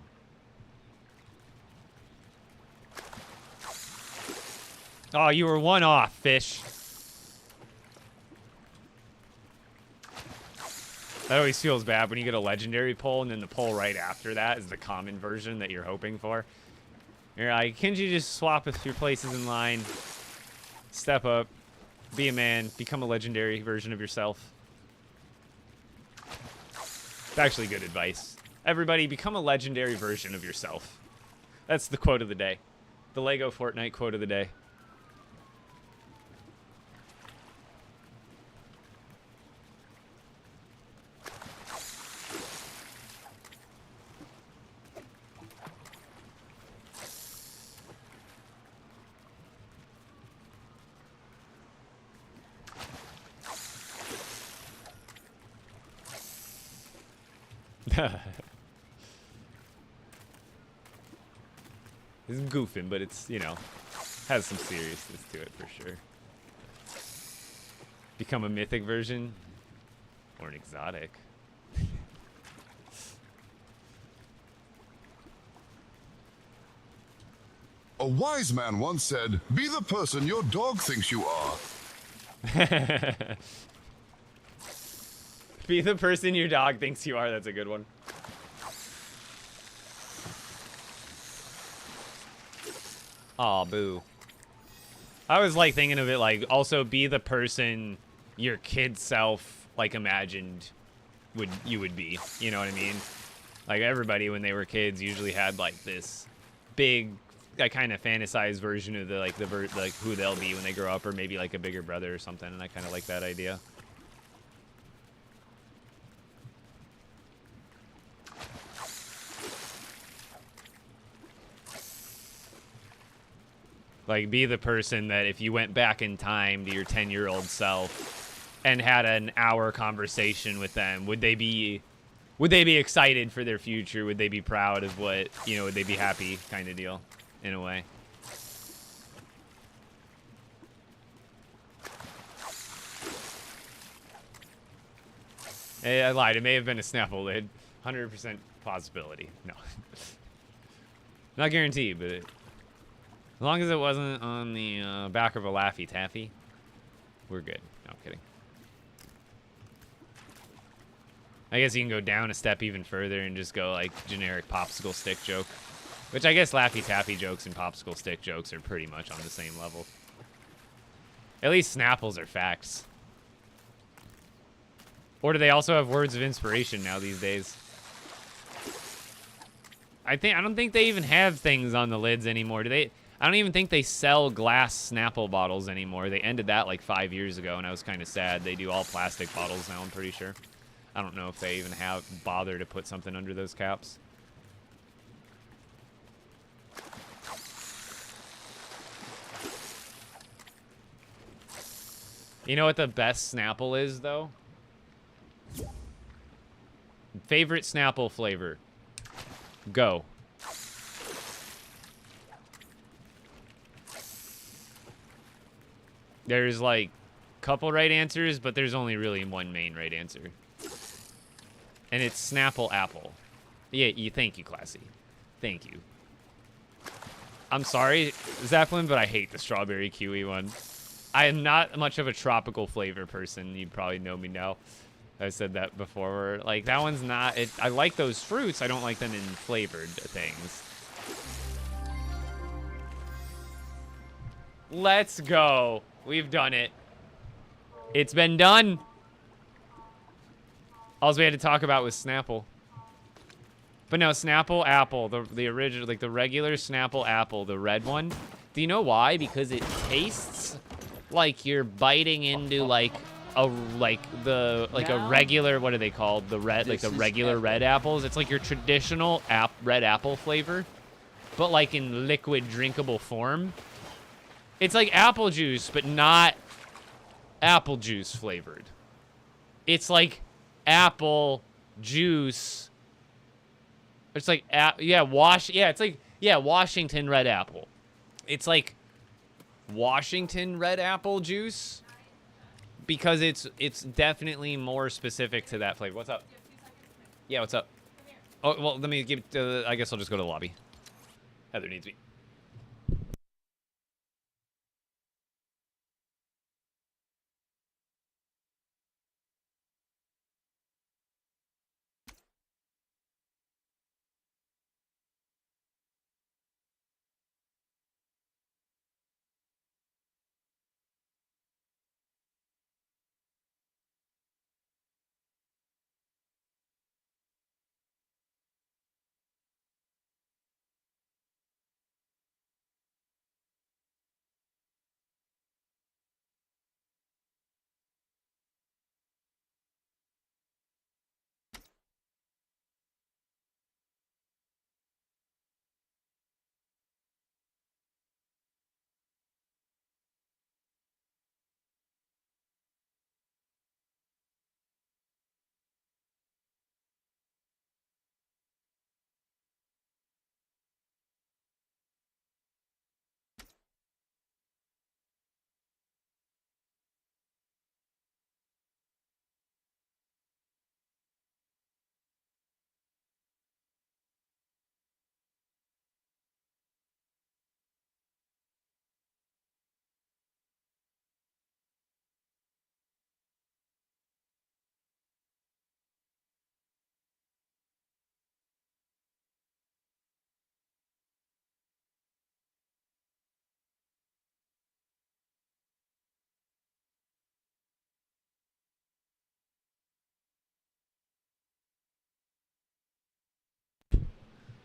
Oh, you were one off, fish. That always feels bad when you get a legendary pull, and then the pull right after that is the common version that you're hoping for. You're like, can't you just swap your places in line? Step up. Be a man. Become a legendary version of yourself. It's actually good advice. Everybody, become a legendary version of yourself. That's the quote of the day. The LEGO Fortnite quote of the day. It's goofing, but it's, you know, has some seriousness to it for sure. Become a mythic version or an exotic. A wise man once said, "Be the person your dog thinks you are." Be the person your dog thinks you are. That's a good one. Aw, boo. I was like thinking of it like also be the person your kid self like imagined you would be. You know what I mean? Like everybody when they were kids usually had like this big like kind of fantasized version of the like who they'll be when they grow up, or maybe like a bigger brother or something, and I kind of like that idea. Like, be the person that if you went back in time to your 10-year-old self and had an hour conversation with them, would they be excited for their future? Would they be proud of what, you know, would they be happy kind of deal, in a way? Hey, I lied. It may have been a Snapple lid. 100% possibility. No. Not guaranteed, but... as long as it wasn't on the back of a Laffy Taffy, we're good. No, I'm kidding. I guess you can go down a step even further and just go like generic popsicle stick joke. Which I guess Laffy Taffy jokes and popsicle stick jokes are pretty much on the same level. At least Snapples are facts. Or do they also have words of inspiration now these days? I don't think they even have things on the lids anymore. Do they? I don't even think they sell glass Snapple bottles anymore. They ended that like 5 years ago, and I was kind of sad. They do all plastic bottles now, I'm pretty sure. I don't know if they even bother to put something under those caps. You know what the best Snapple is, though? Favorite Snapple flavor. Go. There's like a couple right answers, but there's only really one main right answer. And it's Snapple Apple. Yeah, thank you, Classy. Thank you. I'm sorry, Zeppelin, but I hate the strawberry kiwi one. I am not much of a tropical flavor person. You probably know me now. I said that before. Like, that one's not... I like those fruits. I don't like them in flavored things. Let's go. We've done it. It's been done. All we had to talk about was Snapple. But no, Snapple Apple, the original, like the regular Snapple Apple, the red one. Do you know why? Because it tastes like you're biting into like a regular, what are they called? The red, like the regular red apples. It's like your traditional red apple flavor, but like in liquid drinkable form. It's like apple juice, but not apple juice flavored. It's like apple juice. It's like, it's like, Washington red apple. It's like Washington red apple juice because it's definitely more specific to that flavor. What's up? Yeah, what's up? Oh, well, let me give. I guess I'll just go to the lobby. Heather needs me.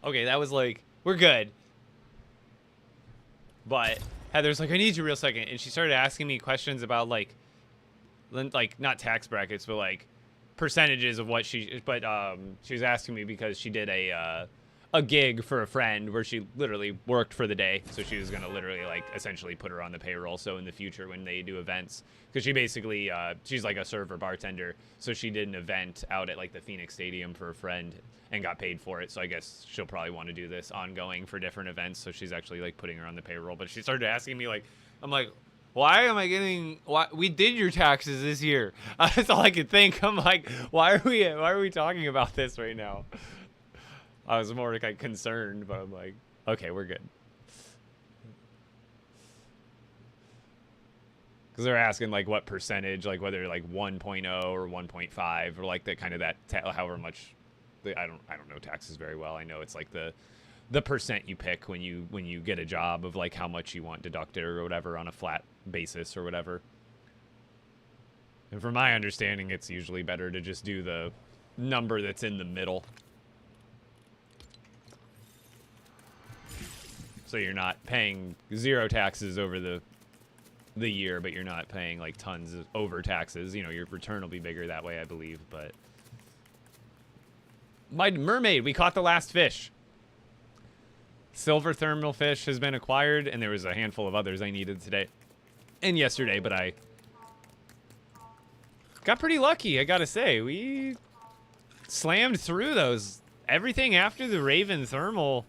Okay, that was like, we're good. But Heather's like, I need you real second. And she started asking me questions about like not tax brackets, but like percentages of what she was asking me because she did a gig for a friend where she literally worked for the day, so she was gonna literally like essentially put her on the payroll, so in the future when they do events, because she basically she's like a server bartender, so she did an event out at like the Phoenix Stadium for a friend and got paid for it, so I guess she'll probably want to do this ongoing for different events, so she's actually like putting her on the payroll. But she started asking me like, I'm like, why am I getting? Why we did your taxes this year? That's all I could think. I'm like, why are we talking about this right now? I was more like concerned, but I'm like, okay, we're good. Because they're asking like what percentage, like whether like 1.0 or 1.5 or like that kind of that however much. I don't know taxes very well. I know it's like the percent you pick when you get a job of like how much you want deducted or whatever on a flat basis or whatever. And from my understanding, it's usually better to just do the number that's in the middle. So you're not paying zero taxes over the year, but you're not paying like tons of over taxes. You know, your return will be bigger that way, I believe. But my mermaid, we caught the last fish. Silver thermal fish has been acquired, and there was a handful of others I needed today and yesterday, but I got pretty lucky, I gotta say. We slammed through those. Everything after the Raven thermal.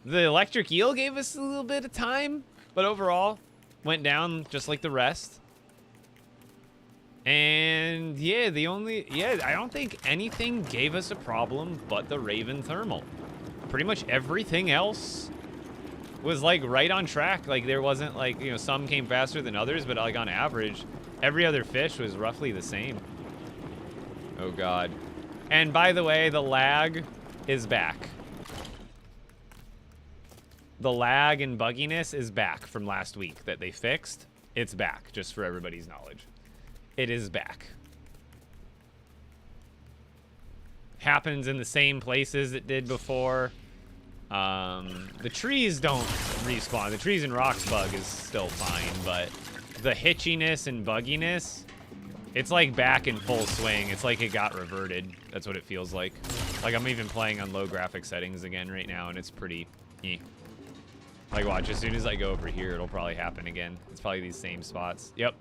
The electric eel gave us a little bit of time, but overall went down just like the rest. And yeah, I don't think anything gave us a problem but the Raven thermal. Pretty much everything else was like right on track. Like there wasn't like, you know, some came faster than others, but like on average, every other fish was roughly the same. Oh God. And by the way, the lag is back. The lag and bugginess is back from last week that they fixed. It's back, just for everybody's knowledge. It is back. Happens in the same places it did before. The trees don't respawn. The trees and rocks bug is still fine, but the hitchiness and bugginess, it's like back in full swing. It's like it got reverted. That's what it feels like. Like I'm even playing on low graphic settings again right now, and it's pretty Like watch, as soon as I go over here, it'll probably happen again. It's probably these same spots. Yep.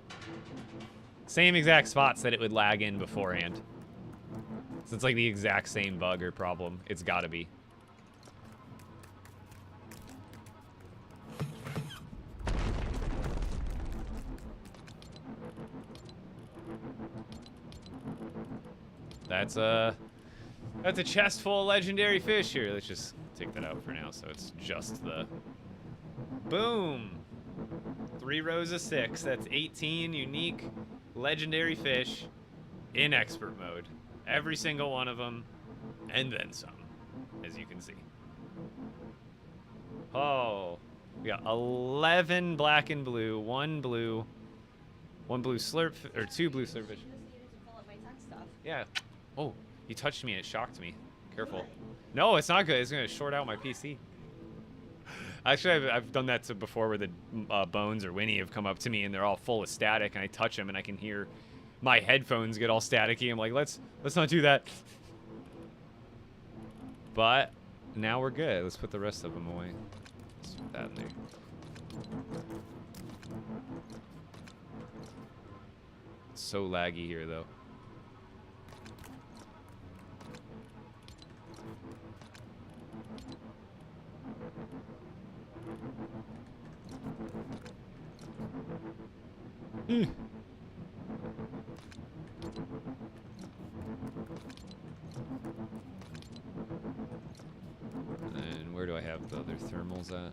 Same exact spots that it would lag in beforehand. So it's like the exact same bug or problem. It's gotta be. That's a chest full of legendary fish here. Let's just take that out for now, so it's just the boom. 3 rows of 6. That's 18 unique legendary fish in expert mode. Every single one of them, and then some, as you can see. Oh, we got 11 black and blue, 1 blue slurp, or 2 blue slurpfish. Yeah. Oh, you touched me and it shocked me. Careful. No, it's not good. It's gonna short out my PC. Actually, I've done that before where the Bones or Winnie have come up to me and they're all full of static, and I touch them and I can hear my headphones get all staticky. I'm like, let's not do that. But now we're good. Let's put the rest of them away. Let's put that in there. It's so laggy here, though. And where do I have the other thermals at?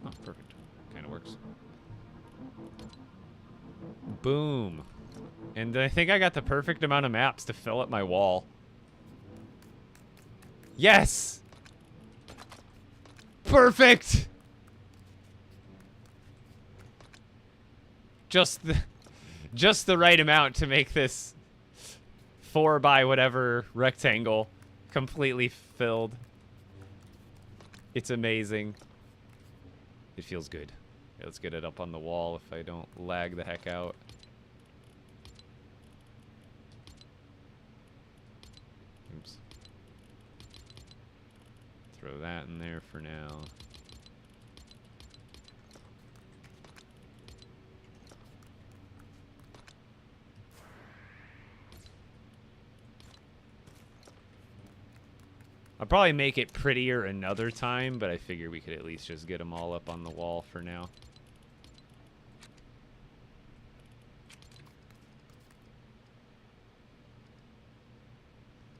Oh, perfect. Kind of works. Boom. And I think I got the perfect amount of maps to fill up my wall. Yes! Perfect! Just the right amount to make this 4 by whatever rectangle completely filled. It's amazing. It feels good. Okay, let's get it up on the wall if I don't lag the heck out. Oops. Throw that in there for now. I'll probably make it prettier another time, but I figure we could at least just get them all up on the wall for now.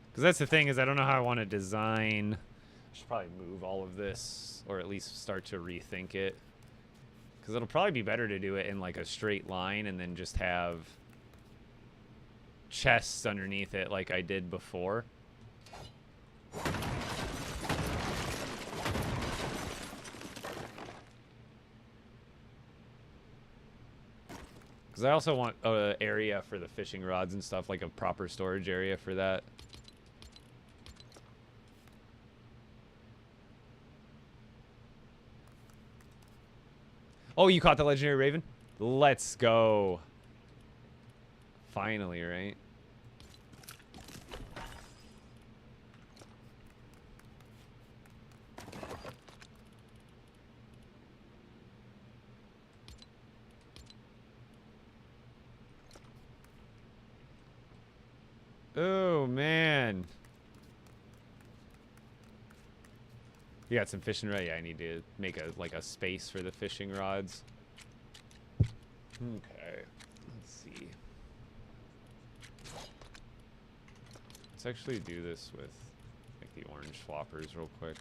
Because that's the thing, is I don't know how I want to design. I should probably move all of this, or at least start to rethink it. Because it'll probably be better to do it in like a straight line and then just have chests underneath it like I did before. Because I also want an area for the fishing rods and stuff, like a proper storage area for that. Oh, you caught the legendary raven? Let's go. Finally, right? Oh, man. You got some fishing rods? Yeah, I need to make a space for the fishing rods. Okay. Let's see. Let's actually do this with like the orange floppers real quick.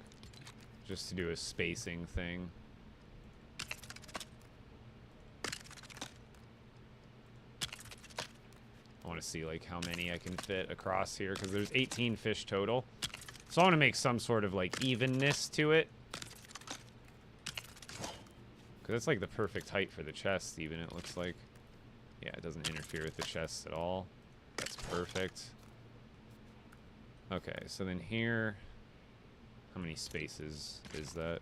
Just to do a spacing thing. I want to see like how many I can fit across here, because there's 18 fish total. So I want to make some sort of like evenness to it. Because that's like the perfect height for the chest even, it looks like. Yeah, it doesn't interfere with the chest at all. That's perfect. Okay, so then here, how many spaces is that?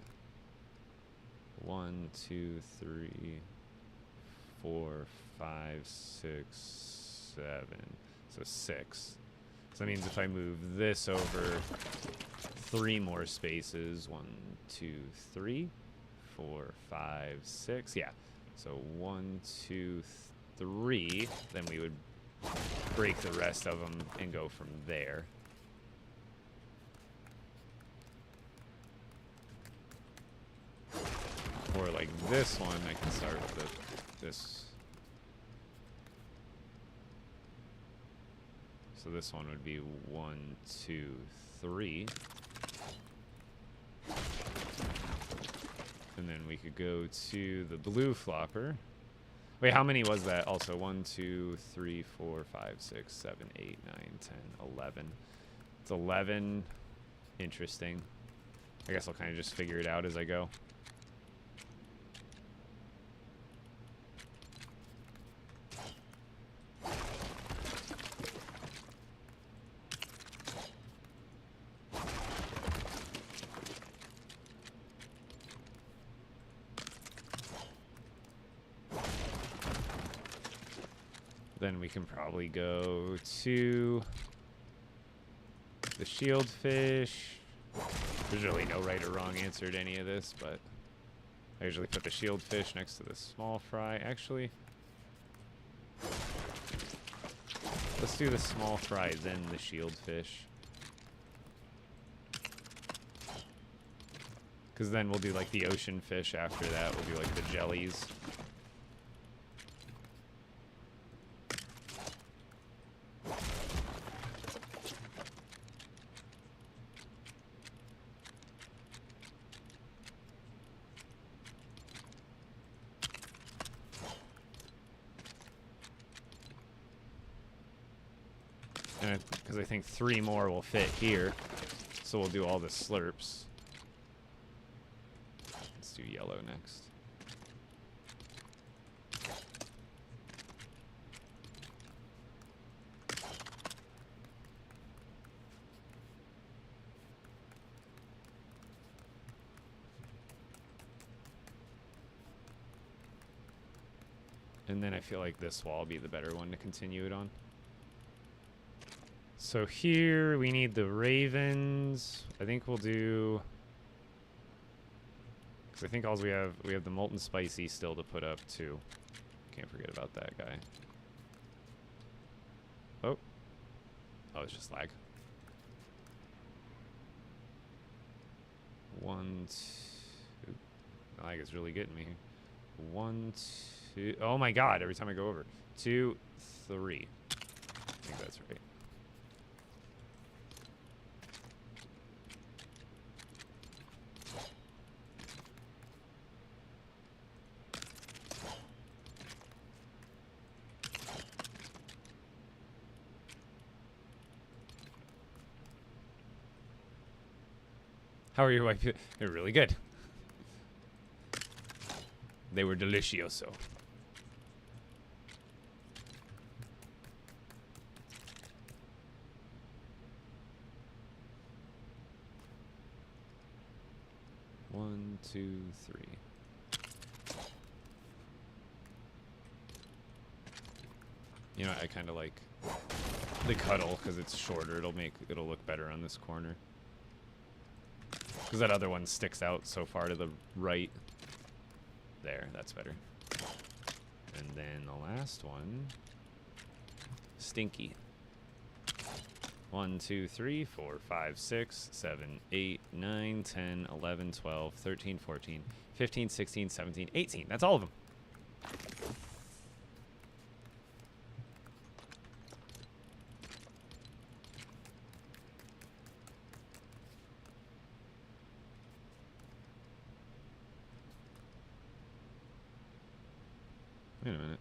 1, 2, 3, 4, 5, 6, 7. So 6. So that means if I move this over 3 more spaces, 1, 2, 3, 4, 5, 6. Yeah. So 1, 2, 3. Then we would break the rest of them and go from there. Or like this one, I can start with this. So this one would be 1, 2, 3. And then we could go to the blue flopper. Wait, how many was that? Also, 1, 2, 3, 4, 5, 6, 7, 8, 9, 10, 11. It's 11. Interesting. I guess I'll kind of just figure it out as I go. Then we can probably go to the shield fish. There's really no right or wrong answer to any of this, but I usually put the shield fish next to the small fry. Actually, let's do the small fry, then the shield fish. Because then we'll do like the ocean fish after that. We'll do like the jellies. Because I think 3 more will fit here. So we'll do all the slurps. Let's do yellow next. And then I feel like this wall will be the better one to continue it on. So here we need the ravens. I think we'll do, because I think all we have the molten spicy still to put up too. Can't forget about that guy. Oh, it's just lag. 1, 2. Lag is really getting me here. 1, 2. Oh my God! Every time I go over. 2, 3. I think that's right. How are your wife? They're really good. They were delicioso. One, 2, 3. You know, I kind of like the cuddle because it's shorter. It'll look better on this corner. Because that other one sticks out so far to the right. There, that's better. And then the last one, Stinky. 1, 2, 3, 4, 5, 6, 7, 8, 9, 10, 11, 12, 13, 14, 15, 16, 17, 18. That's all of them. Wait a minute.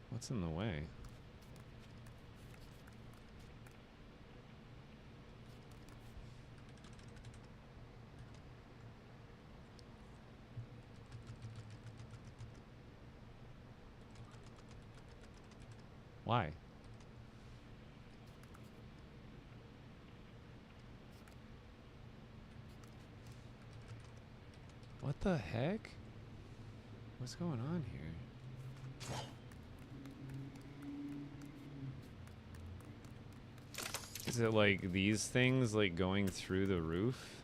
What's in the way? Why? What the heck? What's going on here? Is it like these things like going through the roof?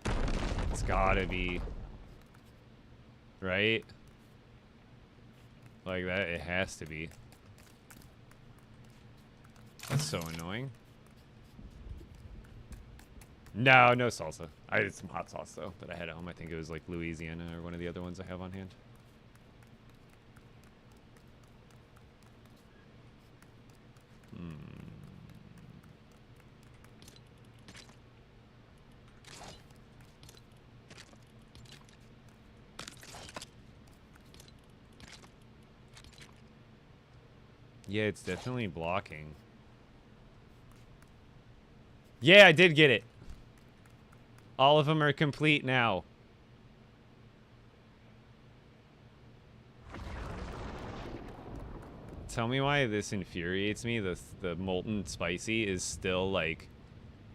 It's gotta be. Right? Like that, it has to be. That's so annoying. No, no salsa. I did some hot sauce though that I had at home. I think it was like Louisiana or one of the other ones I have on hand. Yeah, it's definitely blocking. Yeah, I did get it. All of them are complete now. Tell me why this infuriates me. The molten spicy is still like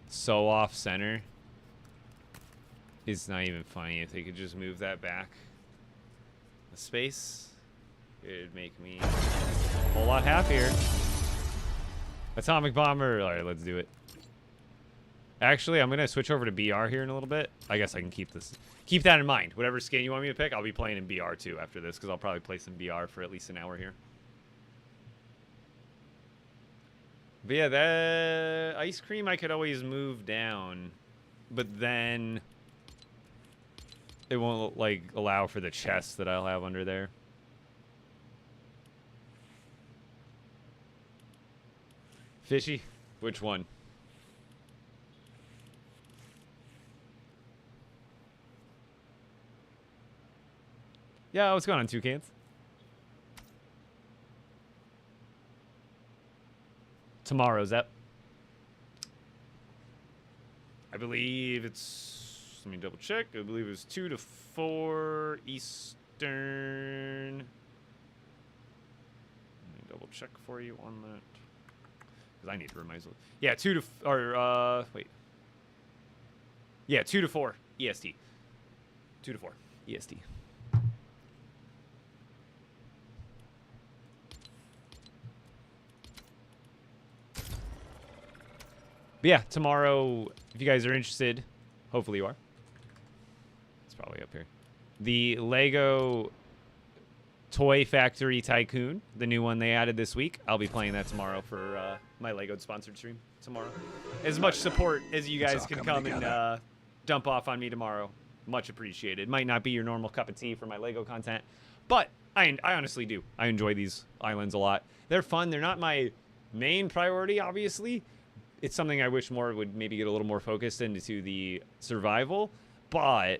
so off center. It's not even funny. If they could just move that back a space, it'd make me a whole lot happier. Atomic bomber. All right, let's do it. Actually, I'm gonna switch over to BR here in a little bit. I guess I can keep that in mind. Whatever skin you want me to pick, I'll be playing in BR too after this, because I'll probably play some BR for at least an hour here. But yeah, that ice cream I could always move down, but then it won't like allow for the chest that I'll have under there. Fishy? Which one? Yeah, what's going on, Toucans? Tomorrow's up. I believe it's... Let me double check. I believe it was 2 to 4 Eastern. Let me double check for you on that. Because I need to remind myself. Yeah, 2 to... wait. Yeah, 2 to 4 EST. 2 to 4 EST. But yeah, tomorrow, if you guys are interested, hopefully you are. It's probably up here. The LEGO Toy Factory Tycoon, the new one they added this week. I'll be playing that tomorrow for my LEGO sponsored stream tomorrow. As much support as you guys can come and dump off on me tomorrow. Much appreciated. Might not be your normal cup of tea for my LEGO content, but I honestly do. I enjoy these islands a lot. They're fun. They're not my main priority, obviously. It's something I wish more would maybe get a little more focused into the survival, but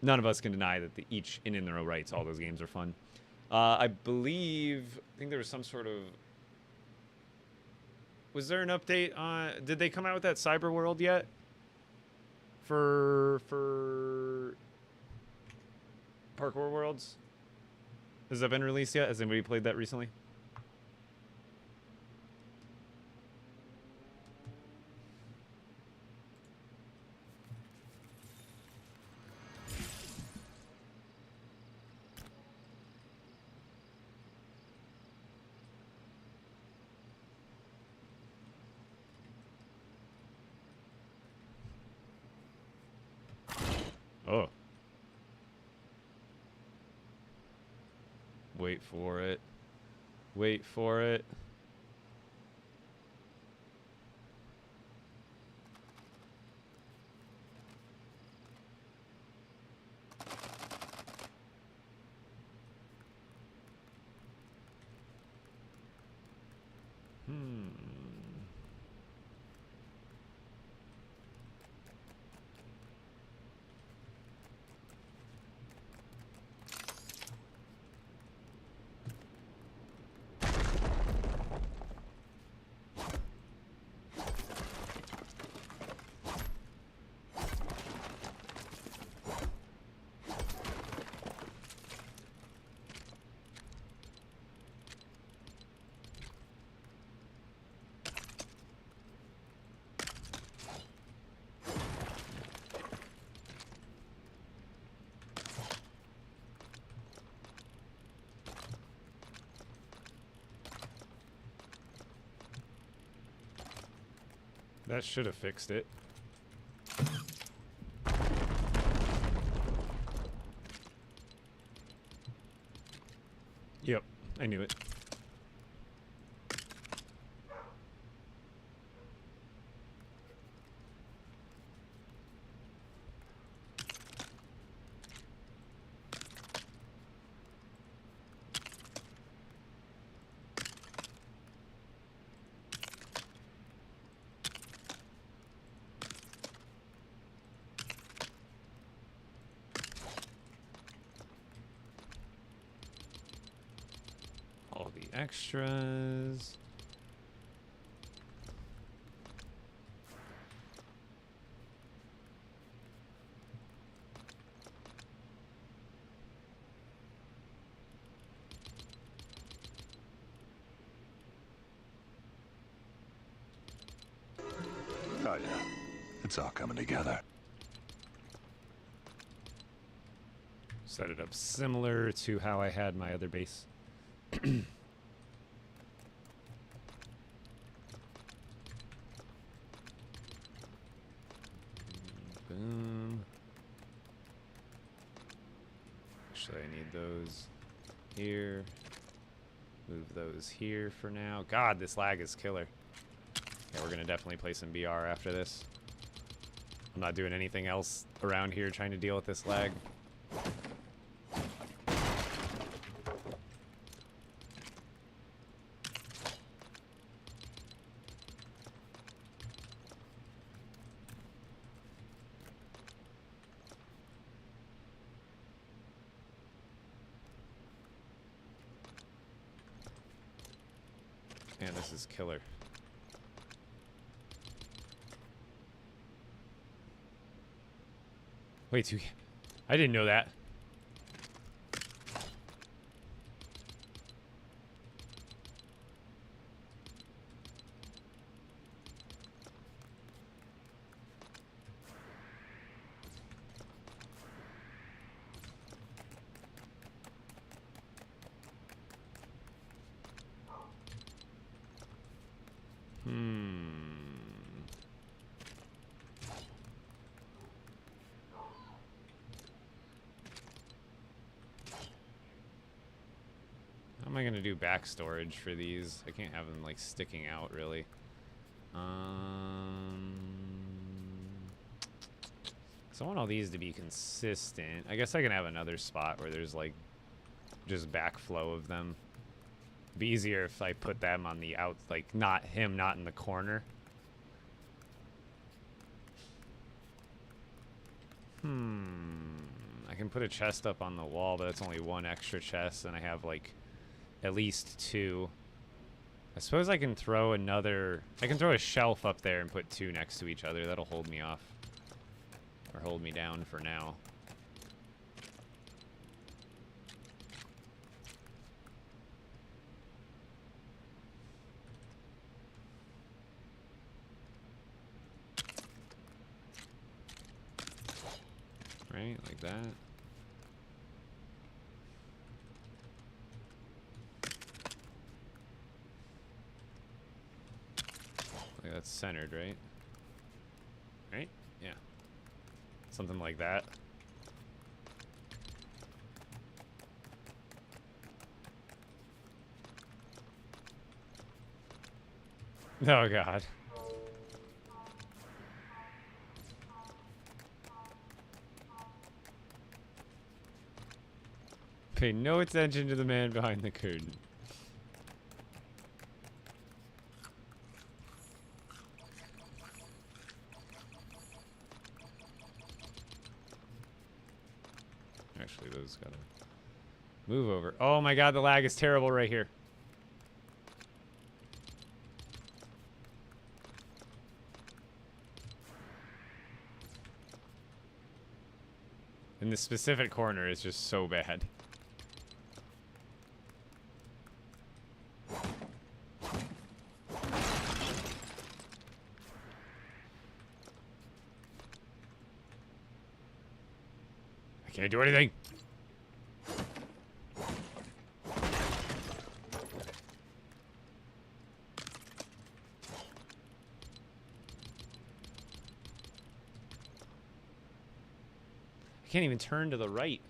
none of us can deny that each in their own rights, all those games are fun. I think there was some sort of... Was there an update on... Did they come out with that Cyber World yet? For Parkour Worlds? Has that been released yet? Has anybody played that recently? Oh. Wait for it. Wait for it. That should have fixed it. Yep, I knew it. extras. Oh, yeah. It's all coming together. Set it up similar to how I had my other base. Boom. Actually, I need those here. Move those here for now. God, this lag is killer. Yeah, we're gonna definitely play some BR after this. I'm not doing anything else around here trying to deal with this lag. Man, this is killer. Wait, I didn't know that. How am I gonna do back storage for these? I can't have them like sticking out really. So I want all these to be consistent. I guess I can have another spot where there's like just backflow of them. It'd be easier if I put them on the out, like not in the corner. I can put a chest up on the wall, but that's only one extra chest, and I have like at least two. I suppose I can throw another... I can throw a shelf up there and put two next to each other. That'll hold me off. Or hold me down for now. Right, like that. Like that's centered, right? Right? Yeah. Something like that. Oh god. Pay no attention to the man behind the curtain. Actually, those gotta move over. Oh my god, the lag is terrible right here. And the specific corner is just so bad. I can't do anything. I can't even turn to the right.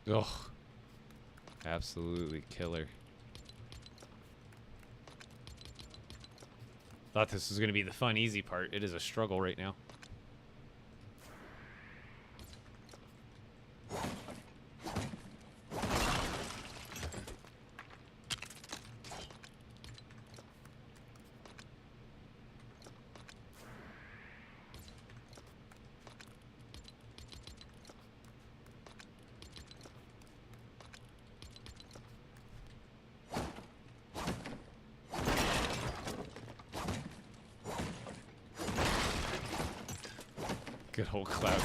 Ugh. Absolutely killer. Thought this was going to be the fun, easy part. It is a struggle right now. Good old cloud.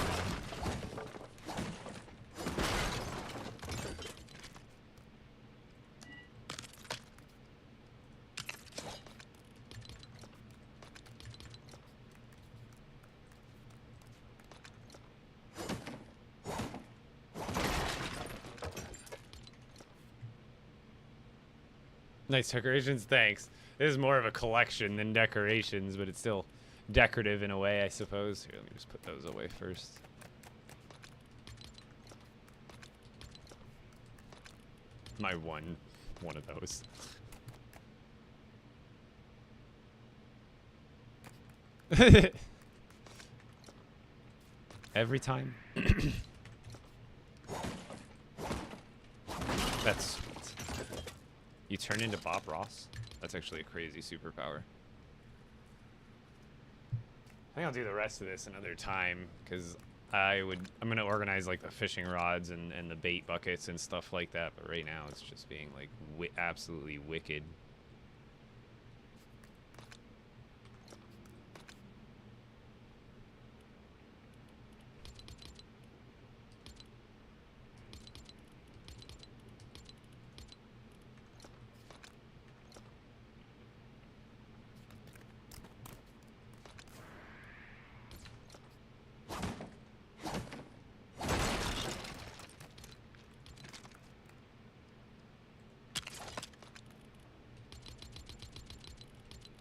Nice decorations, thanks. This is more of a collection than decorations, but it's still decorative in a way, I suppose. Here, let me just put those away first. My one of those. Every time. That's sweet. You turn into Bob Ross? That's actually a crazy superpower. I think I'll do the rest of this another time, because I'm gonna organize like the fishing rods and the bait buckets and stuff like that, but right now it's just being like absolutely wicked.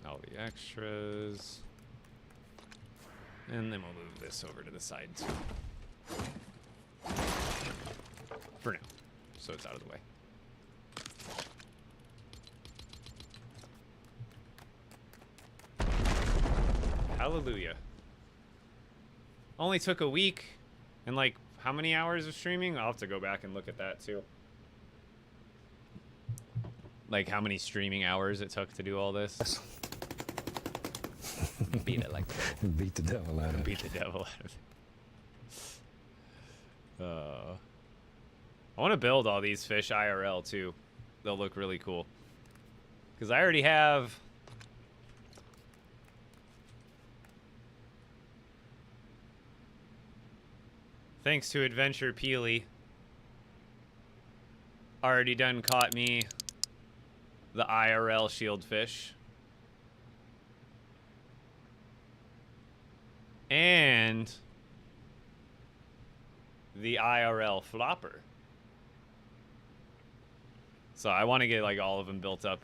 All the extras. And then we'll move this over to the side too. For now. So it's out of the way. Hallelujah. Only took a week and like how many hours of streaming? I'll have to go back and look at that too. Like how many streaming hours it took to do all this. Beat it like that. Beat the devil out of it. Beat the devil out of it. I want to build all these fish IRL too. They'll look really cool. Because I already have... Thanks to Adventure Peely. Already done caught me the IRL shield fish. And the IRL flopper. So I want to get like all of them built up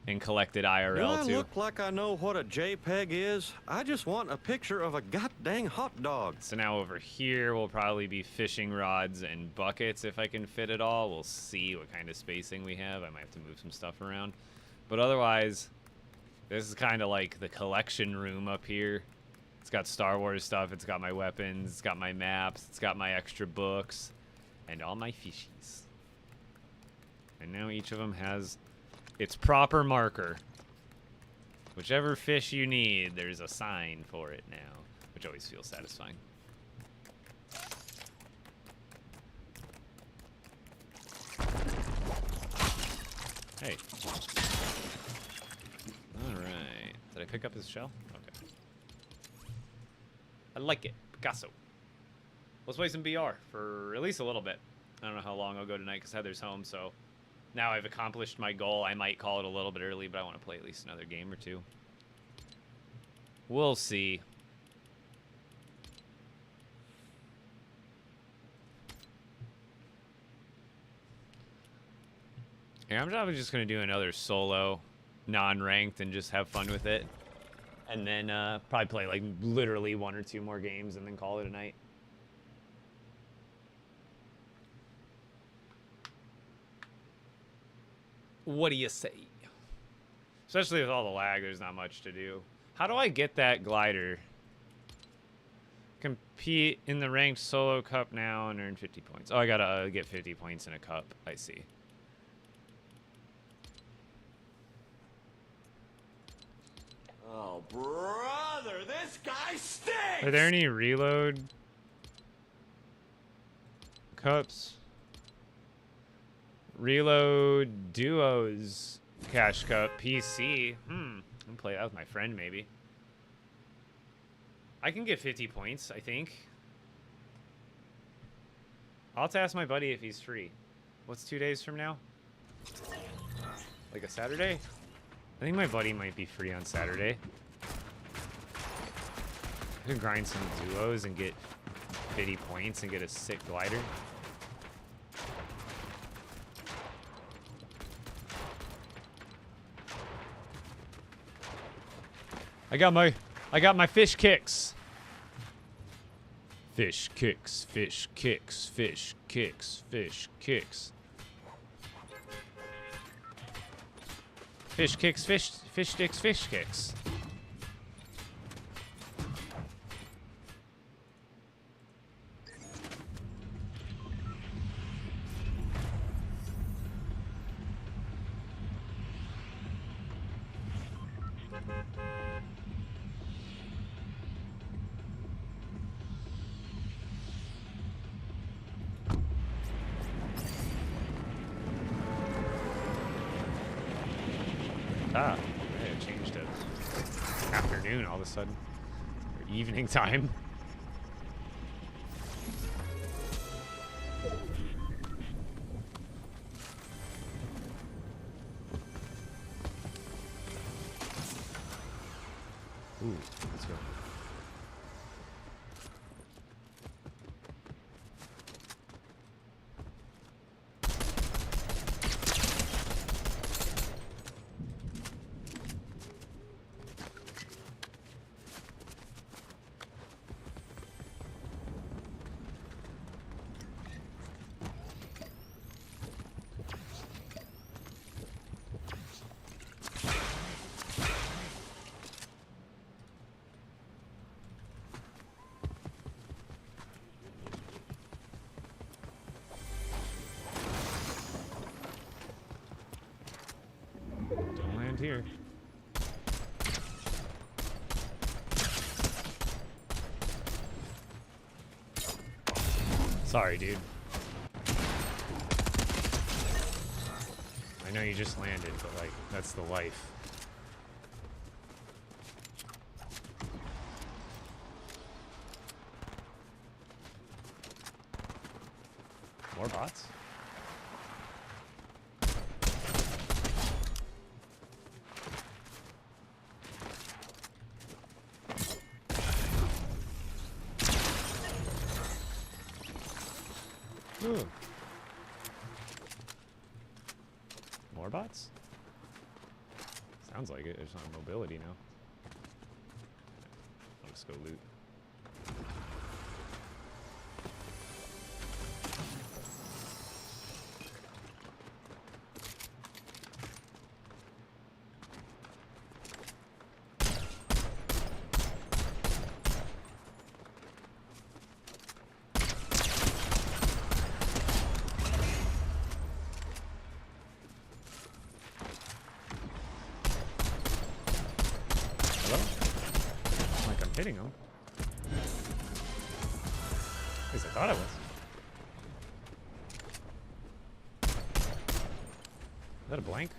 and collected IRL Do I too. look like I know what a JPEG is? I just want a picture of a goddamn hot dog. So now over here will probably be fishing rods and buckets if I can fit it all. We'll see what kind of spacing we have. I might have to move some stuff around. But otherwise, this is kind of like the collection room up here. It's got Star Wars stuff, it's got my weapons, it's got my maps, it's got my extra books, and all my fishies. And now each of them has its proper marker. Whichever fish you need, there's a sign for it now, which always feels satisfying. Hey. Alright. Did I pick up his shell? Okay. I like it. Picasso. Let's play some BR for at least a little bit. I don't know how long I'll go tonight because Heather's home, so now I've accomplished my goal. I might call it a little bit early, but I want to play at least another game or two. We'll see. Yeah, I'm probably just going to do another solo, non-ranked, and just have fun with it. And then probably play like literally 1 or 2 more games and then call it a night. What do you say? Especially with all the lag, there's not much to do. How do I get that glider? Compete in the ranked solo cup now and earn 50 points. Oh, I gotta get 50 points in a cup. I see. Oh, brother, this guy stinks! Are there any reload cups? Reload duos cash cup PC. I'll play that with my friend maybe. I can get 50 points, I think. I'll have to ask my buddy if he's free. What's 2 days from now? Like a Saturday? I think my buddy might be free on Saturday. I could grind some duos and get 50 points and get a sick glider. I got my fish kicks. Fish kicks, fish kicks, fish kicks, fish kicks. Fish kicks, fish sticks, fish kicks. Ah, it changed to afternoon all of a sudden. Or evening time. Ooh, let's go. Don't land here. Sorry, dude. I know you just landed, but like, that's the life. More bots? Ooh. More bots? Sounds like it. There's not mobility now. I'll just go loot. Like I'm hitting him. At least I thought I was. Is that a blank?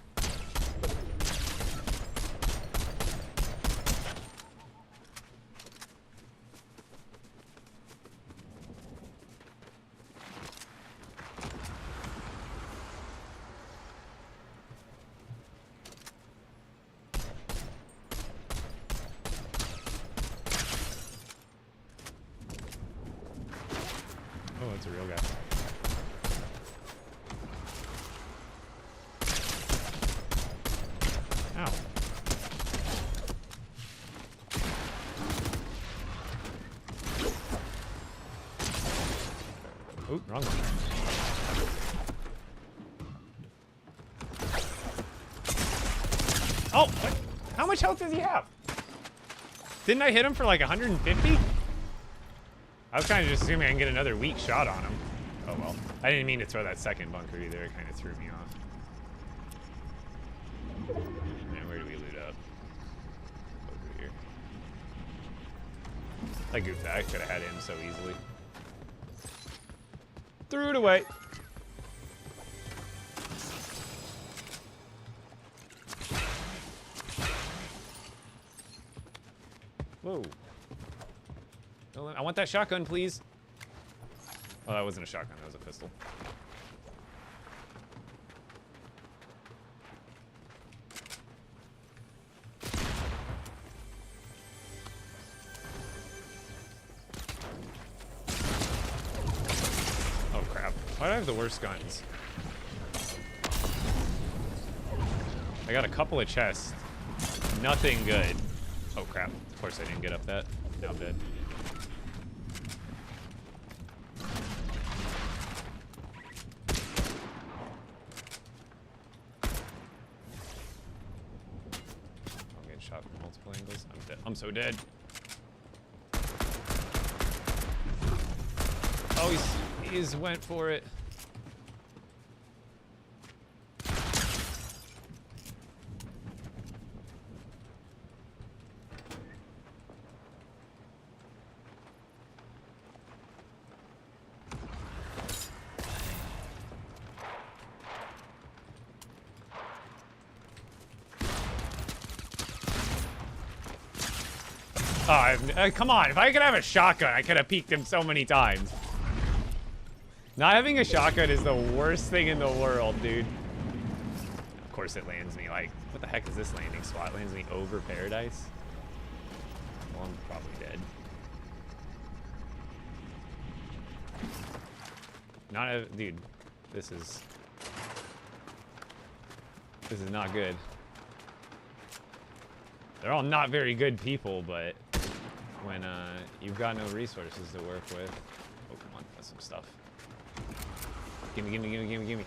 Oh, it's a real guy. Ow. Oh, wrong one. Oh, what? How much health does he have? Didn't I hit him for like 150? I was kind of just assuming I can get another weak shot on him. Oh well. I didn't mean to throw that second bunker either. It kind of threw me off. And where do we loot up? Over here. I goofed that. I could have had him so easily. Threw it away. Whoa. I want that shotgun, please. Oh, that wasn't a shotgun. That was a pistol. Oh, crap. Why do I have the worst guns? I got a couple of chests. Nothing good. Oh, crap. Of course I didn't get up that. Now I'm dead. I'm getting shot from multiple angles. I'm dead. I'm so dead. Oh, he's went for it. Oh, come on. If I could have a shotgun, I could have peeked him so many times. Not having a shotgun is the worst thing in the world, dude. Of course it lands me like, what the heck is this landing spot? It lands me over paradise? Well, I'm probably dead. Dude, this is not good. They're all not very good people, but when you've got no resources to work with. Oh, come on, that's some stuff. Gimme, gimme, gimme, gimme, gimme.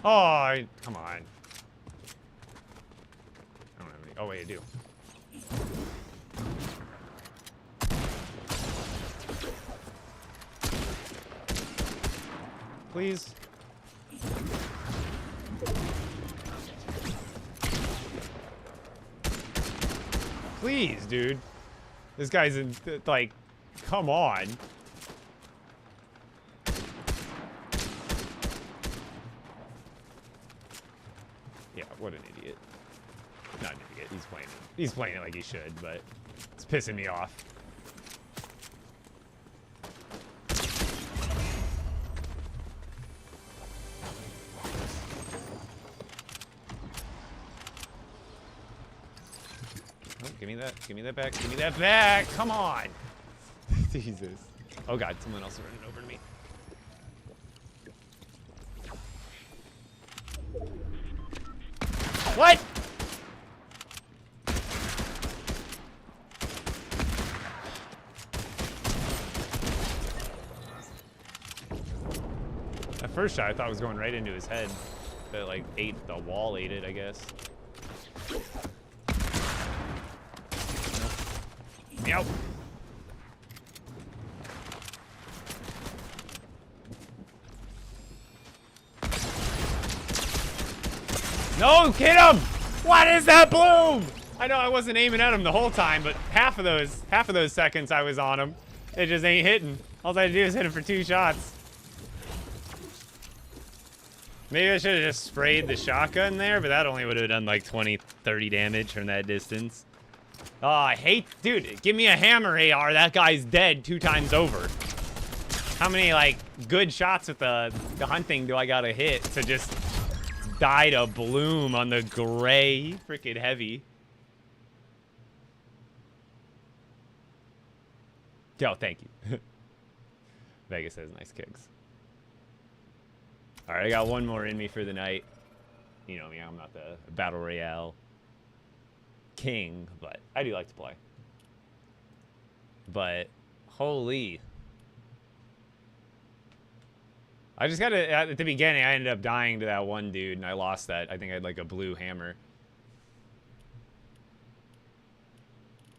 Oh, come on. I don't have any. Oh, wait, I do. Please. Please, dude. This guy's in, like, come on. Yeah, what an idiot. Not an idiot. He's playing it like he should, but it's pissing me off. Oh, give me that. Give me that back. Give me that back. Come on. Jesus. Oh, God. Someone else running over to me. What? That first shot I thought was going right into his head. But like the wall ate it, I guess. Meow. No, hit him! What is that bloom? I know I wasn't aiming at him the whole time, but half of those seconds I was on him, it just ain't hitting. All I had to do is hit him for 2 shots. Maybe I should have just sprayed the shotgun there, but that only would have done like 20, 30 damage from that distance. Oh, I hate, dude, give me a hammer AR. That guy's dead 2 times over. How many like good shots with the hunting do I gotta hit to just die to bloom on the gray freaking heavy? Yo, thank you. Vegas has nice kicks. All right, I got one more in me for the night. You know me, I'm not the Battle Royale king, but I do like to play. But holy. I just gotta, at the beginning, I ended up dying to that one dude, and I lost that. I think I had, like, a blue hammer.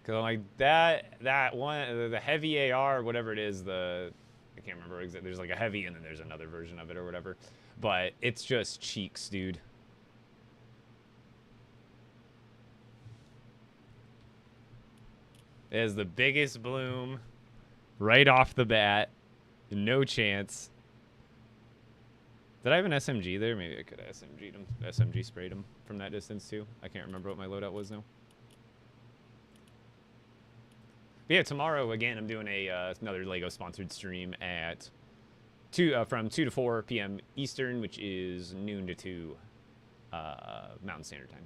Because I'm like, that one, the heavy AR, whatever it is, I can't remember exactly. There's, like, a heavy, and then there's another version of it or whatever. But it's just cheeks, dude. It has the biggest bloom right off the bat. No chance. Did I have an SMG there? Maybe I could have SMG'd him. SMG sprayed him from that distance too. I can't remember what my loadout was now. But yeah, tomorrow again I'm doing another LEGO sponsored stream at from 2 to 4 p.m. Eastern, which is noon to 2 Mountain Standard Time.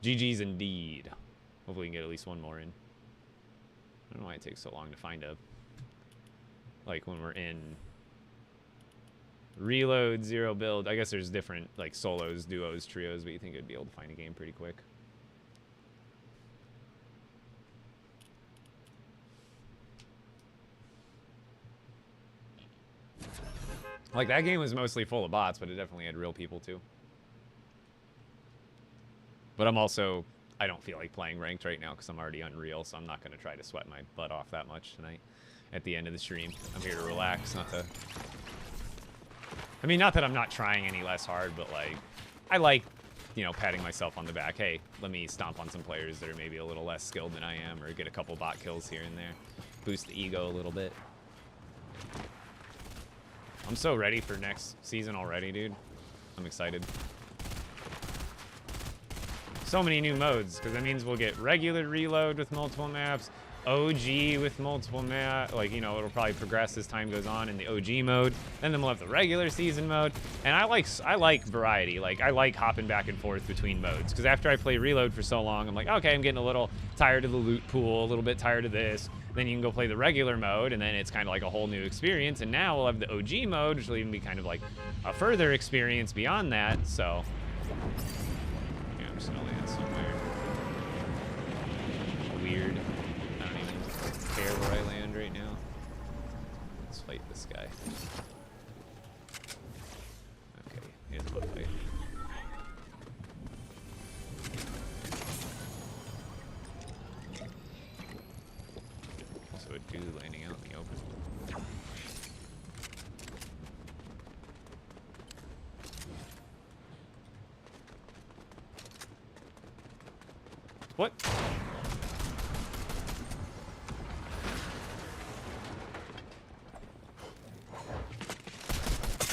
GG's indeed. Hopefully we can get at least one more in. I don't know why it takes so long to find a, like when we're in reload, zero build. I guess there's different like solos, duos, trios, but you think it'd be able to find a game pretty quick. Like that game was mostly full of bots, but it definitely had real people too. But I'm also, I don't feel like playing ranked right now because I'm already unreal, so I'm not going to try to sweat my butt off that much tonight at the end of the stream. I'm here to relax, not to... I mean, not that I'm not trying any less hard, but like, I like, you know, patting myself on the back. Hey, let me stomp on some players that are maybe a little less skilled than I am, or get a couple bot kills here and there. Boost the ego a little bit. I'm so ready for next season already, dude. I'm excited. So many new modes, because that means we'll get regular reload with multiple maps, OG with multiple maps, like, you know, it'll probably progress as time goes on in the OG mode, and then we'll have the regular season mode, and I like variety. Like, I like hopping back and forth between modes, because after I play reload for so long, I'm like, okay, I'm getting a little tired of the loot pool, a little bit tired of this. Then you can go play the regular mode, and then it's kind of like a whole new experience, and now we'll have the OG mode, which will even be kind of like a further experience beyond that, so... Yeah, I'm just gonna land somewhere weird. I don't even care where I land right now. Let's fight this guy. Okay, he doesn't want to fight. Also a dude landing out in the open. What?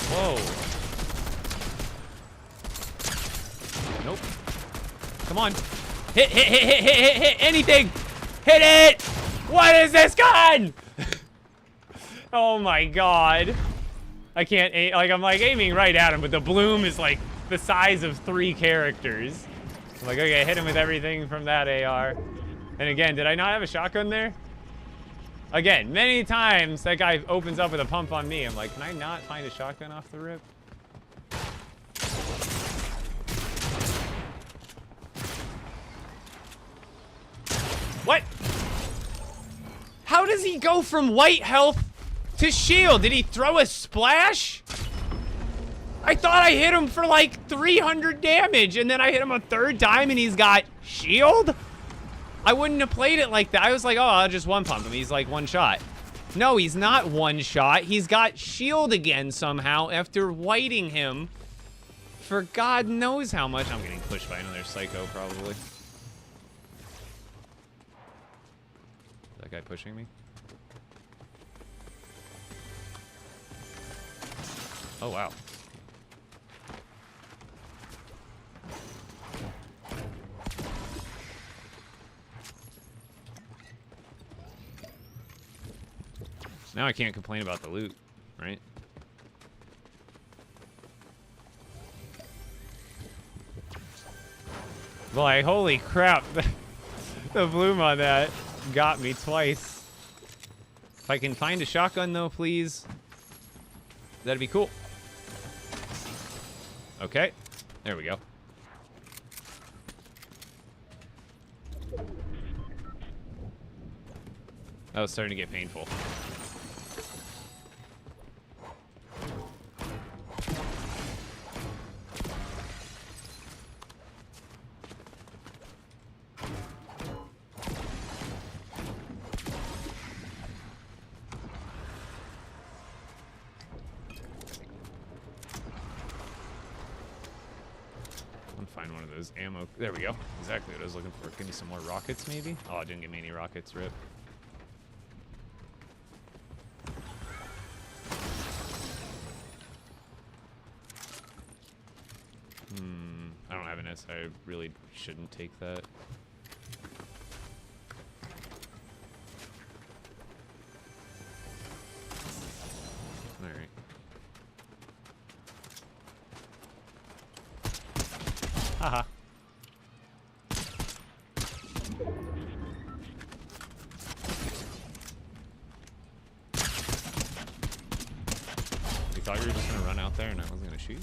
Whoa. Nope. Come on. Hit anything. Hit it. What is this gun? Oh my god. I can't aim. Like, I'm like aiming right at him, but the bloom is like the size of 3 characters. I'm like, okay, hit him with everything from that AR. And again, did I not have a shotgun there? Again, many times that guy opens up with a pump on me. I'm like, can I not find a shotgun off the rip? What? How does he go from white health to shield? Did he throw a splash? I thought I hit him for like 300 damage, and then I hit him a 3rd time and he's got shield? I wouldn't have played it like that. I was like, oh, I'll just one pump him. He's like 1 shot. No, he's not 1 shot. He's got shield again somehow after whiting him for God knows how much. I'm getting pushed by another psycho probably. Is that guy pushing me? Oh, wow. Now I can't complain about the loot, right? Boy, holy crap. The bloom on that got me twice. If I can find a shotgun though, please. That'd be cool. Okay, there we go. That was starting to get painful. Find one of those ammo. There we go. Exactly what I was looking for. Give me some more rockets, maybe? Oh, it didn't give me any rockets. Rip. I don't have an S. I really shouldn't take that. Alright. Haha. You thought you were just gonna run out there and I wasn't gonna shoot?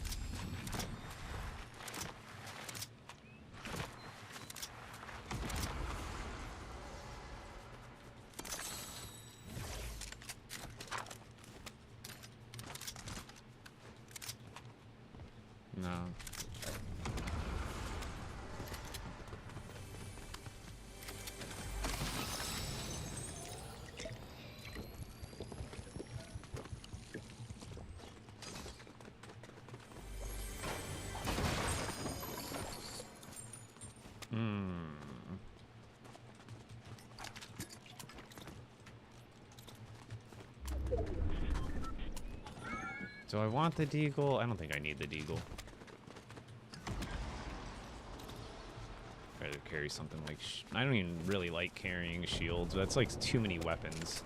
No. Do I want the deagle? I don't think I need the deagle. I'd rather carry something like... I don't even really like carrying shields. That's like too many weapons.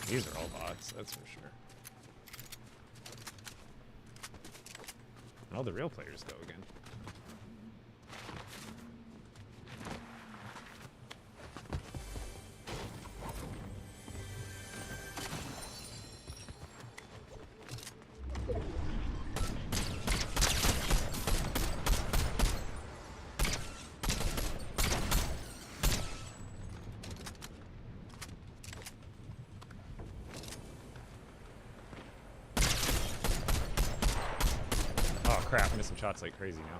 These are all bots, that's for sure. And all the real players go again. Crap, I'm missing shots like crazy now.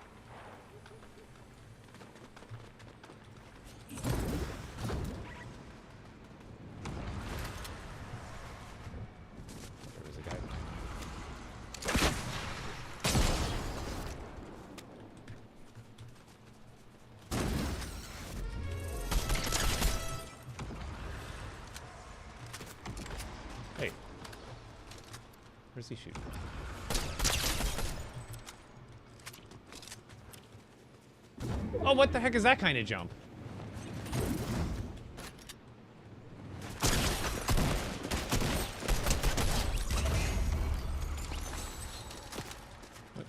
There was a guy behind me. Hey. Where's he shooting? Oh, what the heck is that kind of jump? What?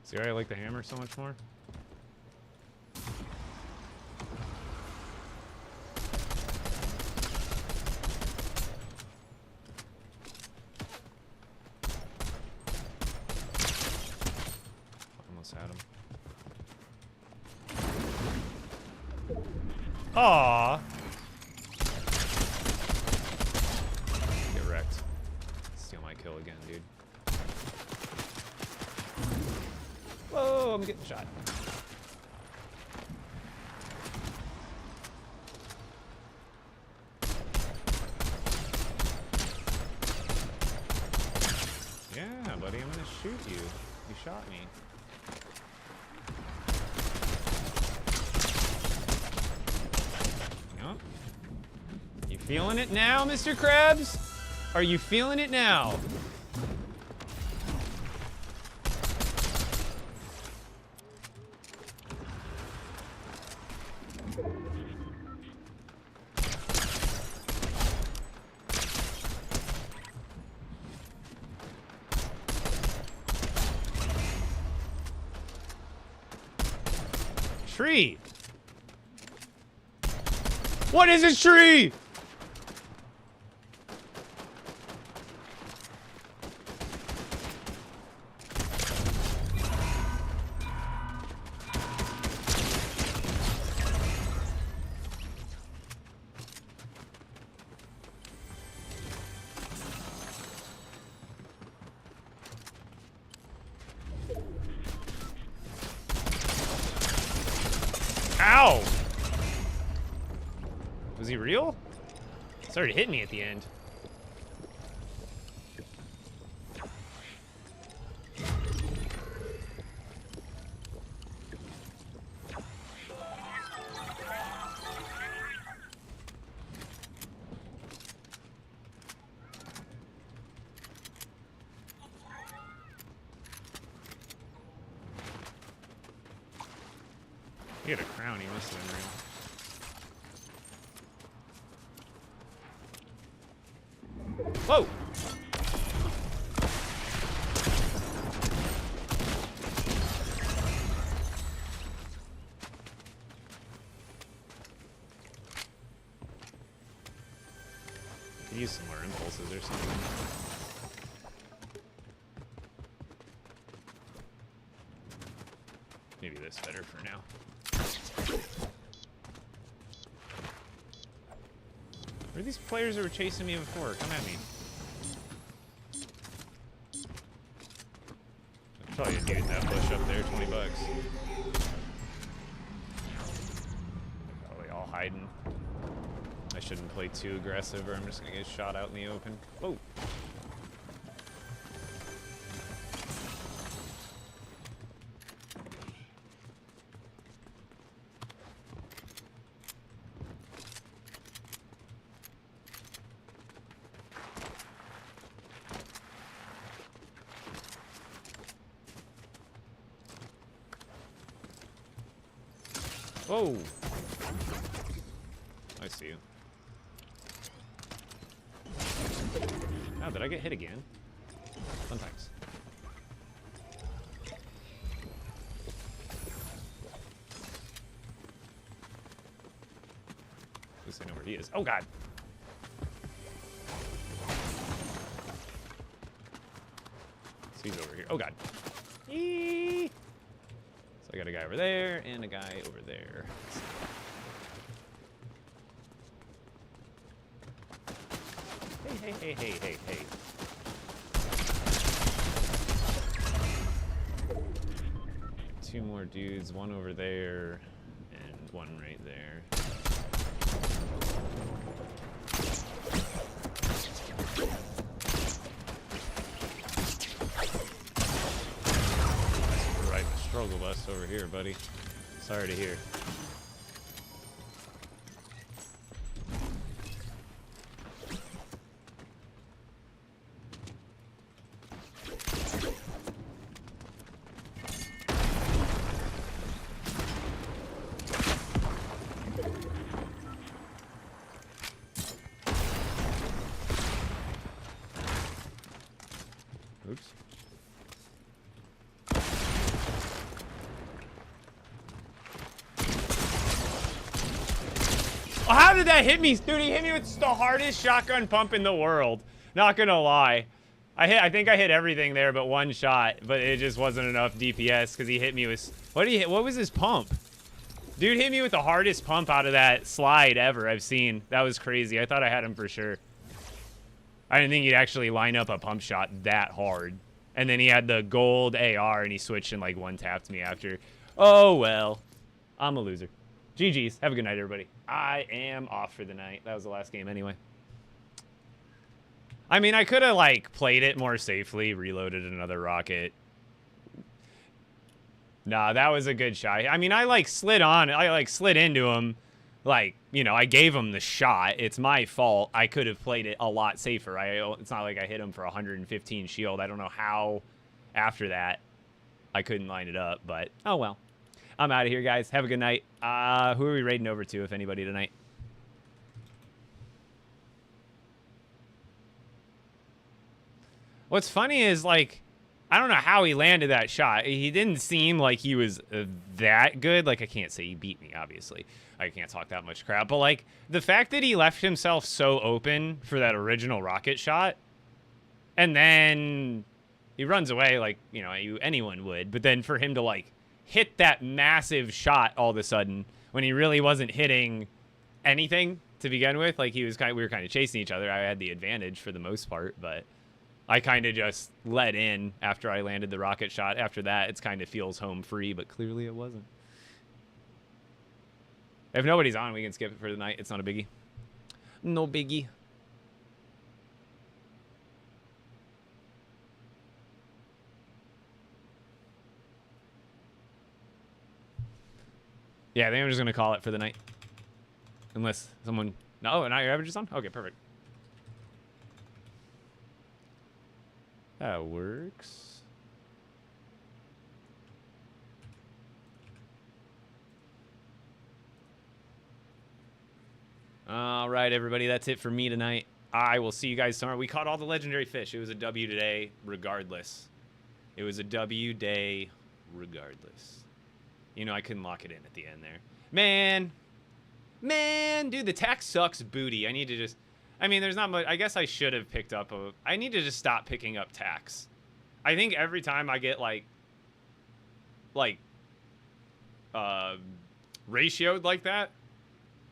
See why I like the hammer so much more? Aww. kill again, dude. Whoa, I'm getting shot. Yeah, buddy, I'm gonna shoot you. You shot me. Yup. You feeling it now, Mr. Krabs? Are you feeling it now? Tree. What is this tree? Ow! Was he real? Started hitting me at the end. He had a crown, he must have been real. Whoa! Could use some more impulses or something. Maybe this better for now. Where are these players that were chasing me before? Come at me. I saw you needed that bush up there, 20 bucks. Probably all hiding. I shouldn't play too aggressive or I'm just gonna get shot out in the open. Oh! Whoa! I see you. Oh, did I get hit again? Sometimes. At least I know where he is. Oh god! So he's over here. Oh god. Eee! So I got a guy over there and a guy over there. Hey, hey, hey, hey, hey, hey. Two more dudes, one over there and one right there. Right, the struggle bus over here, buddy. Sorry to hear. Oops. Oh, how did that hit me? Dude, he hit me with the hardest shotgun pump in the world. Not gonna lie. I think I hit everything there but one shot, but it just wasn't enough DPS because he hit me with... What did he hit? What was his pump? Dude hit me with the hardest pump out of that slide ever I've seen. That was crazy. I thought I had him for sure. I didn't think he'd actually line up a pump shot that hard. And then he had the gold AR, and he switched and, like, one-tapped me after. Oh, well. I'm a loser. GG's. Have a good night, everybody. I am off for the night. That was the last game anyway. I mean, I could have, like, played it more safely, reloaded another rocket. Nah, that was a good shot. I mean, I, like, slid into him. Like, you know, I gave him the shot. It's my fault. I could have played it a lot safer. It's not like I hit him for 115 shield. I don't know how after that I couldn't line it up, but oh well. I'm out of here, guys. Have a good night. Who are we raiding over to, if anybody, tonight? What's funny is, like, I don't know how he landed that shot. He didn't seem like he was that good. Like, I can't say he beat me, obviously. I can't talk that much crap. But, like, the fact that he left himself so open for that original rocket shot, and then he runs away like, you know, anyone would. But then for him to, like, hit that massive shot all of a sudden when he really wasn't hitting anything to begin with. Like, we were kind of chasing each other. I had the advantage for the most part, but I kind of just let in after I landed the rocket shot. After that, it's kind of feels home free, but clearly it wasn't. If nobody's on, we can skip it for the night. It's not a biggie. No biggie. Yeah, I think I'm just going to call it for the night. Unless someone... No, now your average is on? Okay, perfect. That works. All right, everybody. That's it for me tonight. I will see you guys tomorrow. We caught all the legendary fish. It was a W today, regardless. It was a W day, regardless. You know, I couldn't lock it in at the end there. Man, dude, the tack sucks booty. I need to just... I mean, there's not much... I guess I should have picked up a... I need to just stop picking up tacks. I think every time I get, ratioed like that,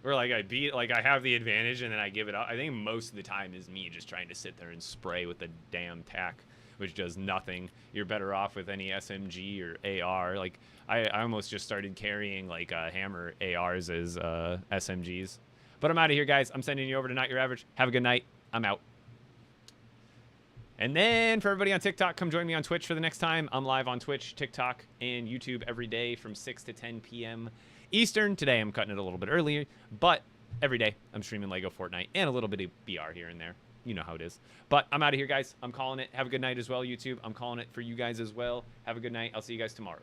or, like, I have the advantage and then I give it up, I think most of the time is me just trying to sit there and spray with the damn tack, which does nothing. You're better off with any SMG or AR. Like, I almost just started carrying, like, hammer ARs as SMGs. But I'm out of here, guys. I'm sending you over to Not Your Average. Have a good night. I'm out. And then for everybody on TikTok, come join me on Twitch for the next time. I'm live on Twitch, TikTok, and YouTube every day from 6 to 10 p.m. Eastern. Today I'm cutting it a little bit earlier, but every day I'm streaming LEGO Fortnite and a little bit of BR here and there. You know how it is. But I'm out of here, guys. I'm calling it. Have a good night as well, YouTube. I'm calling it for you guys as well. Have a good night. I'll see you guys tomorrow.